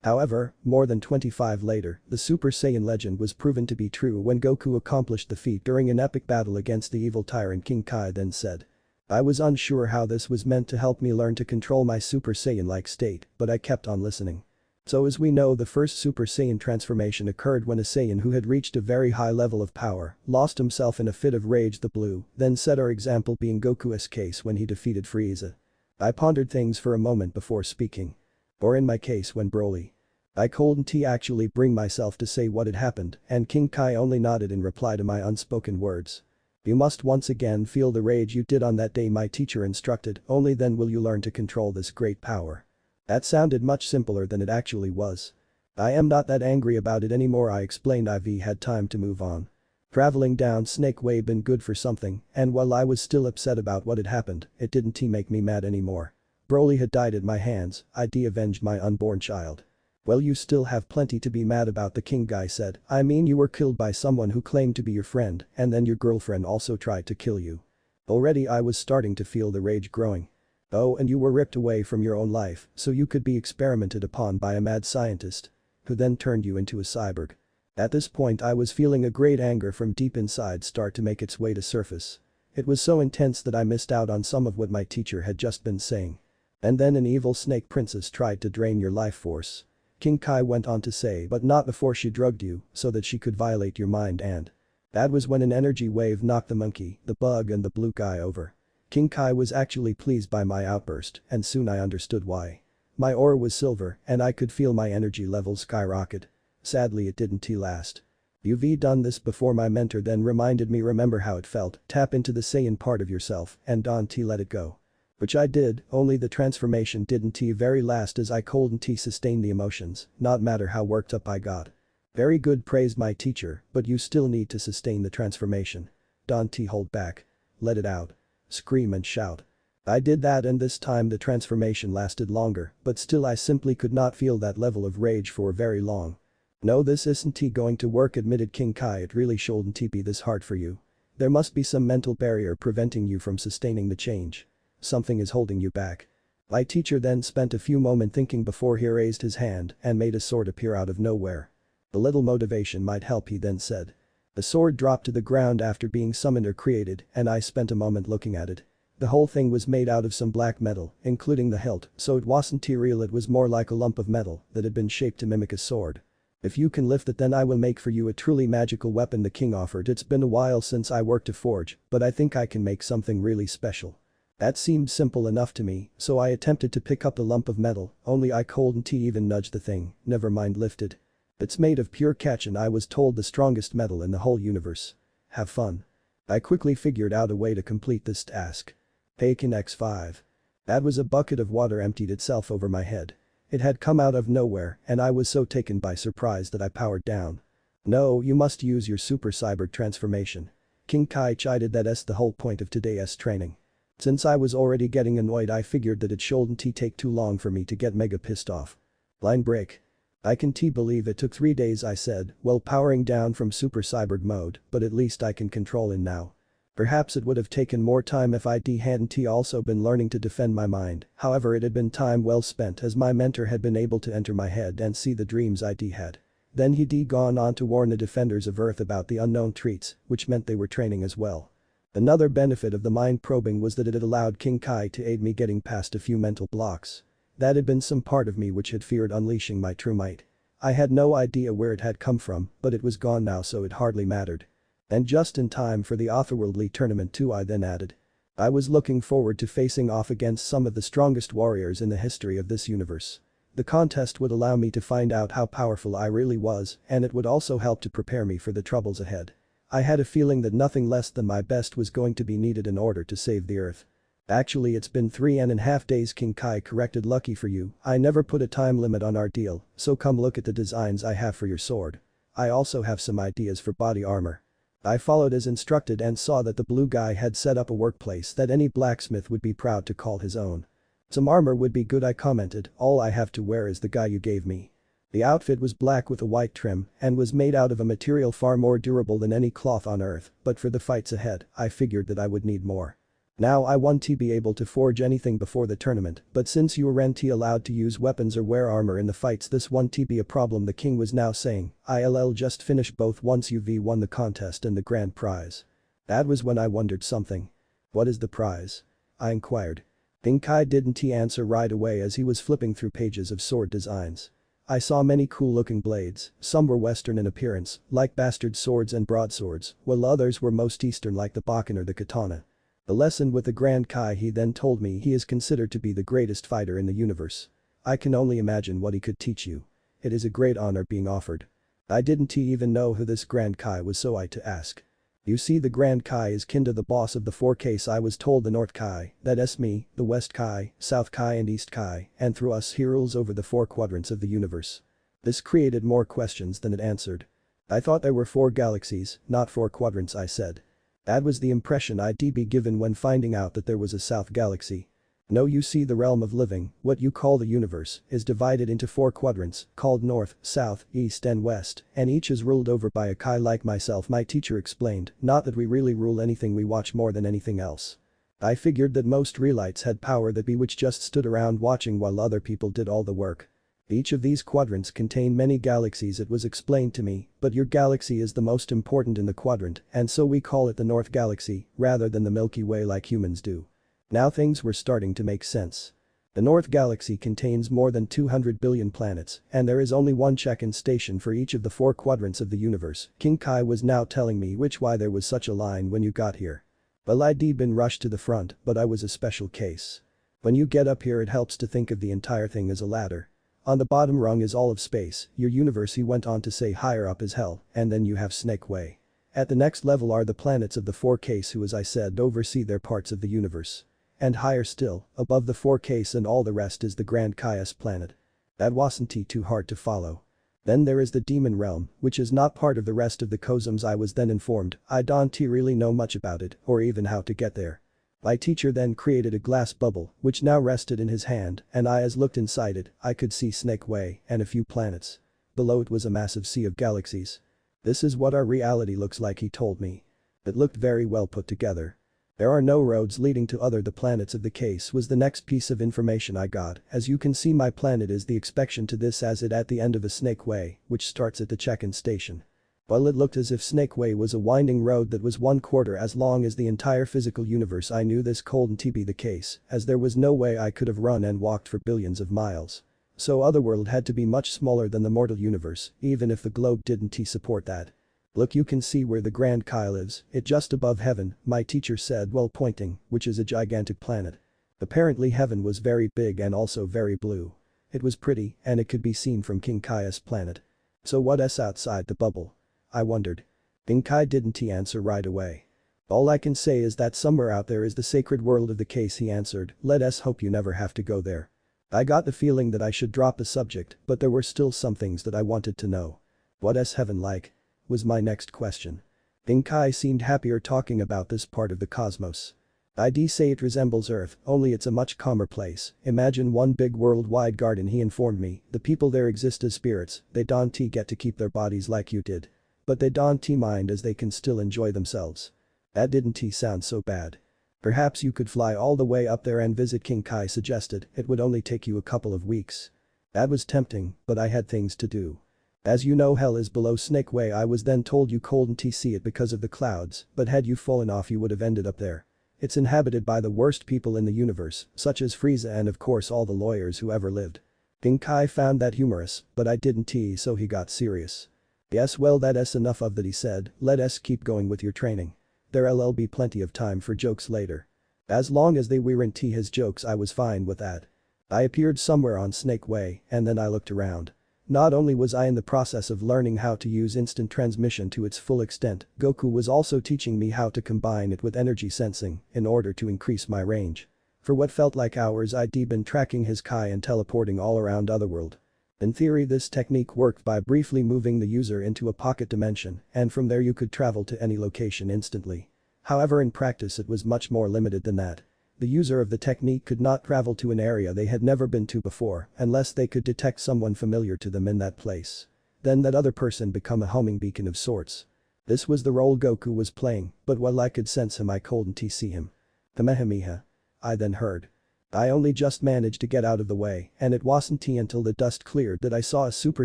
However, more than 25 later, the Super Saiyan legend was proven to be true when Goku accomplished the feat during an epic battle against the evil tyrant. King Kai then said. I was unsure how this was meant to help me learn to control my Super Saiyan-like state, but I kept on listening. So as we know, the first Super Saiyan transformation occurred when a Saiyan who had reached a very high level of power lost himself in a fit of rage. The blue then said, our example being Goku's case when he defeated Frieza. I pondered things for a moment before speaking. Or in my case when Broly. I couldn't actually bring myself to say what had happened, and King Kai only nodded in reply to my unspoken words. You must once again feel the rage you did on that day, my teacher instructed, only then will you learn to control this great power. That sounded much simpler than it actually was. I am not that angry about it anymore, I explained. I've had time to move on. Traveling down Snake Way been good for something, and while I was still upset about what had happened, it didn't make me mad anymore. Broly had died at my hands, I'd avenged my unborn child. Well, you still have plenty to be mad about, the king guy said. I mean, you were killed by someone who claimed to be your friend, and then your girlfriend also tried to kill you. Already I was starting to feel the rage growing. Oh, and you were ripped away from your own life so you could be experimented upon by a mad scientist. Who then turned you into a cyborg. At this point I was feeling a great anger from deep inside start to make its way to surface. It was so intense that I missed out on some of what my teacher had just been saying. And then an evil snake princess tried to drain your life force. King Kai went on to say, but not before she drugged you so that she could violate your mind, and that was when an energy wave knocked the monkey, the bug and the blue guy over. King Kai was actually pleased by my outburst, and soon I understood why. My aura was silver and I could feel my energy levels skyrocket. Sadly it didn't last. You've done this before, my mentor then reminded me. Remember how it felt, tap into the Saiyan part of yourself and don't let it go. Which I did, only the transformation didn't very last as I couldn't sustain the emotions, not matter how worked up I got. Very good, praised my teacher, but you still need to sustain the transformation. Don't hold back. Let it out. Scream and shout. I did that, and this time the transformation lasted longer, but still I simply could not feel that level of rage for very long. No, this isn't going to work, admitted King Kai. It really shouldn't be this hard for you. There must be some mental barrier preventing you from sustaining the change. Something is holding you back. My teacher then spent a few moments thinking before he raised his hand and made a sword appear out of nowhere. A little motivation might help, he then said. The sword dropped to the ground after being summoned or created, and I spent a moment looking at it. The whole thing was made out of some black metal, including the hilt, so it wasn't real, it was more like a lump of metal that had been shaped to mimic a sword. If you can lift it, then I will make for you a truly magical weapon, the king offered. It's been a while since I worked a forge, but I think I can make something really special. That seemed simple enough to me, so I attempted to pick up the lump of metal, only I couldn't even nudge the thing, never mind lift it. It's made of pure catch, and I was told the strongest metal in the whole universe. Have fun. I quickly figured out a way to complete this task. Taken X5. That was a bucket of water emptied itself over my head. It had come out of nowhere, and I was so taken by surprise that I powered down. No, you must use your super cyborg transformation. King Kai chided, that's the whole point of today's training. Since I was already getting annoyed, I figured that it shouldn't take too long for me to get mega pissed off. Line break. I can believe it took 3 days, I said, while powering down from super cyborg mode, but at least I can control it now. Perhaps it would have taken more time if I hadn't also been learning to defend my mind, however it had been time well spent as my mentor had been able to enter my head and see the dreams I had. Then he'd gone on to warn the defenders of Earth about the unknown treats, which meant they were training as well. Another benefit of the mind probing was that it had allowed King Kai to aid me getting past a few mental blocks. That had been some part of me which had feared unleashing my true might. I had no idea where it had come from, but it was gone now, so it hardly mattered. And just in time for the otherworldly tournament too, I then added. I was looking forward to facing off against some of the strongest warriors in the history of this universe. The contest would allow me to find out how powerful I really was, and it would also help to prepare me for the troubles ahead. I had a feeling that nothing less than my best was going to be needed in order to save the Earth. Actually, it's been 3.5 days, King Kai corrected. Lucky for you, I never put a time limit on our deal, so come look at the designs I have for your sword. I also have some ideas for body armor. I followed as instructed and saw that the blue guy had set up a workplace that any blacksmith would be proud to call his own. Some armor would be good, I commented, all I have to wear is the guy you gave me. The outfit was black with a white trim and was made out of a material far more durable than any cloth on Earth, but for the fights ahead, I figured that I would need more. Now I want to be able to forge anything before the tournament, but since you aren't allowed to use weapons or wear armor in the fights, this won't be a problem, the king was now saying. I'll just finish both once you've won the contest and the grand prize. That was when I wondered something. What is the prize? I inquired. King Kai didn't answer right away as he was flipping through pages of sword designs. I saw many cool looking blades, some were western in appearance, like bastard swords and broadswords, while others were most eastern like the bakken or the katana. The lesson with the Grand Kai, he then told me, he is considered to be the greatest fighter in the universe. I can only imagine what he could teach you. It is a great honor being offered. I didn't even know who this Grand Kai was, so I to ask. You see, the Grand Kai is kin to the boss of the 4Ks. I was told the North Kai, that's me, the West Kai, South Kai and East Kai, and through us he rules over the 4 quadrants of the universe. This created more questions than it answered. I thought there were 4 galaxies, not 4 quadrants, I said. That was the impression I'd be given when finding out that there was a South galaxy. No, you see, the realm of living, what you call the universe, is divided into 4 quadrants, called North, South, East and West, and each is ruled over by a Kai like myself, my teacher explained, not that we really rule anything, we watch more than anything else. I figured that most realites had power that we which just stood around watching while other people did all the work. Each of these quadrants contain many galaxies, it was explained to me, but your galaxy is the most important in the quadrant, and so we call it the North Galaxy, rather than the Milky Way like humans do. Now things were starting to make sense. The North Galaxy contains more than 200 billion planets, and there is only one check-in station for each of the 4 quadrants of the universe. King Kai was now telling me why there was such a line when you got here. Well, I'd been rushed to the front, but I was a special case. When you get up here, it helps to think of the entire thing as a ladder. On the bottom rung is all of space, your universe, he went on to say, higher up is hell, and then you have Snake Way. At the next level are the planets of the 4Ks who, as I said, oversee their parts of the universe. And higher still, above the 4Ks and all the rest is the Grand Kai's planet. That wasn't too hard to follow. Then there is the demon realm, which is not part of the rest of the cosmos. I was then informed. I don't really know much about it or even how to get there. My teacher then created a glass bubble which now rested in his hand and I as looked inside it, I could see Snake Way and a few planets. Below it was a massive sea of galaxies. This is what our reality looks like, he told me. It looked very well put together. There are no roads leading to other the planets of the case was the next piece of information I got. As you can see, my planet is the exception to this as it at the end of a Snake Way, which starts at the check-in station. Well, it looked as if Snake Way was a winding road that was 1/4 as long as the entire physical universe. I knew this couldn't be the case, as there was no way I could have run and walked for billions of miles. So Otherworld had to be much smaller than the mortal universe, even if the globe didn't support that. Look, you can see where the Grand Kai lives, it just above heaven, my teacher said while pointing, which is a gigantic planet. Apparently heaven was very big and also very blue. It was pretty and it could be seen from King Kai's planet. So what's outside the bubble? I wondered. King Kai didn't answer right away. All I can say is that somewhere out there is the sacred world of the case, he answered. Let us hope you never have to go there. I got the feeling that I should drop the subject, but there were still some things that I wanted to know. What's heaven like? Was my next question. King Kai seemed happier talking about this part of the cosmos. I'd say it resembles Earth, only it's a much calmer place. Imagine one big worldwide garden, he informed me. The people there exist as spirits, they don't get to keep their bodies like you did. But they don't mind as they can still enjoy themselves. That didn't sound so bad. Perhaps you could fly all the way up there and visit, King Kai suggested. It would only take you a couple of weeks. That was tempting, but I had things to do. As you know, hell is below Snake Way. I was then told you couldn't see it because of the clouds, but had you fallen off you would have ended up there. It's inhabited by the worst people in the universe, such as Frieza and of course all the lawyers who ever lived. King Kai found that humorous, but I didn't, so he got serious. Yes, well, that's enough of that, he said. Let us keep going with your training. There'll be plenty of time for jokes later. As long as they weren't his jokes, I was fine with that. I appeared somewhere on Snake Way and then I looked around. Not only was I in the process of learning how to use instant transmission to its full extent, Goku was also teaching me how to combine it with energy sensing in order to increase my range. For what felt like hours I'd been tracking his Kai and teleporting all around Otherworld. In theory, this technique worked by briefly moving the user into a pocket dimension and from there you could travel to any location instantly. However, in practice it was much more limited than that. The user of the technique could not travel to an area they had never been to before unless they could detect someone familiar to them in that place. Then that other person become a homing beacon of sorts. This was the role Goku was playing, but while I could sense him I couldn't see him. Kamehameha. I then heard. I only just managed to get out of the way and it wasn't until the dust cleared that I saw a Super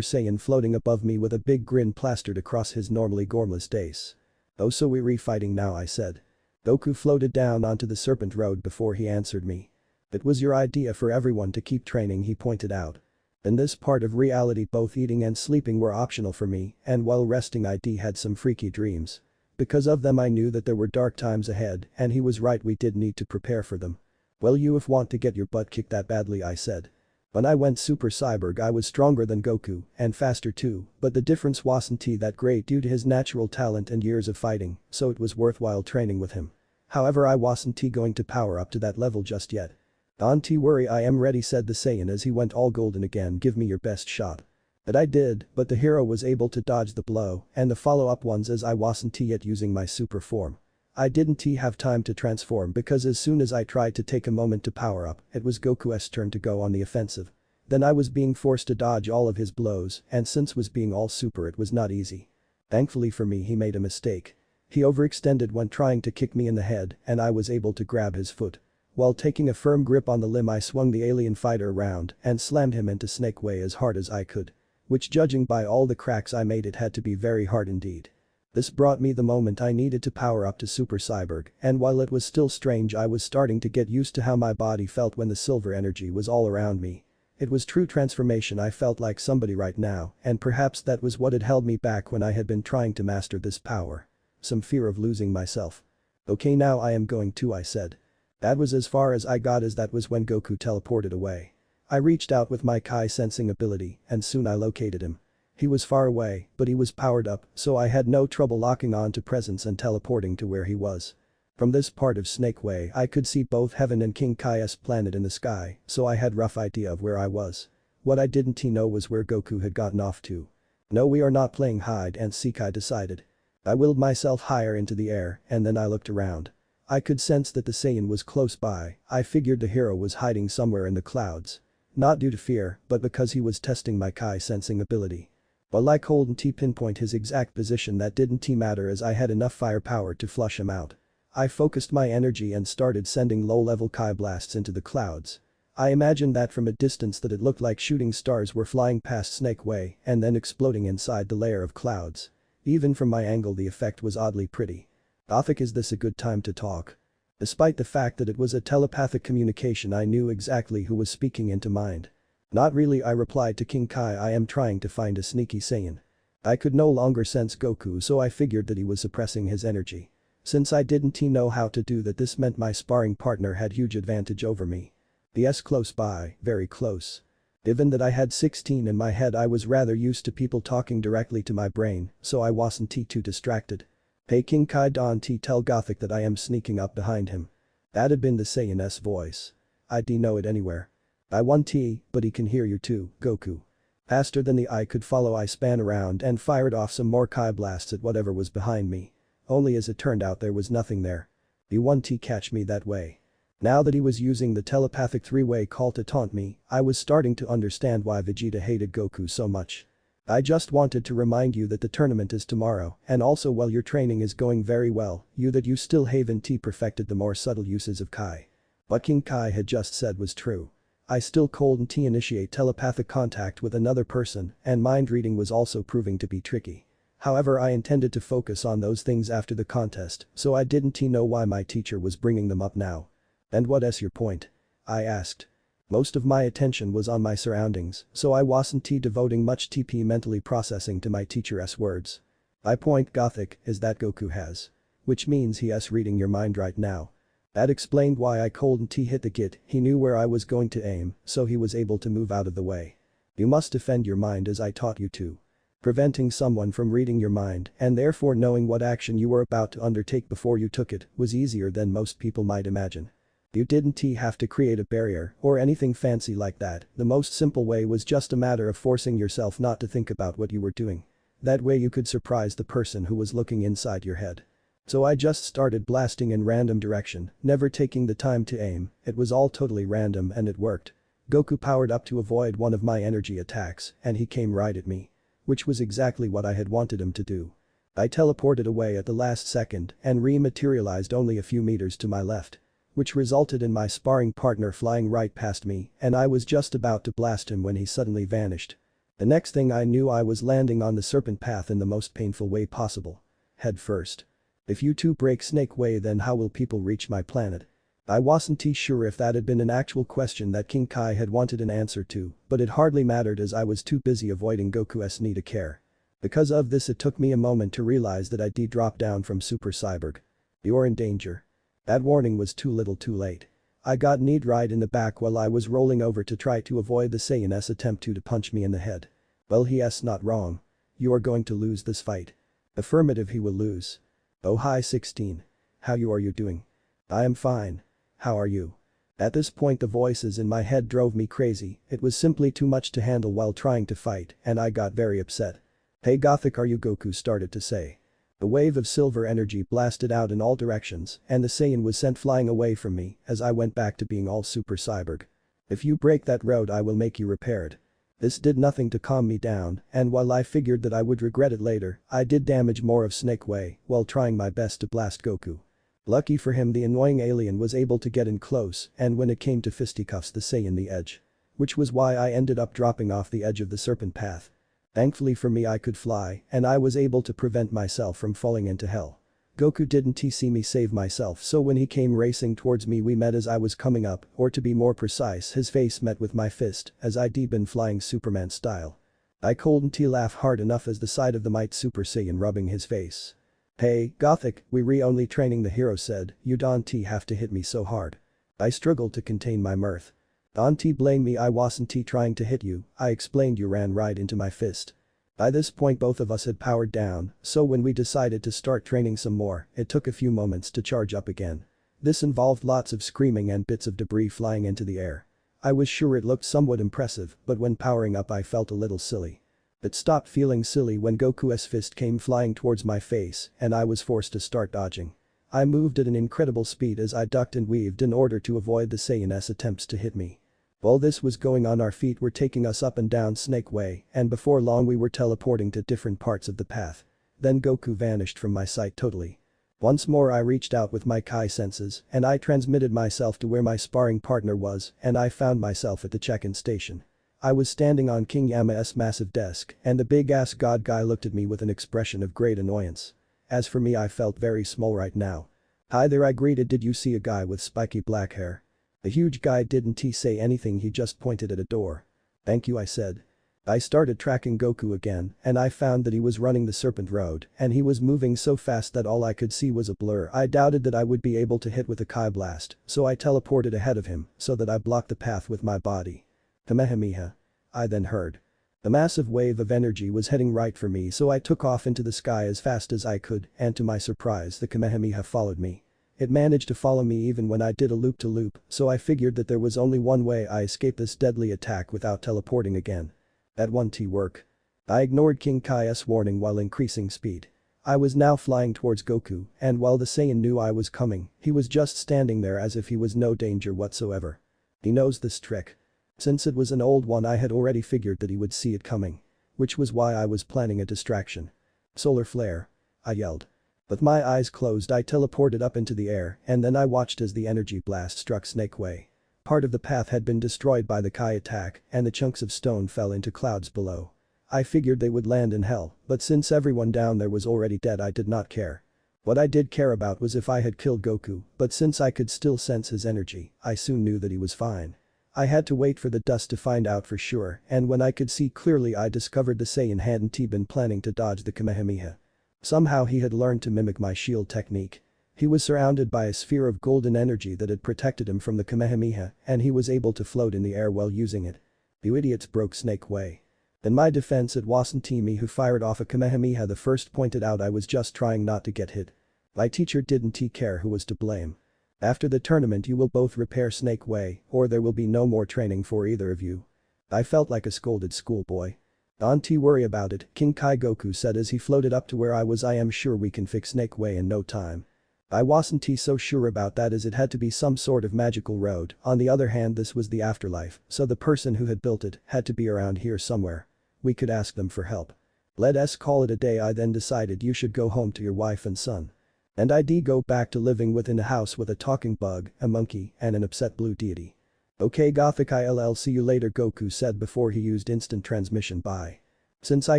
Saiyan floating above me with a big grin plastered across his normally gormless face. Oh, so we're fighting now, I said. Goku floated down onto the serpent road before he answered me. It was your idea for everyone to keep training, he pointed out. In this part of reality both eating and sleeping were optional for me and while resting I had some freaky dreams. Because of them I knew that there were dark times ahead and he was right, we did need to prepare for them. Well, you if want to get your butt kicked that badly, I said. When I went Super Cyborg I was stronger than Goku and faster too, but the difference wasn't that great due to his natural talent and years of fighting, so it was worthwhile training with him. However, I wasn't going to power up to that level just yet. Don't worry, I am ready, said the Saiyan as he went all golden again. Give me your best shot. That I did, but the hero was able to dodge the blow and the follow-up ones as I wasn't yet using my super form. I didn't have time to transform because as soon as I tried to take a moment to power up, it was Goku's turn to go on the offensive. Then I was being forced to dodge all of his blows and since was being all super it was not easy. Thankfully for me he made a mistake. He overextended when trying to kick me in the head and I was able to grab his foot. While taking a firm grip on the limb I swung the alien fighter around and slammed him into Snake Way as hard as I could. Which judging by all the cracks I made it had to be very hard indeed. This brought me the moment I needed to power up to Super Cyborg and while it was still strange I was starting to get used to how my body felt when the silver energy was all around me. It was true transformation. I felt like somebody right now and perhaps that was what had held me back when I had been trying to master this power. Some fear of losing myself. Okay, now I am going to, I said. That was as far as I got as that was when Goku teleported away. I reached out with my Kai sensing ability and soon I located him. He was far away, but he was powered up, so I had no trouble locking on to presence and teleporting to where he was. From this part of Snake Way I could see both heaven and King Kai's planet in the sky, so I had rough idea of where I was. What I didn't know was where Goku had gotten off to. No, we are not playing hide and seek, I decided. I willed myself higher into the air and then I looked around. I could sense that the Saiyan was close by. I figured the hero was hiding somewhere in the clouds. Not due to fear, but because he was testing my Kai sensing ability. While I couldn't pinpoint his exact position, that didn't matter as I had enough firepower to flush him out. I focused my energy and started sending low-level Kai blasts into the clouds. I imagined that from a distance that it looked like shooting stars were flying past Snake Way and then exploding inside the layer of clouds. Even from my angle the effect was oddly pretty. Gothic, is this a good time to talk? Despite the fact that it was a telepathic communication, I knew exactly who was speaking into mind. Not really, I replied to King Kai. I am trying to find a sneaky Saiyan. I could no longer sense Goku, so I figured that he was suppressing his energy. Since I didn't know how to do that, this meant my sparring partner had huge advantage over me. Yes, close by, very close. Given that I had 16 in my head, I was rather used to people talking directly to my brain, so I wasn't too distracted. Hey King Kai, don't tell Gothic that I am sneaking up behind him. That had been the Saiyan's voice. I'd know it anywhere. I want but he can hear you too, Goku. Faster than the eye could follow, I span around and fired off some more Kai blasts at whatever was behind me. Only as it turned out there was nothing there. He won't catch me that way. Now that he was using the telepathic three-way call to taunt me, I was starting to understand why Vegeta hated Goku so much. I just wanted to remind you that the tournament is tomorrow, and also while your training is going very well, you still haven't perfected the more subtle uses of Kai. What King Kai had just said was true. I still couldn't initiate telepathic contact with another person, and mind reading was also proving to be tricky. However, I intended to focus on those things after the contest, so I didn't know why my teacher was bringing them up now. And what's your point? I asked. Most of my attention was on my surroundings, so I wasn't devoting much TP mentally processing to my teacher's words. My point, Gothic, is that Goku has. Which means he's reading your mind right now. That explained why I couldn't hit the git. He knew where I was going to aim, so he was able to move out of the way. You must defend your mind as I taught you to. Preventing someone from reading your mind and therefore knowing what action you were about to undertake before you took it was easier than most people might imagine. You didn't have to create a barrier or anything fancy like that. The most simple way was just a matter of forcing yourself not to think about what you were doing. That way you could surprise the person who was looking inside your head. So I just started blasting in random direction, never taking the time to aim. It was all totally random and it worked. Goku powered up to avoid one of my energy attacks and he came right at me. Which was exactly what I had wanted him to do. I teleported away at the last second and re-materialized only a few meters to my left. Which resulted in my sparring partner flying right past me and I was just about to blast him when he suddenly vanished. The next thing I knew, I was landing on the serpent path in the most painful way possible. Head first. If you two break Snake Way, then how will people reach my planet? I wasn't sure if that had been an actual question that King Kai had wanted an answer to, but it hardly mattered as I was too busy avoiding Goku's need to care. Because of this, it took me a moment to realize that I'd dropped down from Super Cyborg. You're in danger. That warning was too little too late. I got kneed right in the back while I was rolling over to try to avoid the Saiyan's attempt to punch me in the head. Well, he's not wrong. You are going to lose this fight. Affirmative, he will lose. Oh hi 16. How are you doing? I am fine. How are you? At this point the voices in my head drove me crazy. It was simply too much to handle while trying to fight and I got very upset. Hey Gothic, are you? Goku started to say. A wave of silver energy blasted out in all directions and the Saiyan was sent flying away from me as I went back to being all Super Cyborg. If you break that road, I will make you repaired. This did nothing to calm me down, and while I figured that I would regret it later, I did damage more of Snake Way while trying my best to blast Goku. Lucky for him, the annoying alien was able to get in close, and when it came to fisticuffs, the Saiyan the edge. Which was why I ended up dropping off the edge of the serpent path. Thankfully for me, I could fly and I was able to prevent myself from falling into hell. Goku didn't see me save myself, so when he came racing towards me, we met as I was coming up, or to be more precise, his face met with my fist as I'd been flying Superman style. I couldn't laugh hard enough as the sight of the might Super Saiyan rubbing his face. Hey, Gothic, we only training, the hero said. You don't have to hit me so hard. I struggled to contain my mirth. Don't blame me, I wasn't trying to hit you, I explained. You ran right into my fist. By this point both of us had powered down, so when we decided to start training some more, it took a few moments to charge up again. This involved lots of screaming and bits of debris flying into the air. I was sure it looked somewhat impressive, but when powering up I felt a little silly. It stopped feeling silly when Goku's fist came flying towards my face and I was forced to start dodging. I moved at an incredible speed as I ducked and weaved in order to avoid the Saiyan's attempts to hit me. While this was going on, our feet were taking us up and down Snake Way, and before long we were teleporting to different parts of the path. Then Goku vanished from my sight totally. Once more I reached out with my Kai senses and I transmitted myself to where my sparring partner was and I found myself at the check-in station. I was standing on King Yama's massive desk and the big-ass god guy looked at me with an expression of great annoyance. As for me, I felt very small right now. "Hi there," I greeted. "Did you see a guy with spiky black hair?" The huge guy didn't say anything, he just pointed at a door. "Thank you," I said. I started tracking Goku again and I found that he was running the Serpent Road and he was moving so fast that all I could see was a blur. I doubted that I would be able to hit with a Kai blast, so I teleported ahead of him so that I blocked the path with my body. Kamehameha. I then heard. The massive wave of energy was heading right for me, so I took off into the sky as fast as I could and to my surprise the Kamehameha followed me. It managed to follow me even when I did a loop-to-loop, so I figured that there was only one way I escaped this deadly attack without teleporting again. That won't work. I ignored King Kai's warning while increasing speed. I was now flying towards Goku, and while the Saiyan knew I was coming, he was just standing there as if he was no danger whatsoever. He knows this trick. Since it was an old one, I had already figured that he would see it coming. Which was why I was planning a distraction. "Solar flare," I yelled. With my eyes closed I teleported up into the air and then I watched as the energy blast struck Snake Way. Part of the path had been destroyed by the Kai attack and the chunks of stone fell into clouds below. I figured they would land in hell, but since everyone down there was already dead I did not care. What I did care about was if I had killed Goku, but since I could still sense his energy, I soon knew that he was fine. I had to wait for the dust to find out for sure, and when I could see clearly I discovered the Saiyan hadn't been planning to dodge the Kamehameha. Somehow he had learned to mimic my shield technique. He was surrounded by a sphere of golden energy that had protected him from the Kamehameha and he was able to float in the air while using it. "You idiots broke Snake Way." In my defense, it wasn't me who fired off a Kamehameha. The first pointed out I was just trying not to get hit. My teacher didn't care who was to blame. "After the tournament you will both repair Snake Way or there will be no more training for either of you." I felt like a scolded schoolboy. "Don't worry about it, King Kai," Goku said as he floated up to where I was. "I am sure we can fix Snake Way in no time." I wasn't so sure about that as it had to be some sort of magical road. On the other hand, this was the afterlife, so the person who had built it had to be around here somewhere. We could ask them for help. Let's call it a day. I then decided you should go home to your wife and son. And I'd go back to living within a house with a talking bug, a monkey, and an upset blue deity. "Okay Gothic, I'll see you later," Goku said before he used instant transmission. Bye. Since I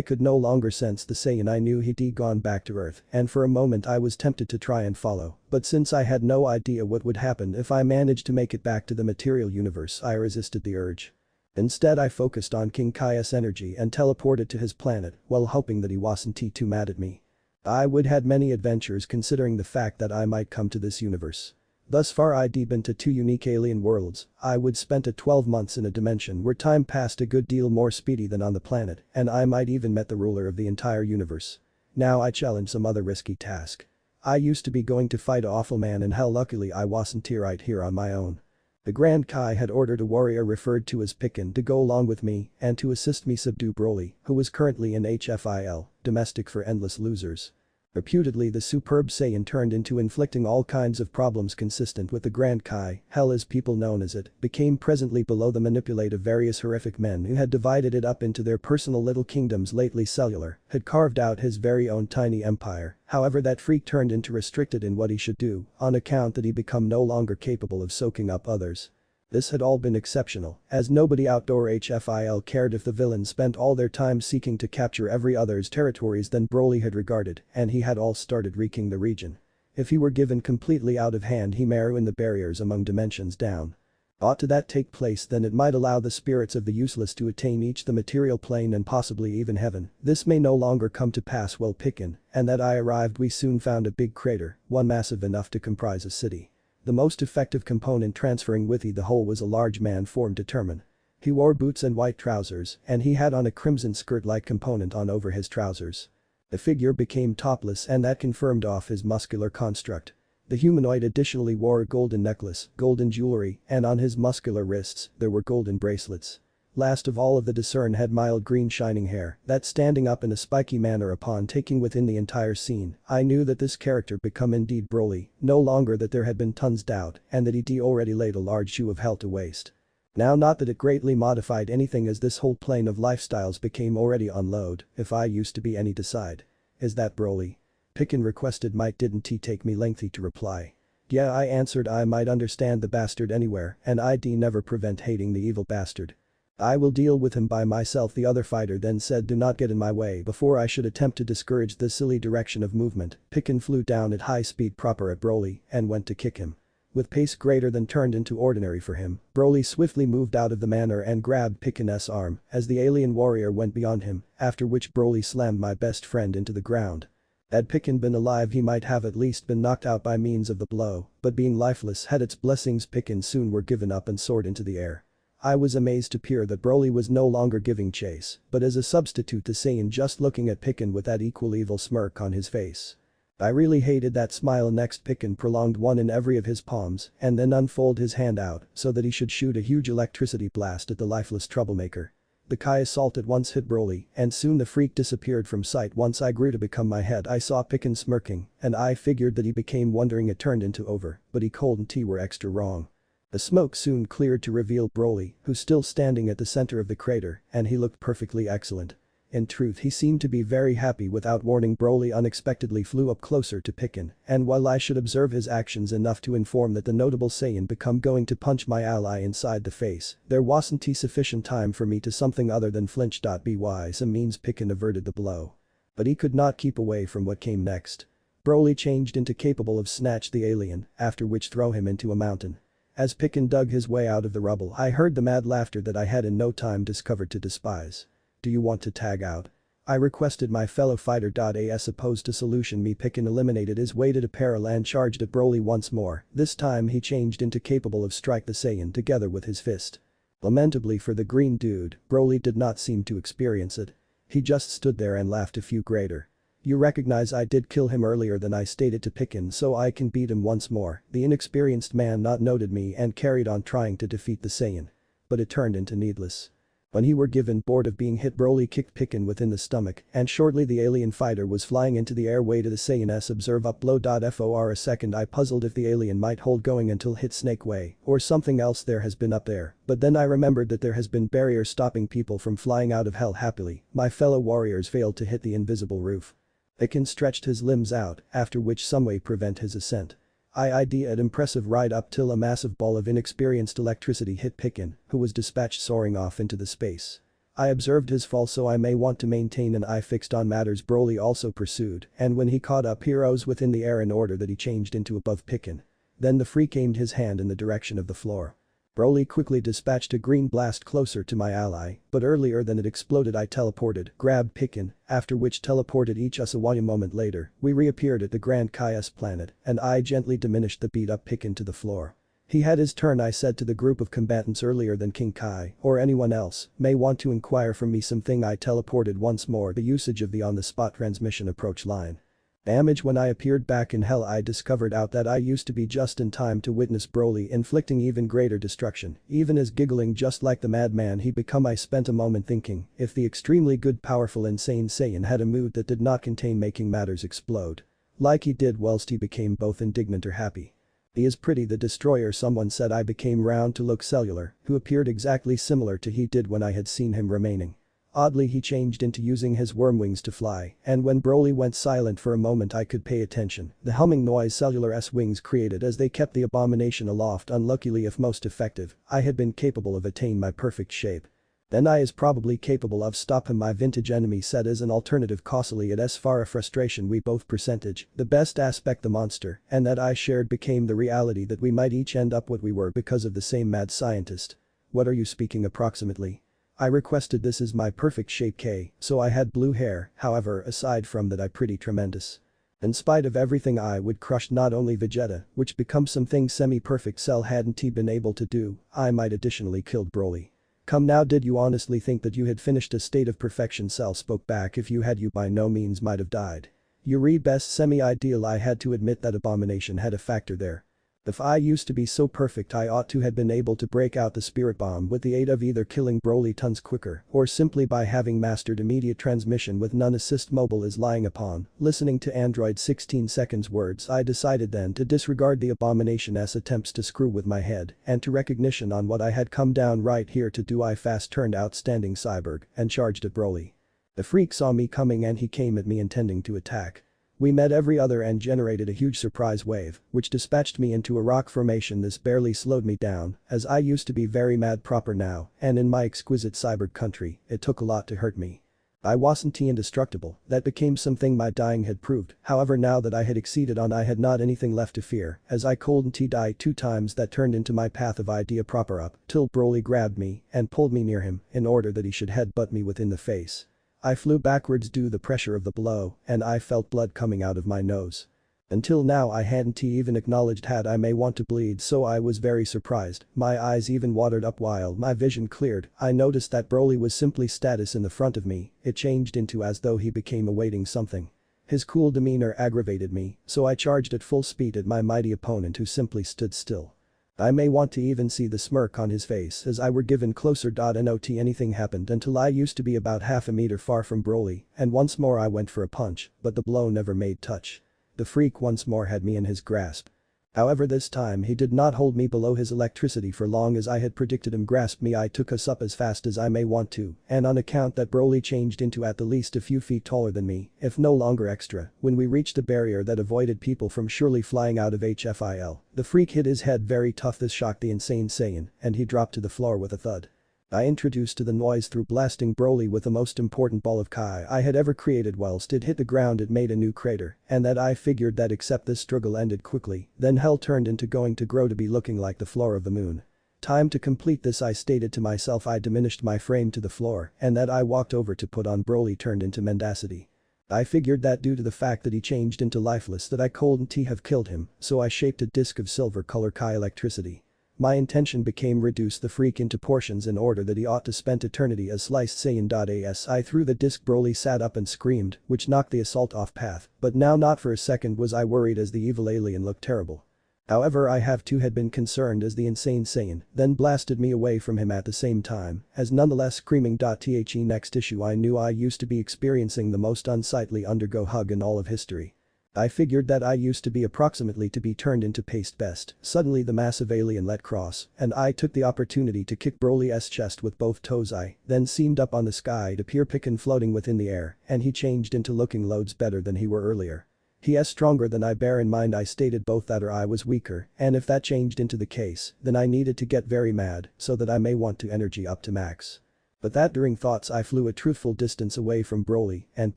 could no longer sense the Saiyan, I knew he'd gone back to Earth and for a moment I was tempted to try and follow, but since I had no idea what would happen if I managed to make it back to the material universe, I resisted the urge. Instead I focused on King Kai's energy and teleported to his planet while hoping that he wasn't too mad at me. I would had many adventures considering the fact that I might come to this universe. Thus far I'd been to 2 unique alien worlds. I would spent 12 months in a dimension where time passed a good deal more speedy than on the planet and I might even met the ruler of the entire universe. Now I challenged some other risky task. I used to be going to fight a awful man in hell. Luckily I wasn't right here on my own. The Grand Kai had ordered a warrior referred to as Pikin to go along with me and to assist me subdue Broly, who was currently in HFIL, domestic for endless losers. Reputedly the superb Saiyan turned into inflicting all kinds of problems consistent with the Grand Kai, hell as people known as it, became presently below the manipulate of various horrific men who had divided it up into their personal little kingdoms. Lately Cellular had carved out his very own tiny empire, however that freak turned into restricted in what he should do on account that he become no longer capable of soaking up others. This had all been exceptional, as nobody outdoor HFIL cared if the villains spent all their time seeking to capture every other's territories than Broly had regarded, and he had all started wreaking the region. If he were given completely out of hand, he may ruin the barriers among dimensions down. Ought to that take place, then it might allow the spirits of the useless to attain each the material plane and possibly even heaven. This may no longer come to pass. Well Pikin, and that I arrived, we soon found a big crater, one massive enough to comprise a city. The most effective component transferring with the whole was a large man form determine. He wore boots and white trousers, and he had on a crimson skirt-like component on over his trousers. The figure became topless and that confirmed off his muscular construct. The humanoid additionally wore a golden necklace, golden jewelry, and on his muscular wrists, there were golden bracelets. Last of all of the discern had mild green shining hair that standing up in a spiky manner upon taking within the entire scene. I knew that this character become indeed Broly, no longer that there had been tons doubt and that he'd already laid a large shoe of hell to waste. Now not that it greatly modified anything as this whole plane of lifestyles became already on load, if I used to be any decide. Is that Broly? Picken requested might didn't he take me lengthy to reply. Yeah I answered I might understand the bastard anywhere and I'd never prevent hating the evil bastard. I will deal with him by myself the other fighter then said do not get in my way before I should attempt to discourage this silly direction of movement. Picken flew down at high speed proper at Broly and went to kick him. With pace greater than turned into ordinary for him, Broly swiftly moved out of the manner and grabbed Picken's arm as the alien warrior went beyond him, after which Broly slammed my best friend into the ground. Had Picken been alive he might have at least been knocked out by means of the blow, but being lifeless had its blessings. Picken soon were given up and soared into the air. I was amazed to hear that Broly was no longer giving chase, but as a substitute to Saiyan just looking at Picken with that equal evil smirk on his face. I really hated that smile. Next Picken prolonged one in every of his palms and then unfolded his hand out so that he should shoot a huge electricity blast at the lifeless troublemaker. The Kai assault at once hit Broly and soon the freak disappeared from sight. Once I grew to become my head I saw Picken smirking and I figured that he became wondering it turned into over, but he cold and T were extra wrong. The smoke soon cleared to reveal Broly, who's still standing at the center of the crater, and he looked perfectly excellent. In truth he seemed to be very happy. Without warning Broly unexpectedly flew up closer to Picken, and while I should observe his actions enough to inform that the notable Saiyan become going to punch my ally inside the face, there wasn't sufficient time for me to something other than flinch. By some means Picken averted the blow. But he could not keep away from what came next. Broly changed into capable of snatch the alien, after which throw him into a mountain. As Picken dug his way out of the rubble I heard the mad laughter that I had in no time discovered to despise. Do you want to tag out? I requested my fellow fighter. As opposed to solution me Picken eliminated his way to peril and charged at Broly once more. This time he changed into capable of strike the Saiyan together with his fist. Lamentably for the green dude, Broly did not seem to experience it. He just stood there and laughed a few greater. You recognize I did kill him earlier than I stated to Picken so I can beat him once more. The inexperienced man not noted me and carried on trying to defeat the Saiyan. But it turned into needless. When he were given bored of being hit Broly kicked Picken within the stomach and shortly the alien fighter was flying into the air. Way to the Saiyan's observe upload. For a second I puzzled if the alien might hold going until hit Snake Way or something else there has been up there, but then I remembered that there has been barriers stopping people from flying out of hell happily. My fellow warriors failed to hit the invisible roof. Picken stretched his limbs out, after which some way prevent his ascent. I'd an impressive ride up till a massive ball of inexperienced electricity hit Picken, who was dispatched soaring off into the space. I observed his fall so I may want to maintain an eye fixed on matters. Broly also pursued, and when he caught up he rose within the air in order that he changed into above Picken. Then the freak aimed his hand in the direction of the floor. Broly quickly dispatched a green blast closer to my ally, but earlier than it exploded I teleported, grabbed Picken, after which teleported each us. A moment later, we reappeared at the Grand Kai's planet and I gently diminished the beat up Picken to the floor. He had his turn. I said to the group of combatants earlier than King Kai or anyone else may want to inquire from me something. I teleported once more the usage of the on-the-spot transmission approach line. Damage. When I appeared back in hell I discovered out that I used to be just in time to witness Broly inflicting even greater destruction, even as giggling just like the madman he become. I spent a moment thinking if the extremely good powerful insane Saiyan had a mood that did not contain making matters explode. Like he did whilst he became both indignant or happy. He is pretty the destroyer. Someone said I became round to look cellular, who appeared exactly similar to he did when I had seen him remaining. Oddly he changed into using his worm wings to fly, and when Broly went silent for a moment I could pay attention. The humming noise Cellular's wings created as they kept the abomination aloft. Unluckily if most effective, I had been capable of attain my perfect shape. Then I is probably capable of stop him. My vintage enemy said as an alternative causally it as far a frustration we both percentage, the best aspect the monster, and that I shared became the reality that we might each end up what we were because of the same mad scientist. What are you speaking approximately? I requested this is my perfect shape K, so I had blue hair, however aside from that I pretty tremendous. In spite of everything I would crush not only Vegeta, which becomes something semi-perfect Cell hadn't he been able to do, I might additionally killed Broly. Come now, did you honestly think that you had finished a state of perfection? Cell spoke back. If you had, you by no means might have died. You read best semi-ideal. I had to admit that abomination had a factor there. If I used to be so perfect, I ought to have been able to break out the spirit bomb with the aid of either killing Broly tons quicker or simply by having mastered immediate transmission with none assist. Mobile is lying upon, listening to Android 16 seconds words. I decided then to disregard the abomination's attempts to screw with my head and to recognition on what I had come down right here to do. I fast turned outstanding Cyborg and charged at Broly. The freak saw me coming and he came at me intending to attack. We met every other and generated a huge surprise wave, which dispatched me into a rock formation. This barely slowed me down, as I used to be very mad proper now, and in my exquisite cyborg country, it took a lot to hurt me. I wasn't indestructible, that became something my dying had proved. However, now that I had exceeded on, I had not anything left to fear, as I couldn't die 2 times. That turned into my path of idea proper up, till Broly grabbed me and pulled me near him in order that he should headbutt me within the face. I flew backwards due to the pressure of the blow, and I felt blood coming out of my nose. Until now I hadn't even acknowledged had I may want to bleed, so I was very surprised. My eyes even watered up while my vision cleared. I noticed that Broly was simply status in the front of me. It changed into as though he became awaiting something. His cool demeanor aggravated me, so I charged at full speed at my mighty opponent, who simply stood still. I may want to even see the smirk on his face as I were given closer. Not anything happened until I used to be about half a meter far from Broly, and once more I went for a punch, but the blow never made touch. The freak once more had me in his grasp. However, this time he did not hold me below his electricity for long as I had predicted. Him grasped me. I took us up as fast as I may want to, and on account that Broly changed into at the least a few feet taller than me, if no longer extra, when we reached a barrier that avoided people from surely flying out of HFIL, the freak hit his head very tough. This shocked the insane Saiyan, and he dropped to the floor with a thud. I introduced to the noise through blasting Broly with the most important ball of Kai I had ever created. Whilst it hit the ground, it made a new crater, and that I figured that except this struggle ended quickly, then hell turned into going to grow to be looking like the floor of the moon. Time to complete this, I stated to myself. I diminished my frame to the floor, and that I walked over to put on Broly turned into mendacity. I figured that due to the fact that he changed into lifeless that I couldn't have killed him, so I shaped a disc of silver color Kai electricity. My intention became reduce the freak into portions in order that he ought to spend eternity as sliced Saiyan. As I threw the disc, Broly sat up and screamed, which knocked the assault off path, but now not for a second was I worried as the evil alien looked terrible. However, I have too had been concerned as the insane Saiyan then blasted me away from him at the same time, as nonetheless screaming. The next issue I knew I used to be experiencing the most unsightly undergo hug in all of history. I figured that I used to be approximately to be turned into paste best. Suddenly the massive alien let cross, and I took the opportunity to kick Broly's chest with both toes. I then seemed up on the sky to appear Pikin floating within the air, and he changed into looking loads better than he were earlier. He is stronger than I. Bear in mind I stated both that or I was weaker, and if that changed into the case, then I needed to get very mad so that I may want to energy up to max. But that during thoughts I flew a truthful distance away from Broly and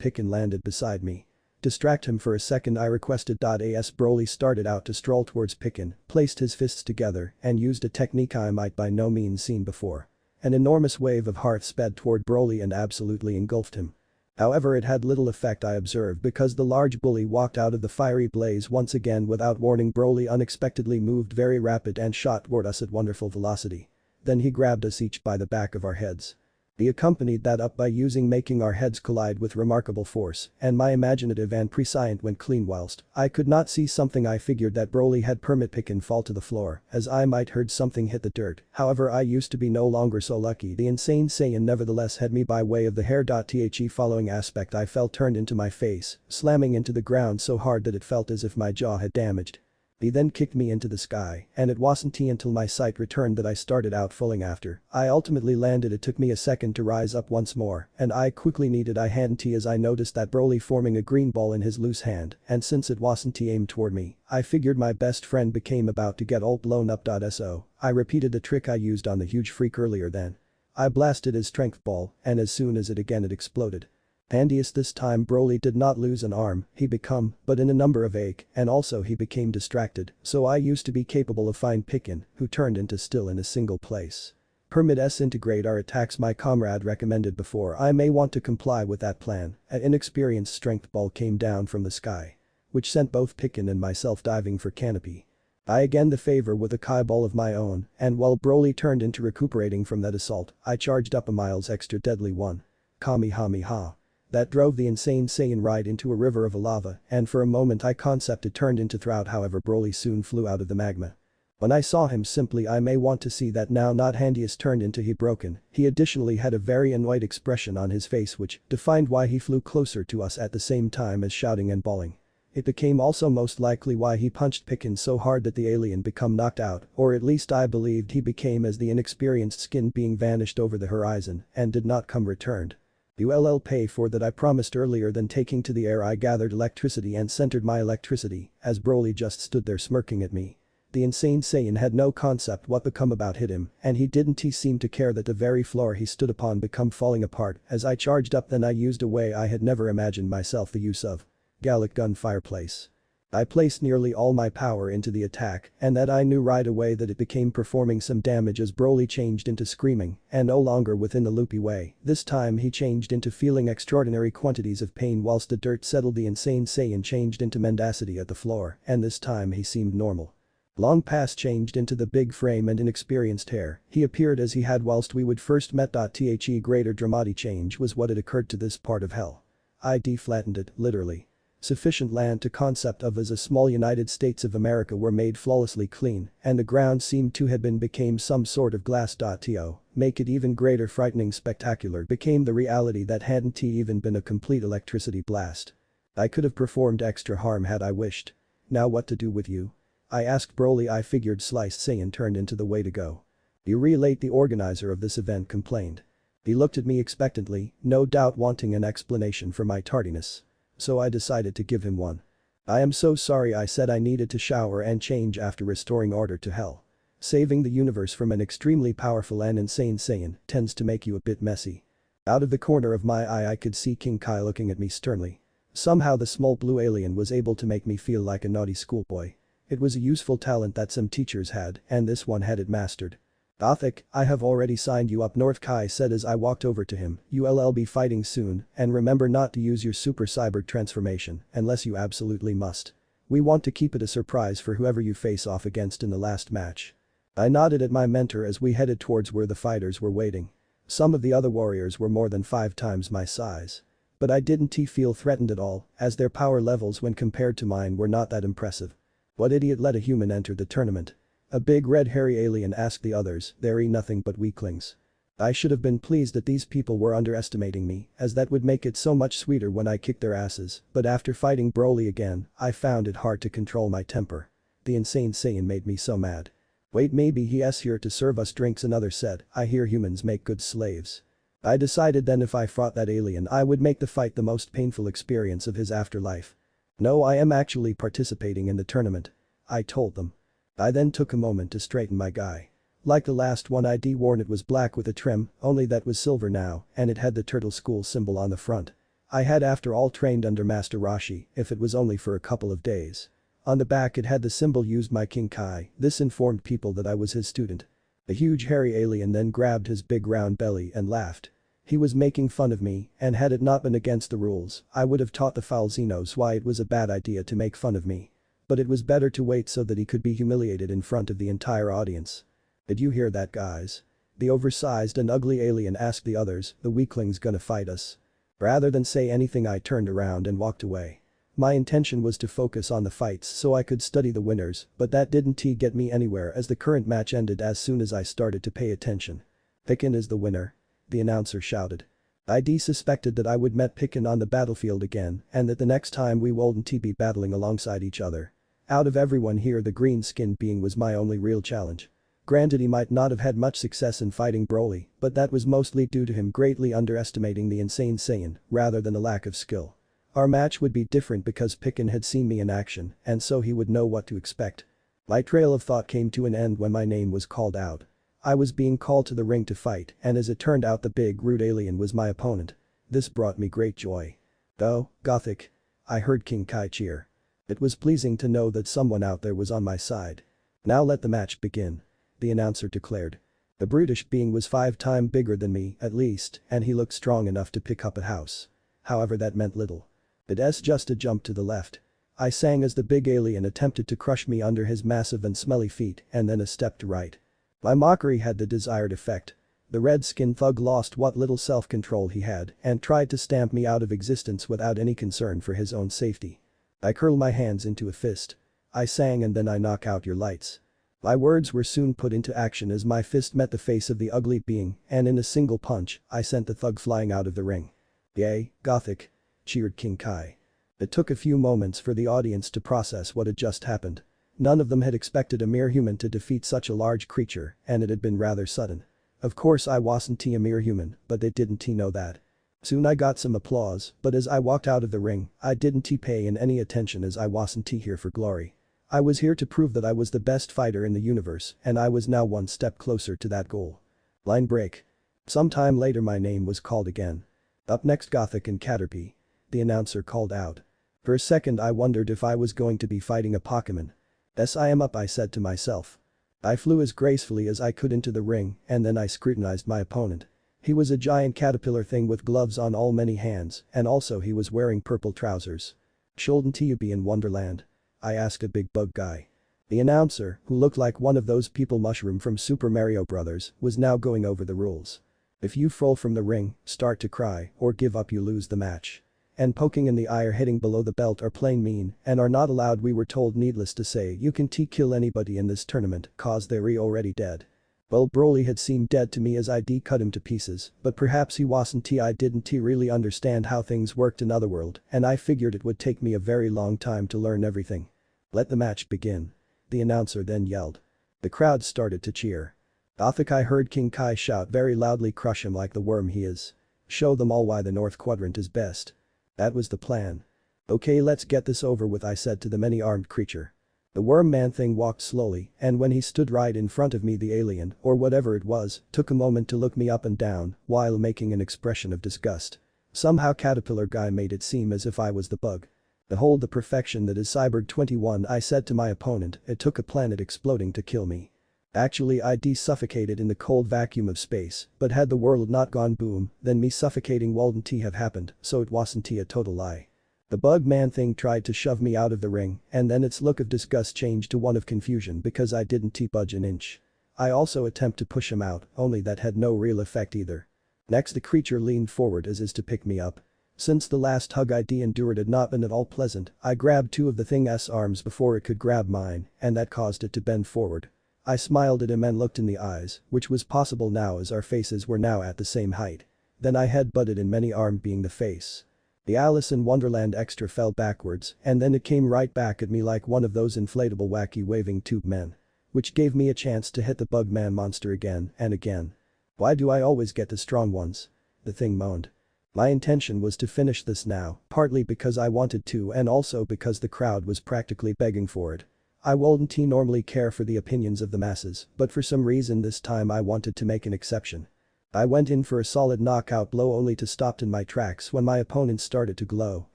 Pikin landed beside me. Distract him for a second, I requested. As Broly started out to stroll towards Pikin, placed his fists together and used a technique I might by no means seen before. An enormous wave of hearth sped toward Broly and absolutely engulfed him. However, it had little effect, I observed, because the large bully walked out of the fiery blaze once again without warning. Broly unexpectedly moved very rapid and shot toward us at wonderful velocity. Then he grabbed us each by the back of our heads. He accompanied that up by making our heads collide with remarkable force, and my imaginative and prescient went clean. Whilst I could not see something, I figured that Broly had permit Pikin fall to the floor, as I might heard something hit the dirt. However, I used to be no longer so lucky. The insane Saiyan nevertheless had me by way of the hair. The following aspect I felt turned into my face, slamming into the ground so hard that it felt as if my jaw had damaged. He then kicked me into the sky, and it wasn't until my sight returned that I started out falling after. I ultimately landed. It took me a second to rise up once more, and I quickly needed a hand as I noticed that Broly forming a green ball in his loose hand, and since it wasn't aimed toward me, I figured my best friend became about to get all blown up. So I repeated the trick I used on the huge freak earlier. Then I blasted his strength ball, and as soon as it exploded. Handiest this time, Broly did not lose an arm, he become, but in a number of ache, and also he became distracted, so I used to be capable of find Pikin, who turned into still in a single place. Permit S integrate our attacks, my comrade recommended before. I may want to comply with that plan. An inexperienced strength ball came down from the sky, which sent both Pikin and myself diving for canopy. I again the favor with a Kai ball of my own, and while Broly turned into recuperating from that assault, I charged up a miles extra deadly one. Kamehameha. That drove the insane Saiyan right into a river of lava, and for a moment I concepted turned into Throut, however Broly soon flew out of the magma. When I saw him simply I may want to see that now not handiest turned into he broken, he additionally had a very annoyed expression on his face which defined why he flew closer to us at the same time as shouting and bawling. It became also most likely why he punched Picken so hard that the alien become knocked out, or at least I believed he became as the inexperienced skin being vanished over the horizon and did not come returned. Ull pay for that I promised earlier than taking to the air I gathered electricity and centered my electricity as Broly just stood there smirking at me. The insane Saiyan had no concept what become about hit him and he didn't seem to care that the very floor he stood upon become falling apart as I charged up then I used a way I had never imagined myself the use of. Gallic gun fireplace. I placed nearly all my power into the attack and that I knew right away that it became performing some damage as Broly changed into screaming and no longer within the loopy way, this time he changed into feeling extraordinary quantities of pain whilst the dirt settled the insane Saiyan changed into mendacity at the floor and this time he seemed normal. Long past changed into the big frame and inexperienced hair, he appeared as he had whilst we would first met. The greater dramatic change was what had occurred to this part of hell. I deflattened it, literally. Sufficient land to concept of as a small United States of America were made flawlessly clean and the ground seemed to have been became some sort of glass. To make it even greater frightening spectacular became the reality that hadn't even been a complete electricity blast. I could have performed extra harm had I wished. Now what to do with you? I asked Broly. I figured sliced Saiyan turned into the way to go. You relate, the organizer of this event complained. He looked at me expectantly, no doubt wanting an explanation for my tardiness. So I decided to give him one. I am so sorry, I said. I needed to shower and change after restoring order to hell. Saving the universe from an extremely powerful and insane Saiyan tends to make you a bit messy. Out of the corner of my eye I could see King Kai looking at me sternly. Somehow the small blue alien was able to make me feel like a naughty schoolboy. It was a useful talent that some teachers had and this one had it mastered. Gothic, I have already signed you up, North Kai said as I walked over to him. You'll be fighting soon and remember not to use your super cyborg transformation unless you absolutely must. We want to keep it a surprise for whoever you face off against in the last match. I nodded at my mentor as we headed towards where the fighters were waiting. Some of the other warriors were more than 5 times my size. But I didn't feel threatened at all as their power levels when compared to mine were not that impressive. What idiot let a human enter the tournament? A big red hairy alien asked the others, they're nothing but weaklings. I should have been pleased that these people were underestimating me as that would make it so much sweeter when I kicked their asses, but after fighting Broly again, I found it hard to control my temper. The insane Saiyan made me so mad. Wait, maybe he's here to serve us drinks, another said. I hear humans make good slaves. I decided then if I fought that alien I would make the fight the most painful experience of his afterlife. No, I am actually participating in the tournament. I told them. I then took a moment to straighten my guy. Like the last one I'd worn, it was black with a trim, only that was silver now and it had the turtle school symbol on the front. I had after all trained under Master Roshi, if it was only for a couple of days. On the back it had the symbol used by King Kai, this informed people that I was his student. The huge hairy alien then grabbed his big round belly and laughed. He was making fun of me and had it not been against the rules, I would have taught the foul Xenos why it was a bad idea to make fun of me. But it was better to wait so that he could be humiliated in front of the entire audience. Did you hear that, guys? The oversized and ugly alien asked the others, the weaklings gonna fight us? Rather than say anything I turned around and walked away. My intention was to focus on the fights so I could study the winners, but that didn't get me anywhere as the current match ended as soon as I started to pay attention. Picken is the winner. The announcer shouted. I suspected that I would met Picken on the battlefield again and that the next time we wouldn't be battling alongside each other. Out of everyone here the green skinned being was my only real challenge. Granted he might not have had much success in fighting Broly, but that was mostly due to him greatly underestimating the insane Saiyan rather than a lack of skill. Our match would be different because Picken had seen me in action and so he would know what to expect. My trail of thought came to an end when my name was called out. I was being called to the ring to fight and as it turned out the big rude alien was my opponent. This brought me great joy. "Go, Gothic." I heard King Kai cheer. It was pleasing to know that someone out there was on my side. "Now let the match begin," the announcer declared. The brutish being was 5 times bigger than me at least and he looked strong enough to pick up a house. However that meant little. It's just a jump to the left. I sang as the big alien attempted to crush me under his massive and smelly feet and then a step to right. My mockery had the desired effect. The red-skinned thug lost what little self-control he had and tried to stamp me out of existence without any concern for his own safety. I curl my hands into a fist. I sang and then I knock out your lights. My words were soon put into action as my fist met the face of the ugly being and in a single punch, I sent the thug flying out of the ring. "Yay, Gothic," cheered King Kai. It took a few moments for the audience to process what had just happened. None of them had expected a mere human to defeat such a large creature and it had been rather sudden. Of course I wasn't a mere human, but they didn't know that. Soon I got some applause, but as I walked out of the ring, I didn't pay in any attention as I wasn't here for glory. I was here to prove that I was the best fighter in the universe and I was now one step closer to that goal. Line break. Sometime later my name was called again. "Up next Gothic and Caterpie," the announcer called out. For a second I wondered if I was going to be fighting a Pokemon. "Yes, I am up," I said to myself. I flew as gracefully as I could into the ring and then I scrutinized my opponent. He was a giant caterpillar thing with gloves on all many hands and also he was wearing purple trousers. "Shouldn't you be in Wonderland?" I asked a big bug guy. The announcer, who looked like one of those people mushroom from Super Mario Bros., was now going over the rules. If you fall from the ring, start to cry, or give up you lose the match. And poking in the eye or hitting below the belt are plain mean and are not allowed. We were told needless to say you can kill anybody in this tournament cause they're already dead. Well, Broly had seemed dead to me as I cut him to pieces, but perhaps he wasn't. I didn't really understand how things worked in Otherworld and I figured it would take me a very long time to learn everything. "Let the match begin," the announcer then yelled. The crowd started to cheer. "Gothic," I heard King Kai shout very loudly, "crush him like the worm he is. Show them all why the North Quadrant is best." That was the plan. "Okay, let's get this over with," I said to the many-armed creature. The worm man thing walked slowly and when he stood right in front of me the alien, or whatever it was, took a moment to look me up and down while making an expression of disgust. Somehow Caterpillar guy made it seem as if I was the bug. "Behold the perfection that is Cyborg 21," I said to my opponent. "It took a planet exploding to kill me. Actually I'd suffocated in the cold vacuum of space, but had the world not gone boom, then me suffocating wouldn't have happened, so it wasn't a total lie." The bug man thing tried to shove me out of the ring and then its look of disgust changed to one of confusion because I didn't budge an inch. I also attempt to push him out, only that had no real effect either. Next the creature leaned forward as is to pick me up. Since the last hug I'd endured had not been at all pleasant, I grabbed two of the thing's arms before it could grab mine and that caused it to bend forward. I smiled at him and looked in the eyes, which was possible now as our faces were now at the same height. Then I head-butted in many-armed being the face. The Alice in Wonderland extra fell backwards and then it came right back at me like one of those inflatable wacky waving tube men. Which gave me a chance to hit the bug man monster again and again. "Why do I always get the strong ones?" the thing moaned. My intention was to finish this now, partly because I wanted to and also because the crowd was practically begging for it. I wouldn't normally care for the opinions of the masses, but for some reason this time I wanted to make an exception. I went in for a solid knockout blow only to stop in my tracks when my opponent started to glow,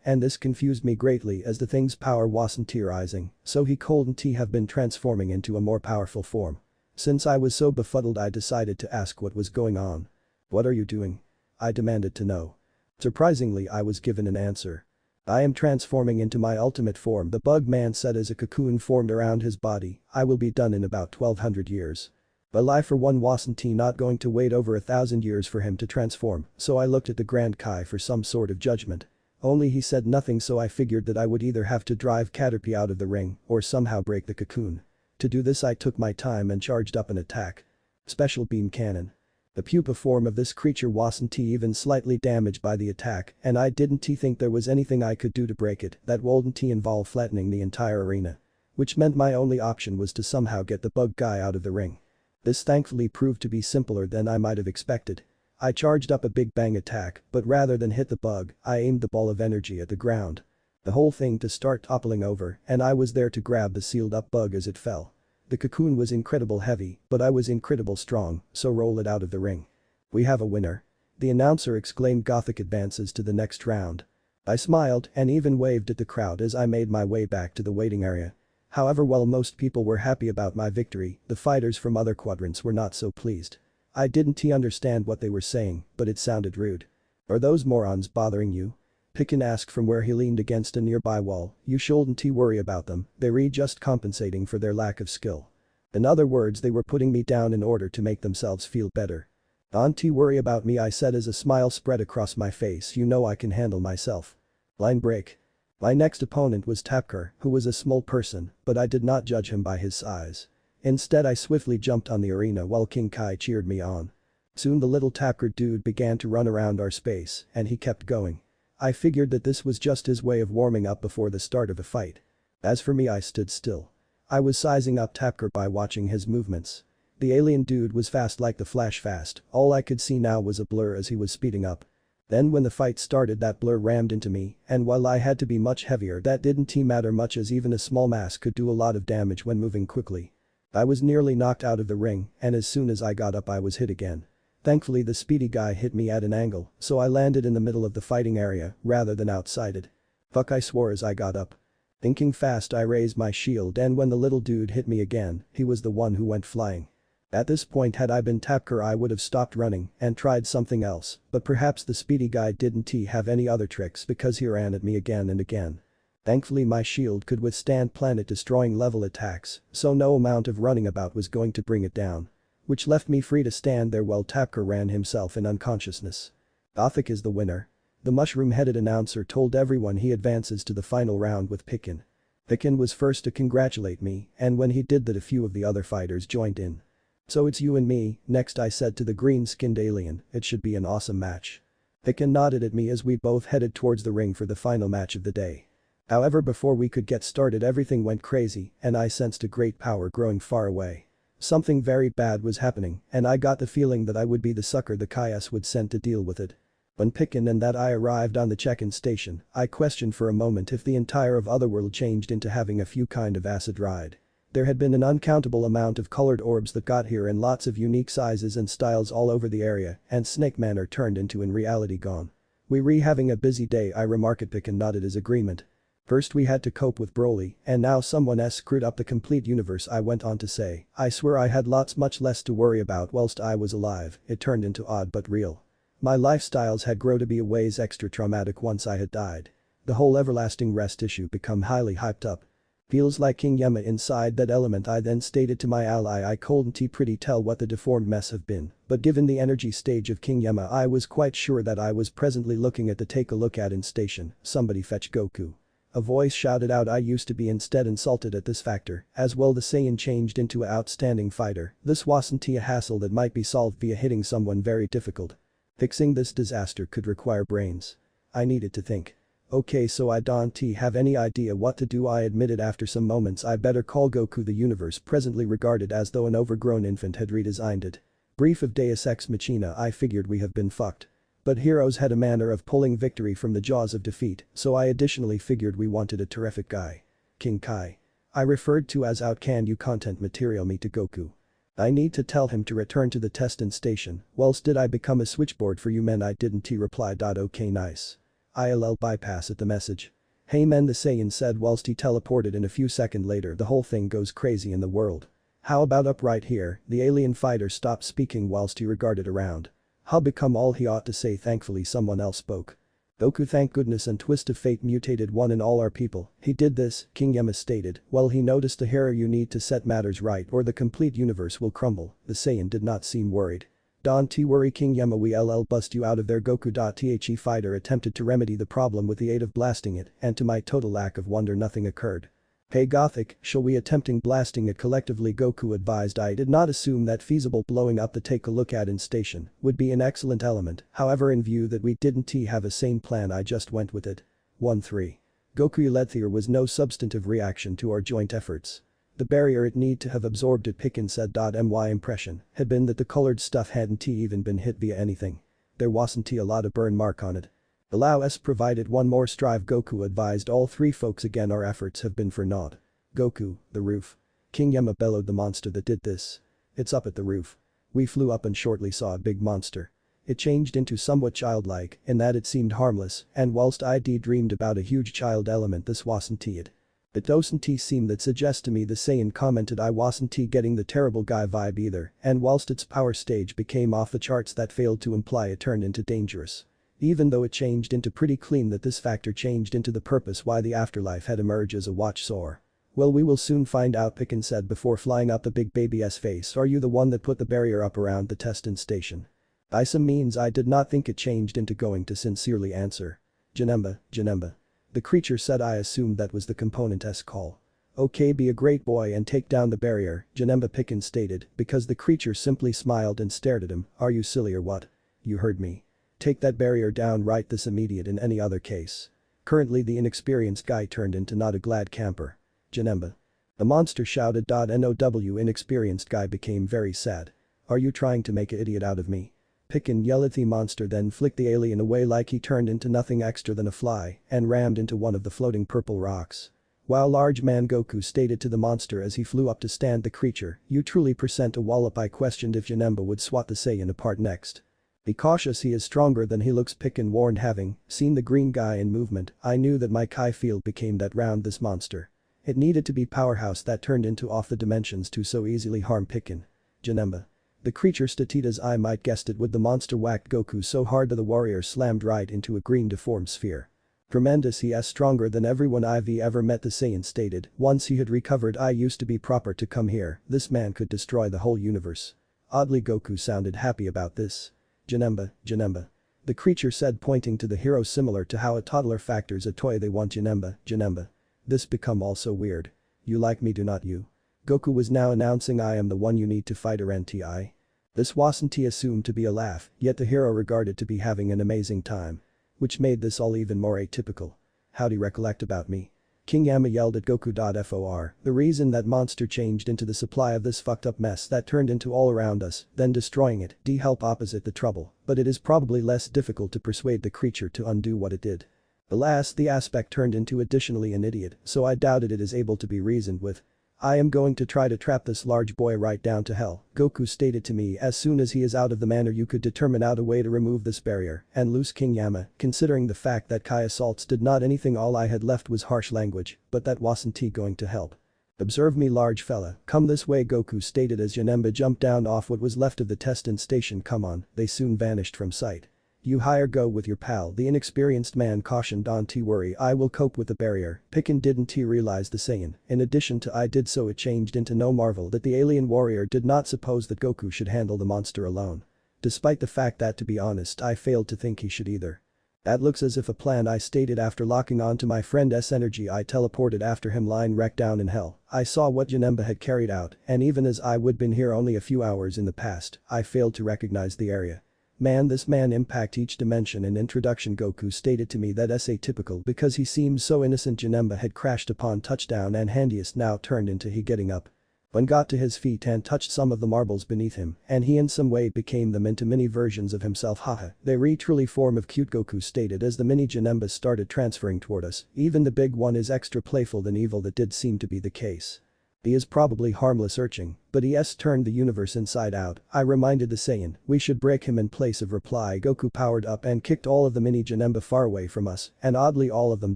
and this confused me greatly as the thing's power wasn't rising, so he couldn't have been transforming into a more powerful form. Since I was so befuddled I decided to ask what was going on. "What are you doing?" I demanded to know. Surprisingly I was given an answer. "I am transforming into my ultimate form," the bug man said as a cocoon formed around his body. "I will be done in about 1200 years. Well, I for one wasn't not going to wait over 1,000 years for him to transform, so I looked at the Grand Kai for some sort of judgment. Only he said nothing, so I figured that I would either have to drive Caterpie out of the ring or somehow break the cocoon. To do this I took my time and charged up an attack. Special beam cannon. The pupa form of this creature wasn't even slightly damaged by the attack and I didn't think there was anything I could do to break it that wouldn't involve flattening the entire arena. Which meant my only option was to somehow get the bug guy out of the ring. This thankfully proved to be simpler than I might have expected. I charged up a big bang attack, but rather than hit the bug, I aimed the ball of energy at the ground. The whole thing to start toppling over and I was there to grab the sealed up bug as it fell. The cocoon was incredible heavy, but I was incredible strong, so roll it out of the ring. "We have a winner," the announcer exclaimed. "Gothic advances to the next round." I smiled and even waved at the crowd as I made my way back to the waiting area. However, while most people were happy about my victory, the fighters from other quadrants were not so pleased. I didn't understand what they were saying, but it sounded rude. "Are those morons bothering you?" Picken asked from where he leaned against a nearby wall, you shouldn't worry about them, they're just compensating for their lack of skill. In other words, they were putting me down in order to make themselves feel better. Don't worry about me, I said as a smile spread across my face, you know I can handle myself. Line break. My next opponent was Tapker, who was a small person, but I did not judge him by his size. Instead I swiftly jumped on the arena while King Kai cheered me on. Soon the little Tapker dude began to run around our space, and he kept going. I figured that this was just his way of warming up before the start of a fight. As for me, I stood still. I was sizing up Tapker by watching his movements. The alien dude was fast like the Flash fast, all I could see now was a blur as he was speeding up. Then when the fight started, that blur rammed into me, and while I had to be much heavier, that didn't matter much as even a small mass could do a lot of damage when moving quickly. I was nearly knocked out of the ring, and as soon as I got up I was hit again. Thankfully the speedy guy hit me at an angle, so I landed in the middle of the fighting area rather than outside it. Fuck, I swore as I got up. Thinking fast, I raised my shield, and when the little dude hit me again, he was the one who went flying. At this point, had I been Tapker, I would have stopped running and tried something else, but perhaps the speedy guy didn't have any other tricks because he ran at me again and again. Thankfully my shield could withstand planet-destroying level attacks, so no amount of running about was going to bring it down. Which left me free to stand there while Tapker ran himself in unconsciousness. Gothic is the winner. The mushroom-headed announcer told everyone he advances to the final round with Picken. Picken was first to congratulate me, and when he did that, a few of the other fighters joined in. So it's you and me, next, I said to the green-skinned alien, it should be an awesome match. Picken nodded at me as we both headed towards the ring for the final match of the day. However, before we could get started, everything went crazy, and I sensed a great power growing far away. Something very bad was happening, and I got the feeling that I would be the sucker the Kaias would send to deal with it. When Picken and that I arrived on the check-in station, I questioned for a moment if the entire of Otherworld changed into having a few kind of acid ride. There had been an uncountable amount of colored orbs that got here in lots of unique sizes and styles all over the area, and Snake Manor turned into in reality gone. We having a busy day, I remarked. Picken nodded his agreement. First we had to cope with Broly, and now someone else screwed up the complete universe, I went on to say. I swear I had much less to worry about whilst I was alive, it turned into odd but real. My lifestyles had grown to be a ways extra traumatic once I had died. The whole everlasting rest issue become highly hyped up. Feels like King Yama inside that element, I then stated to my ally. I couldn't pretty tell what the deformed mess have been, but given the energy stage of King Yama, I was quite sure that I was presently looking at the take a look at in station. Somebody fetch Goku. A voice shouted out. I used to be instead insulted at this factor, as well the Saiyan changed into an outstanding fighter. This wasn't a hassle that might be solved via hitting someone very difficult. Fixing this disaster could require brains. I needed to think. Okay, so I don't have any idea what to do, I admitted after some moments. I better call Goku. The universe presently regarded as though an overgrown infant had redesigned it. Brief of Deus Ex Machina, I figured we have been fucked. But heroes had a manner of pulling victory from the jaws of defeat, so I additionally figured we wanted a terrific guy. King Kai. I referred to as out. Can you content material me to Goku? I need to tell him to return to the test-in station, whilst did I become a switchboard for you men? I didn't. He replied. Okay, nice. ILL bypass at the message. Hey men, the Saiyan said whilst he teleported in. A few seconds later the whole thing goes crazy in the world. How about up right here? The alien fighter stopped speaking whilst he regarded around. How become all he ought to say. Thankfully someone else spoke. Goku, thank goodness, and twist of fate mutated one and all our people. He did this, King Yama stated. Well, he noticed the hero, you need to set matters right or the complete universe will crumble. The Saiyan did not seem worried. Don't worry King Yama, we LL bust you out of there. Goku. The fighter attempted to remedy the problem with the aid of blasting it, and to my total lack of wonder nothing occurred. Hey Gothic, shall we attempting blasting it collectively? Goku advised. I did not assume that feasible. Blowing up the take a look at in station would be an excellent element, however in view that we didn't have a sane plan I just went with it. 1-3. Goku led. There was no substantive reaction to our joint efforts. The barrier it need to have absorbed it, Picken said. My impression had been that the colored stuff hadn't even been hit via anything. There wasn't a lot of burn mark on it. Allow us provided one more strive, Goku advised all three folks. Again, our efforts have been for naught. Goku, the roof. King Yama bellowed. The monster that did this. It's up at the roof. We flew up and shortly saw a big monster. It changed into somewhat childlike in that it seemed harmless, and whilst I dreamed about a huge child element, this wasn't it. It doesn't seem that suggests to me, the Saiyan commented. I wasn't getting the terrible guy vibe either, and whilst its power stage became off the charts, that failed to imply it turned into dangerous. Even though it changed into pretty clean that this factor changed into the purpose why the afterlife had emerged as a watch sore. Well, we will soon find out, Picken said before flying up the big baby's face. Are you the one that put the barrier up around the testing station? By some means I did not think it changed into going to sincerely answer. Janemba. The creature said. I assumed that was the component's call. Okay, be a great boy and take down the barrier, Janemba Picken stated, because the creature simply smiled and stared at him. Are you silly or what? You heard me. Take that barrier down right this immediate. In any other case. Currently the inexperienced guy turned into not a glad camper. Janemba. The monster shouted. Now inexperienced guy became very sad. Are you trying to make an idiot out of me? Picken yelled. The monster then flicked the alien away like he turned into nothing extra than a fly and rammed into one of the floating purple rocks. While large man Goku stated to the monster as he flew up to stand the creature, you truly present a wallop. I questioned if Janemba would swat the Saiyan apart next. Be cautious, he is stronger than he looks, Picken warned. Having seen the green guy in movement, I knew that my Kai field became that round this monster. It needed to be powerhouse that turned into off the dimensions to so easily harm Picken. Janemba. The creature stated as I might guessed it would. The monster whacked Goku so hard that the warrior slammed right into a green deformed sphere. Tremendous, he is stronger than everyone I've ever met, the Saiyan stated. Once he had recovered. I used to be proper to come here, this man could destroy the whole universe. Oddly Goku sounded happy about this. Janemba. The creature said, pointing to the hero, similar to how a toddler factors a toy they want. Janemba. This become all so weird. You like me, do not you? Goku was now announcing. I am the one you need to fight. RNTI. This wasn't assumed to be a laugh, yet the hero regarded to be having an amazing time. Which made this all even more atypical. How'd recollect about me? King Yama yelled at Goku. For the reason that monster changed into the supply of this fucked up mess that turned into all around us, then destroying it, help opposite the trouble, but it is probably less difficult to persuade the creature to undo what it did. Alas, the aspect turned into additionally an idiot, so I doubted it is able to be reasoned with. I am going to try to trap this large boy right down to hell, Goku stated to me. As soon as he is out of the manner you could determine out a way to remove this barrier and loose King Yama, considering the fact that Kai assaults did not anything. All I had left was harsh language, but that wasn't going to help. Observe me, large fella, come this way, Goku stated as Janemba jumped down off what was left of the testing station. Come on, they soon vanished from sight. You higher go with your pal, the inexperienced man cautioned. Don't worry, I will cope with the barrier. Picken didn't realize the Saiyan. In addition to I did so, it changed into no marvel that the alien warrior did not suppose that Goku should handle the monster alone. Despite the fact that, to be honest, I failed to think he should either. That looks as if a plan, I stated after locking on to my friend's energy. I teleported after him, lying wrecked down in hell. I saw what Janemba had carried out, and even as I would been here only a few hours in the past, I failed to recognize the area. Man, this man impact each dimension. In introduction Goku stated to me that atypical because he seemed so innocent. Janemba had crashed upon touchdown and handiest now turned into he getting up. When got to his feet and touched some of the marbles beneath him and he in some way became them into mini versions of himself. Haha, they truly form of cute, Goku stated as the mini Janembas started transferring toward us. Even the big one is extra playful than evil. That did seem to be the case. He is probably harmless urchin, but he has turned the universe inside out. I reminded the Saiyan, we should break him. In place of reply, Goku powered up and kicked all of the mini Janemba far away from us, and oddly all of them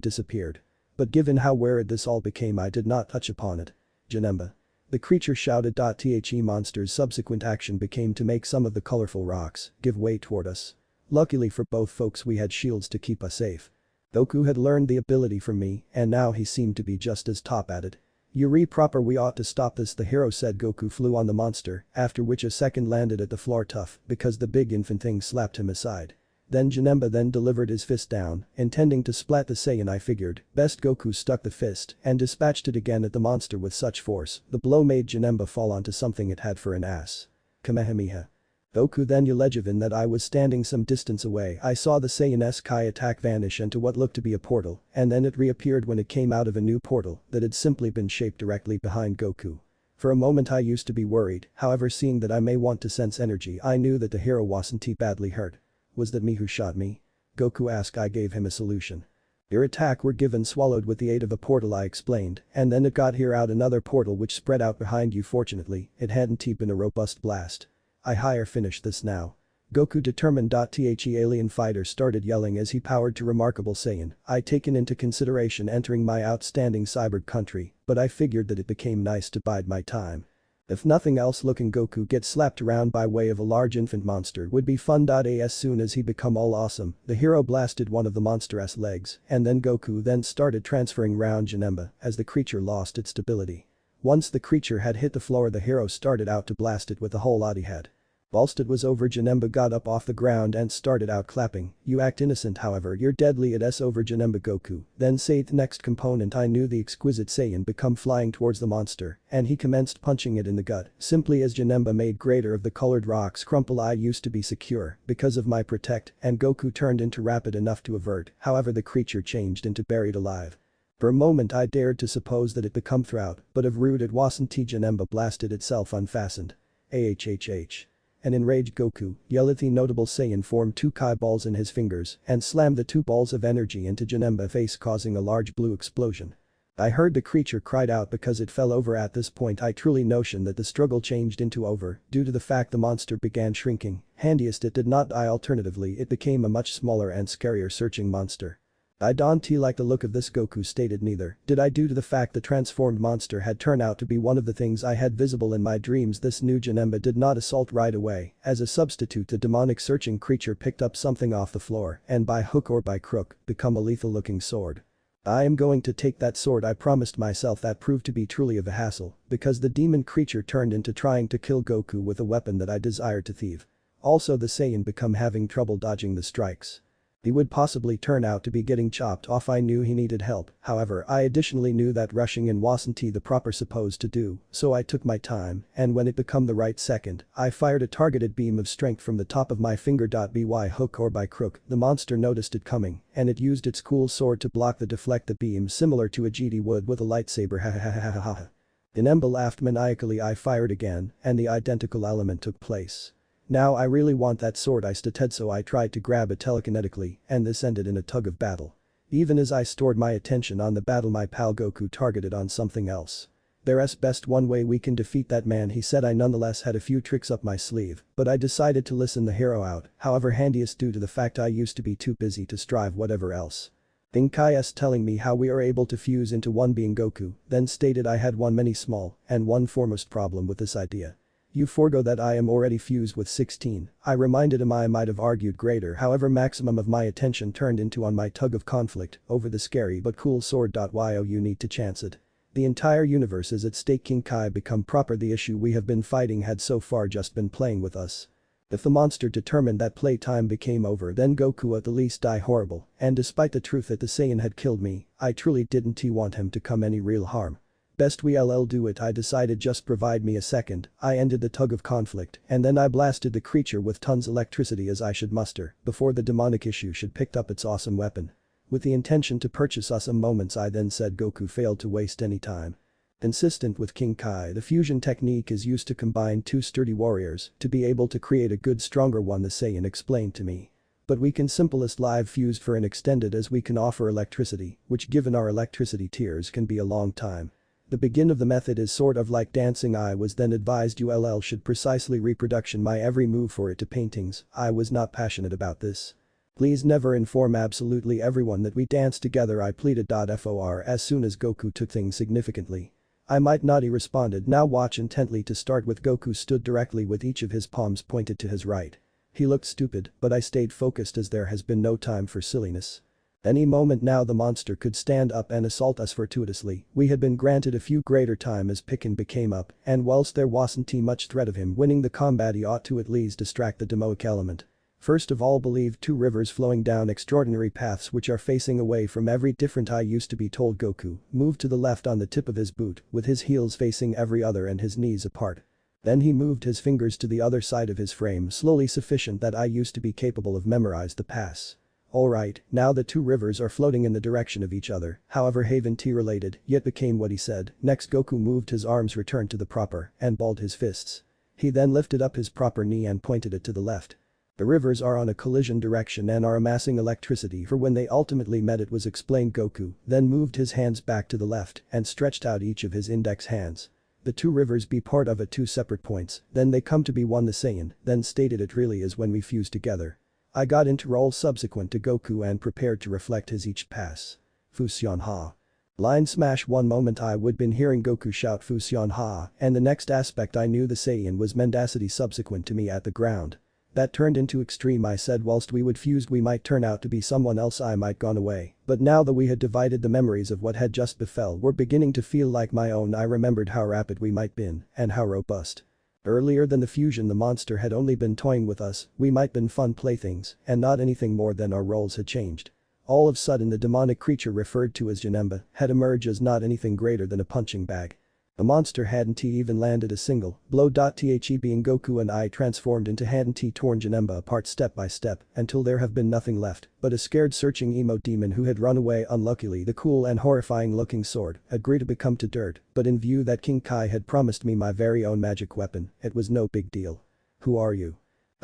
disappeared. But given how weird this all became, I did not touch upon it. Janemba. The creature shouted. The monster's subsequent action became to make some of the colorful rocks give way toward us. Luckily for both folks we had shields to keep us safe. Goku had learned the ability from me, and now he seemed to be just as top at it. Yuri proper, we ought to stop this, the hero said. Goku flew on the monster, after which a second landed at the floor tough because the big infant thing slapped him aside. Then Janemba then delivered his fist down, intending to splat the Saiyan. I figured, best Goku stuck the fist and dispatched it again at the monster with such force, the blow made Janemba fall onto something it had for an ass. Kamehameha. Goku then Yulejivin that I was standing some distance away. I saw the Saiyan Kai attack vanish into what looked to be a portal, and then it reappeared when it came out of a new portal that had simply been shaped directly behind Goku. For a moment I used to be worried, however seeing that I may want to sense energy I knew that the hero wasn't badly hurt. Was that me who shot me? Goku asked. I gave him a solution. Your attack were given swallowed with the aid of a portal, I explained, and then it got here out another portal which spread out behind you. Fortunately, it hadn't been a robust blast. I higher finish this now. Goku determined. The alien fighter started yelling as he powered to remarkable Saiyan. I taken into consideration entering my outstanding cyborg country, but I figured that it became nice to bide my time. If nothing else, looking Goku get slapped around by way of a large infant monster would be fun. As soon as he become all awesome, the hero blasted one of the monster's legs, and then Goku then started transferring round Janemba as the creature lost its stability. Once the creature had hit the floor, the hero started out to blast it with the whole lot he had. Whilst it was over, Janemba got up off the ground and started out clapping. "You act innocent, however you're deadly, it's over Janemba." Goku then said the next component. I knew the exquisite Saiyan become flying towards the monster and he commenced punching it in the gut. Simply as Janemba made greater of the colored rocks crumple. I used to be secure because of my protect and Goku turned into rapid enough to avert, however the creature changed into buried alive. For a moment I dared to suppose that it become throughout, but of rude it wasn't. Janemba blasted itself unfastened. Ahhh. An enraged Goku yelled. The notable Saiyan formed two Kai balls in his fingers and slammed the two balls of energy into Janemba's face, causing a large blue explosion. I heard the creature cried out because it fell over. At this point I truly notion that the struggle changed into over due to the fact the monster began shrinking. Handiest it did not die, alternatively it became a much smaller and scarier searching monster. I don't like the look of this, Goku stated. Neither did I, due to the fact the transformed monster had turned out to be one of the things I had visible in my dreams. This new Janemba did not assault right away. As a substitute, the demonic searching creature picked up something off the floor and by hook or by crook become a lethal looking sword. I am going to take that sword, I promised myself. That proved to be truly of a hassle because the demon creature turned into trying to kill Goku with a weapon that I desired to thieve. Also the Saiyan become having trouble dodging the strikes. He would possibly turn out to be getting chopped off. I knew he needed help, however I additionally knew that rushing in wasn't the proper supposed to do, so I took my time and when it become the right second, I fired a targeted beam of strength from the top of my finger. By hook or by crook, the monster noticed it coming and it used its cool sword to block the deflect the beam, similar to a GD would with a lightsaber. Ha. Janemba laughed maniacally. I fired again and the identical element took place. Now I really want that sword, I stated, so I tried to grab it telekinetically and this ended in a tug of battle. Even as I stored my attention on the battle, my pal Goku targeted on something else. "There's best one way we can defeat that man," he said. I nonetheless had a few tricks up my sleeve, but I decided to listen the hero out, however handiest due to the fact I used to be too busy to strive whatever else. Kai's telling me how we are able to fuse into one being. Goku then stated I had one many small and one foremost problem with this idea. "You forego that I am already fused with 16, I reminded him. I might have argued greater, however maximum of my attention turned into on my tug of conflict over the scary but cool sword. You need to chance it. The entire universe is at stake. King Kai become proper. The issue we have been fighting had so far just been playing with us. If the monster determined that playtime became over, then Goku at the least die horrible, and despite the truth that the Saiyan had killed me, I truly didn't want him to come any real harm. Best we'll do it, I decided. Just provide me a second. I ended the tug of conflict and then I blasted the creature with tons electricity as I should muster before the demonic issue should picked up its awesome weapon. With the intention to purchase awesome moments, I then said Goku failed to waste any time. Consistent with King Kai, the fusion technique is used to combine two sturdy warriors to be able to create a good stronger one, the Saiyan explained to me. But we can simplest live fuse for an extended as we can offer electricity, which given our electricity tiers can be a long time. The begin of the method is sort of like dancing. I was then advised ULL should precisely reproduction my every move for it to paintings. I was not passionate about this. "Please never inform absolutely everyone that we dance together," I pleaded. For as soon as Goku took things significantly. "I might not," he responded. "Now watch intently." To start with, Goku stood directly with each of his palms pointed to his right. He looked stupid, but I stayed focused as there has been no time for silliness. Any moment now the monster could stand up and assault us fortuitously. We had been granted a few greater time as Pikin became up, and whilst there wasn't much threat of him winning the combat, he ought to at least distract the demoic element. First of all, believed two rivers flowing down extraordinary paths which are facing away from every different. I used to be told Goku moved to the left on the tip of his boot with his heels facing every other and his knees apart. Then he moved his fingers to the other side of his frame slowly, sufficient that I used to be capable of memorize the pass. Alright, now the two rivers are floating in the direction of each other, however Haven T related, yet became what he said. Next Goku moved his arms, returned to the proper, and balled his fists. He then lifted up his proper knee and pointed it to the left. The rivers are on a collision direction and are amassing electricity for when they ultimately met, it was explained. Goku then moved his hands back to the left and stretched out each of his index hands. The two rivers be part of at two separate points, then they come to be one, the Saiyan then stated. It really is when we fuse together. I got into role subsequent to Goku and prepared to reflect his each pass. Fusion ha. Line smash. One moment I would been hearing Goku shout Fusion Ha, and the next aspect I knew the Saiyan was mendacity subsequent to me at the ground. That turned into extreme. I said whilst we would fused we might turn out to be someone else, I might gone away, but now that we had divided, the memories of what had just befell were beginning to feel like my own. I remembered how rapid we might been, and how robust. Earlier than the fusion the monster had only been toying with us, we might been fun playthings, and not anything more than our roles had changed. All of a sudden the demonic creature referred to as Janemba had emerged as not anything greater than a punching bag. The monster hadn't even landed a single blow. The being Goku and I transformed into hadn't torn Janemba apart step by step until there have been nothing left but a scared searching emo demon who had run away. Unluckily the cool and horrifying looking sword agreed to become to dirt, but in view that King Kai had promised me my very own magic weapon, it was no big deal. "Who are you?"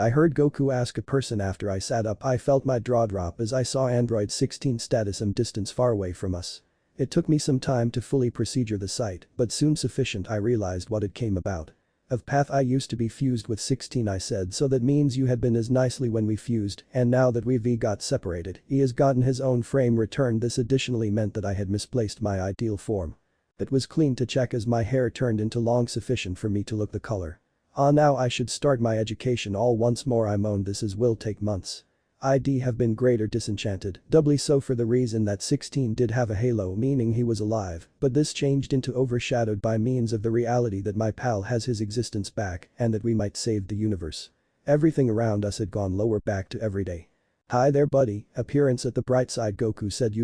I heard Goku ask a person. After I sat up I felt my jaw drop as I saw Android 16 status and distance far away from us. It took me some time to fully procedure the sight, but soon sufficient I realized what it came about. "Of path I used to be fused with 16," I said. "So that means you had been as nicely when we fused, and now that we've got separated, he has gotten his own frame returned." This additionally meant that I had misplaced my ideal form. It was clean to check as my hair turned into long sufficient for me to look the color. Now I should start my education all once more, I moaned. This will take months. I'd have been greater disenchanted, doubly so for the reason that 16 did have a halo, meaning he was alive, but this changed into overshadowed by means of the reality that my pal has his existence back and that we might save the universe. Everything around us had gone lower, back to everyday. "Hi there buddy." Appearance at the bright side. Goku said,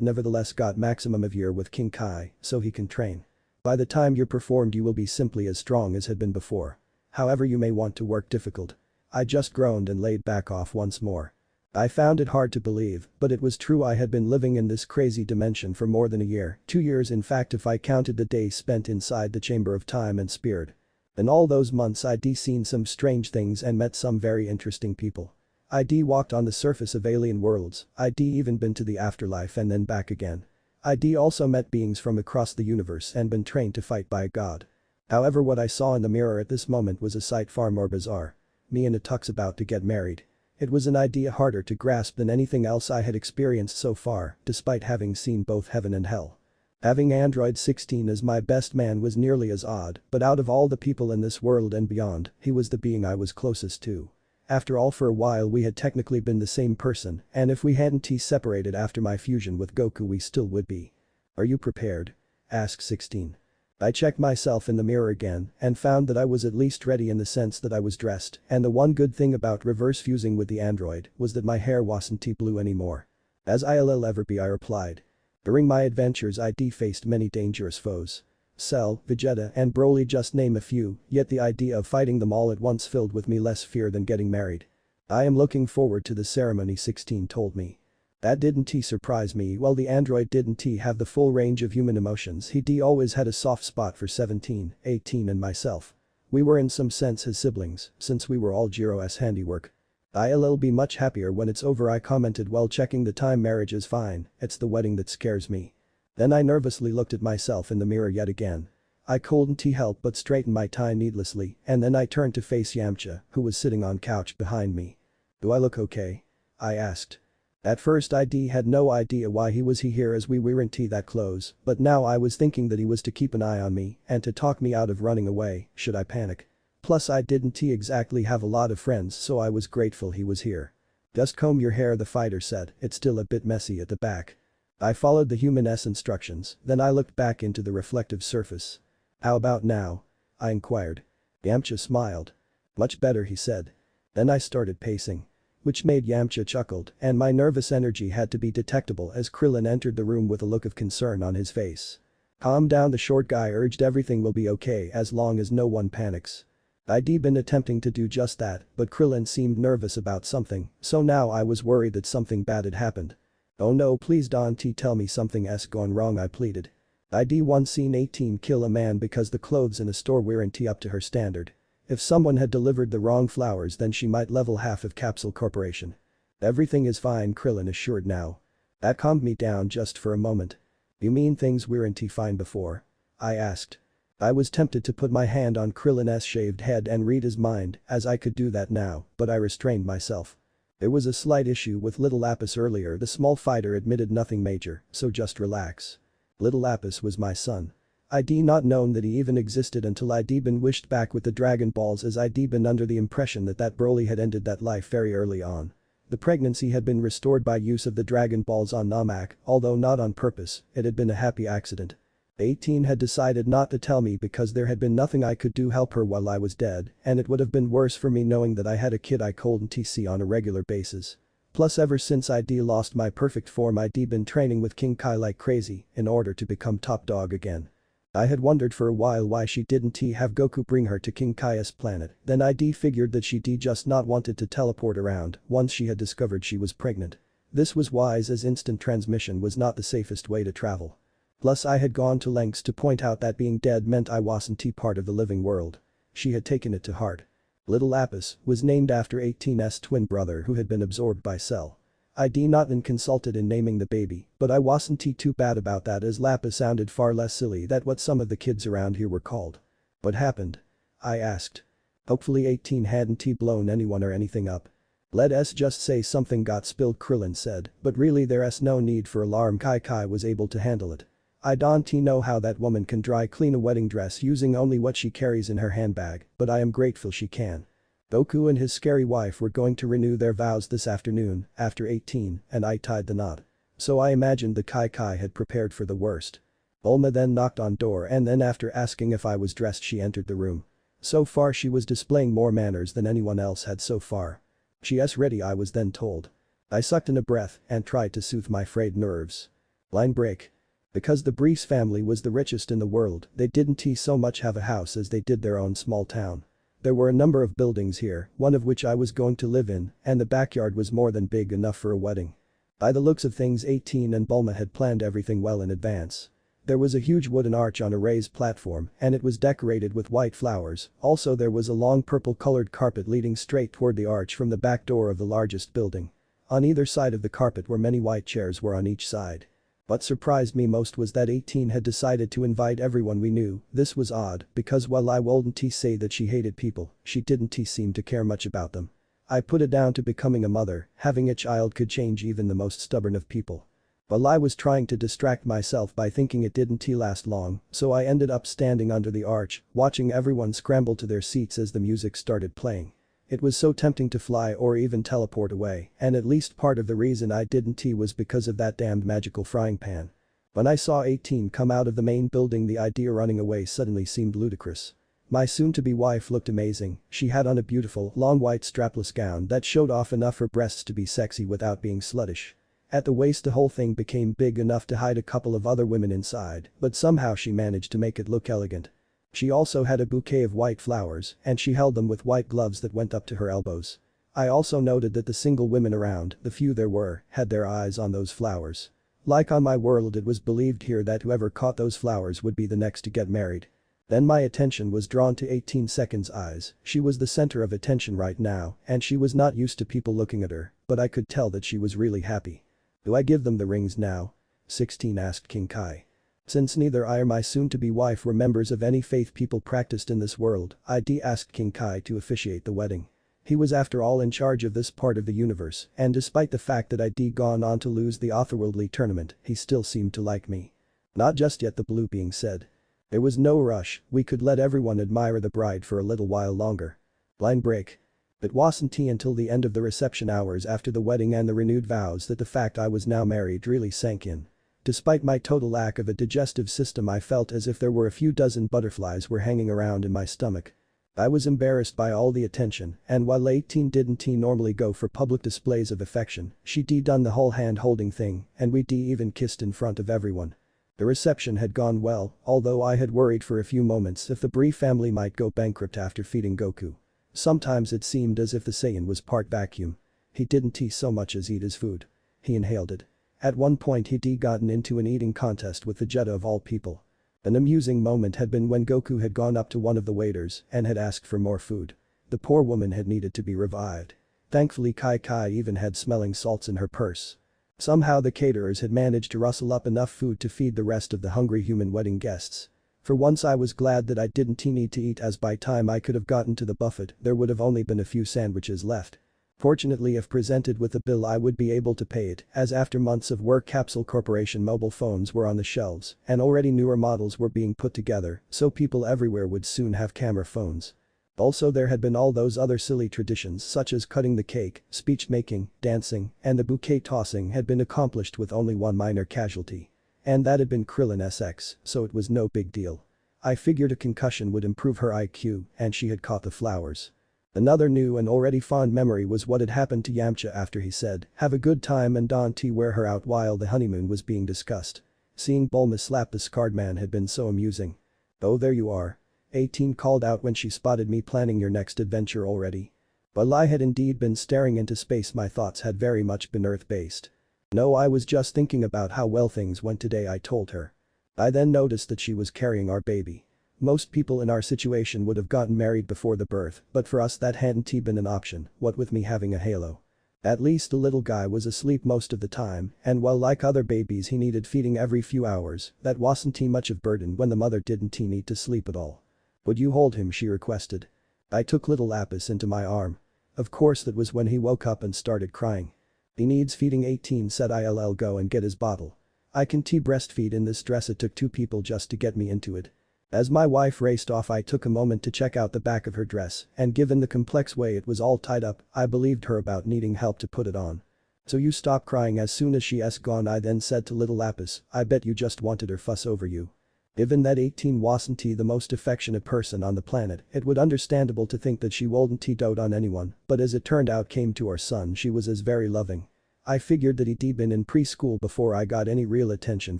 nevertheless got maximum of year with King Kai, so he can train. By the time you're performed you will be simply as strong as had been before. However you may want to work difficult. I just groaned and laid back off once more. I found it hard to believe, but it was true. I had been living in this crazy dimension for more than a year, 2 years in fact if I counted the days spent inside the chamber of time and spirit. In all those months I'd seen some strange things and met some very interesting people. I'd walked on the surface of alien worlds, I'd even been to the afterlife and then back again. I'd also met beings from across the universe and been trained to fight by a god. However, what I saw in the mirror at this moment was a sight far more bizarre. Me in a tux about to get married. It was an idea harder to grasp than anything else I had experienced so far, despite having seen both heaven and hell. Having Android 16 as my best man was nearly as odd, but out of all the people in this world and beyond, he was the being I was closest to. After all, for a while we had technically been the same person, and if we hadn't separated after my fusion with Goku we still would be. "Are you prepared?" asked 16. I checked myself in the mirror again and found that I was at least ready in the sense that I was dressed, and the one good thing about reverse fusing with the android was that my hair wasn't blue anymore. "As I'll ever be," I replied. During my adventures I'd faced many dangerous foes. Cell, Vegeta and Broly, just name a few, yet the idea of fighting them all at once filled with me less fear than getting married. "I am looking forward to the ceremony," 16 told me. That didn't surprise me. While the android didn't have the full range of human emotions, he'd always had a soft spot for 17, 18 and myself. We were in some sense his siblings, since we were all Jiro's handiwork. "I'll be much happier when it's over," I commented while checking the time. "Marriage is fine, it's the wedding that scares me." Then I nervously looked at myself in the mirror yet again. I couldn't help but straighten my tie needlessly, and then I turned to face Yamcha, who was sitting on couch behind me. "Do I look okay?" I asked. At first I'd had no idea why he was here as we weren't that close, but now I was thinking that he was to keep an eye on me and to talk me out of running away should I panic. Plus I didn't exactly have a lot of friends, so I was grateful he was here. "Just comb your hair," the fighter said, "it's still a bit messy at the back." I followed the human-esque instructions, then I looked back into the reflective surface. "How about now?" I inquired. Yamcha smiled. "Much better," he said. Then I started pacing. Which made Yamcha chuckled, and my nervous energy had to be detectable as Krillin entered the room with a look of concern on his face. "Calm down," the short guy urged. "Everything will be okay as long as no one panics." I'd been attempting to do just that, but Krillin seemed nervous about something, so now I was worried that something bad had happened. "Oh no, please don't tell me something's gone wrong," I pleaded. I'd once seen 18 kill a man because the clothes in a store weren't up to her standard. If someone had delivered the wrong flowers then she might level half of Capsule Corporation. "Everything is fine," Krillin assured now. That calmed me down just for a moment. "You mean things weren't fine before?" I asked. I was tempted to put my hand on Krillin's shaved head and read his mind, as I could do that now, but I restrained myself. "There was a slight issue with Little Lapis earlier," the small fighter admitted. "Nothing major, so just relax." Little Lapis was my son. I'd not known that he even existed until I'd been wished back with the Dragon Balls, as I'd been under the impression that Broly had ended that life very early on. The pregnancy had been restored by use of the Dragon Balls on Namek, although not on purpose, it had been a happy accident. 18 had decided not to tell me because there had been nothing I could do help her while I was dead, and it would have been worse for me knowing that I had a kid I couldn't see on a regular basis. Plus ever since I'd lost my perfect form I'd been training with King Kai like crazy in order to become top dog again. I had wondered for a while why she didn't have Goku bring her to King Kai's planet, then I'd figured that she'd just not wanted to teleport around once she had discovered she was pregnant. This was wise as instant transmission was not the safest way to travel. Plus I had gone to lengths to point out that being dead meant I wasn't part of the living world. She had taken it to heart. Little Lapis was named after 18's twin brother who had been absorbed by Cell. I'd not been consulted in naming the baby, but I wasn't too bad about that as Lapis sounded far less silly than what some of the kids around here were called. What happened? I asked. Hopefully 18 hadn't blown anyone or anything up. Let's just say something got spilled, Krillin said, but really there's no need for alarm. Kai was able to handle it. I don't know how that woman can dry clean a wedding dress using only what she carries in her handbag, but I am grateful she can. Goku and his scary wife were going to renew their vows this afternoon, after 18, and I tied the knot. So I imagined that Kai had prepared for the worst. Bulma then knocked on door and then after asking if I was dressed she entered the room. So far she was displaying more manners than anyone else had so far. She's ready, I was then told. I sucked in a breath and tried to soothe my frayed nerves. Line break. Because the Briefs family was the richest in the world, they didn't so much have a house as they did their own small town. There were a number of buildings here, one of which I was going to live in, and the backyard was more than big enough for a wedding. By the looks of things 18 and Bulma had planned everything well in advance. There was a huge wooden arch on a raised platform and it was decorated with white flowers, also there was a long purple-colored carpet leading straight toward the arch from the back door of the largest building. On either side of the carpet were many white chairs were on each side. What surprised me most was that 18 had decided to invite everyone we knew. This was odd, because while I wouldn't say that she hated people, she didn't seem to care much about them. I put it down to becoming a mother, having a child could change even the most stubborn of people. While I was trying to distract myself by thinking it didn't last long, so I ended up standing under the arch, watching everyone scramble to their seats as the music started playing. It was so tempting to fly or even teleport away, and at least part of the reason I didn't was because of that damned magical frying pan. When I saw 18 come out of the main building the idea running away suddenly seemed ludicrous. My soon-to-be wife looked amazing, she had on a beautiful, long white strapless gown that showed off enough her breasts to be sexy without being sluttish. At the waist the whole thing became big enough to hide a couple of other women inside, but somehow she managed to make it look elegant. She also had a bouquet of white flowers, and she held them with white gloves that went up to her elbows. I also noted that the single women around, the few there were, had their eyes on those flowers. Like on my world it was believed here that whoever caught those flowers would be the next to get married. Then my attention was drawn to 18 Seconds' eyes, she was the center of attention right now, and she was not used to people looking at her, but I could tell that she was really happy. Do I give them the rings now? 16 asked King Kai. Since neither I or my soon-to-be wife were members of any faith people practiced in this world, I'd asked King Kai to officiate the wedding. He was after all in charge of this part of the universe, and despite the fact that I'd gone on to lose the Otherworldly tournament, he still seemed to like me. Not just yet, the blue being said. There was no rush, we could let everyone admire the bride for a little while longer. Line break. It wasn't until the end of the reception hours after the wedding and the renewed vows that the fact I was now married really sank in. Despite my total lack of a digestive system I felt as if there were a few dozen butterflies were hanging around in my stomach. I was embarrassed by all the attention, and while 18 didn't normally go for public displays of affection, she done the whole hand-holding thing, and we even kissed in front of everyone. The reception had gone well, although I had worried for a few moments if the Brief family might go bankrupt after feeding Goku. Sometimes it seemed as if the Saiyan was part vacuum. He didn't so much as eat his food. He inhaled it. At one point he'd gotten into an eating contest with Vegeta of all people. An amusing moment had been when Goku had gone up to one of the waiters and had asked for more food. The poor woman had needed to be revived. Thankfully Kai even had smelling salts in her purse. Somehow the caterers had managed to rustle up enough food to feed the rest of the hungry human wedding guests. For once I was glad that I didn't need to eat, as by time I could have gotten to the buffet there would have only been a few sandwiches left. Fortunately, if presented with a bill I would be able to pay it, as after months of work Capsule Corporation mobile phones were on the shelves and already newer models were being put together, so people everywhere would soon have camera phones. Also, there had been all those other silly traditions such as cutting the cake, speech making, dancing, and the bouquet tossing had been accomplished with only one minor casualty. And that had been Krillin SX, so it was no big deal. I figured a concussion would improve her IQ and she had caught the flowers. Another new and already fond memory was what had happened to Yamcha after he said, "Have a good time," and Don-T wear her out while the honeymoon was being discussed. Seeing Bulma slap the scarred man had been so amusing. "Oh, there you are," 18 called out when she spotted me planning your next adventure already. While I had indeed been staring into space, my thoughts had very much been Earth-based. "No, I was just thinking about how well things went today," I told her. I then noticed that she was carrying our baby. Most people in our situation would have gotten married before the birth, but for us that hadn't been an option, what with me having a halo. At least the little guy was asleep most of the time, and while like other babies he needed feeding every few hours, that wasn't much of burden when the mother didn't need to sleep at all. "Would you hold him?" she requested. I took little Lapis into my arm. Of course that was when he woke up and started crying. "He needs feeding," 18 said. "I'll go and get his bottle. I can breastfeed in this dress." It took two people just to get me into it. As my wife raced off, I took a moment to check out the back of her dress, and given the complex way it was all tied up, I believed her about needing help to put it on. "So you stop crying as soon as she's gone," I then said to little Lapis. "I bet you just wanted her fuss over you." Given that 18 wasn't the most affectionate person on the planet, it would understandable to think that she wouldn't dote on anyone, but as it turned out came to our son, she was as very loving. I figured that he'd been in preschool before I got any real attention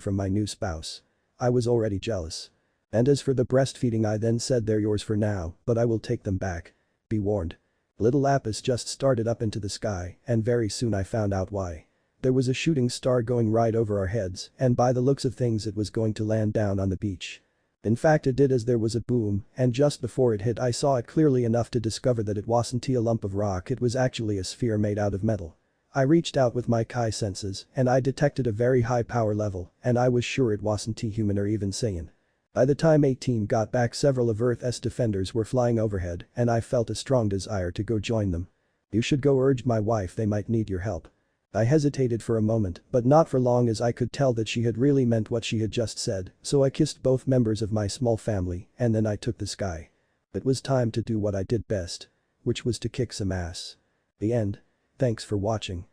from my new spouse. I was already jealous. "And as for the breastfeeding," I then said, "they're yours for now, but I will take them back. Be warned." Little Lapis just started up into the sky, and very soon I found out why. There was a shooting star going right over our heads, and by the looks of things it was going to land down on the beach. In fact, it did, as there was a boom, and just before it hit I saw it clearly enough to discover that it wasn't a lump of rock, it was actually a sphere made out of metal. I reached out with my Kai senses, and I detected a very high power level, and I was sure it wasn't human or even Saiyan. By the time 18 got back, several of Earth's defenders were flying overhead, and I felt a strong desire to go join them. "You should go," urged my wife, "they might need your help." I hesitated for a moment, but not for long, as I could tell that she had really meant what she had just said, so I kissed both members of my small family, and then I took the sky. It was time to do what I did best. Which was to kick some ass. The end. Thanks for watching.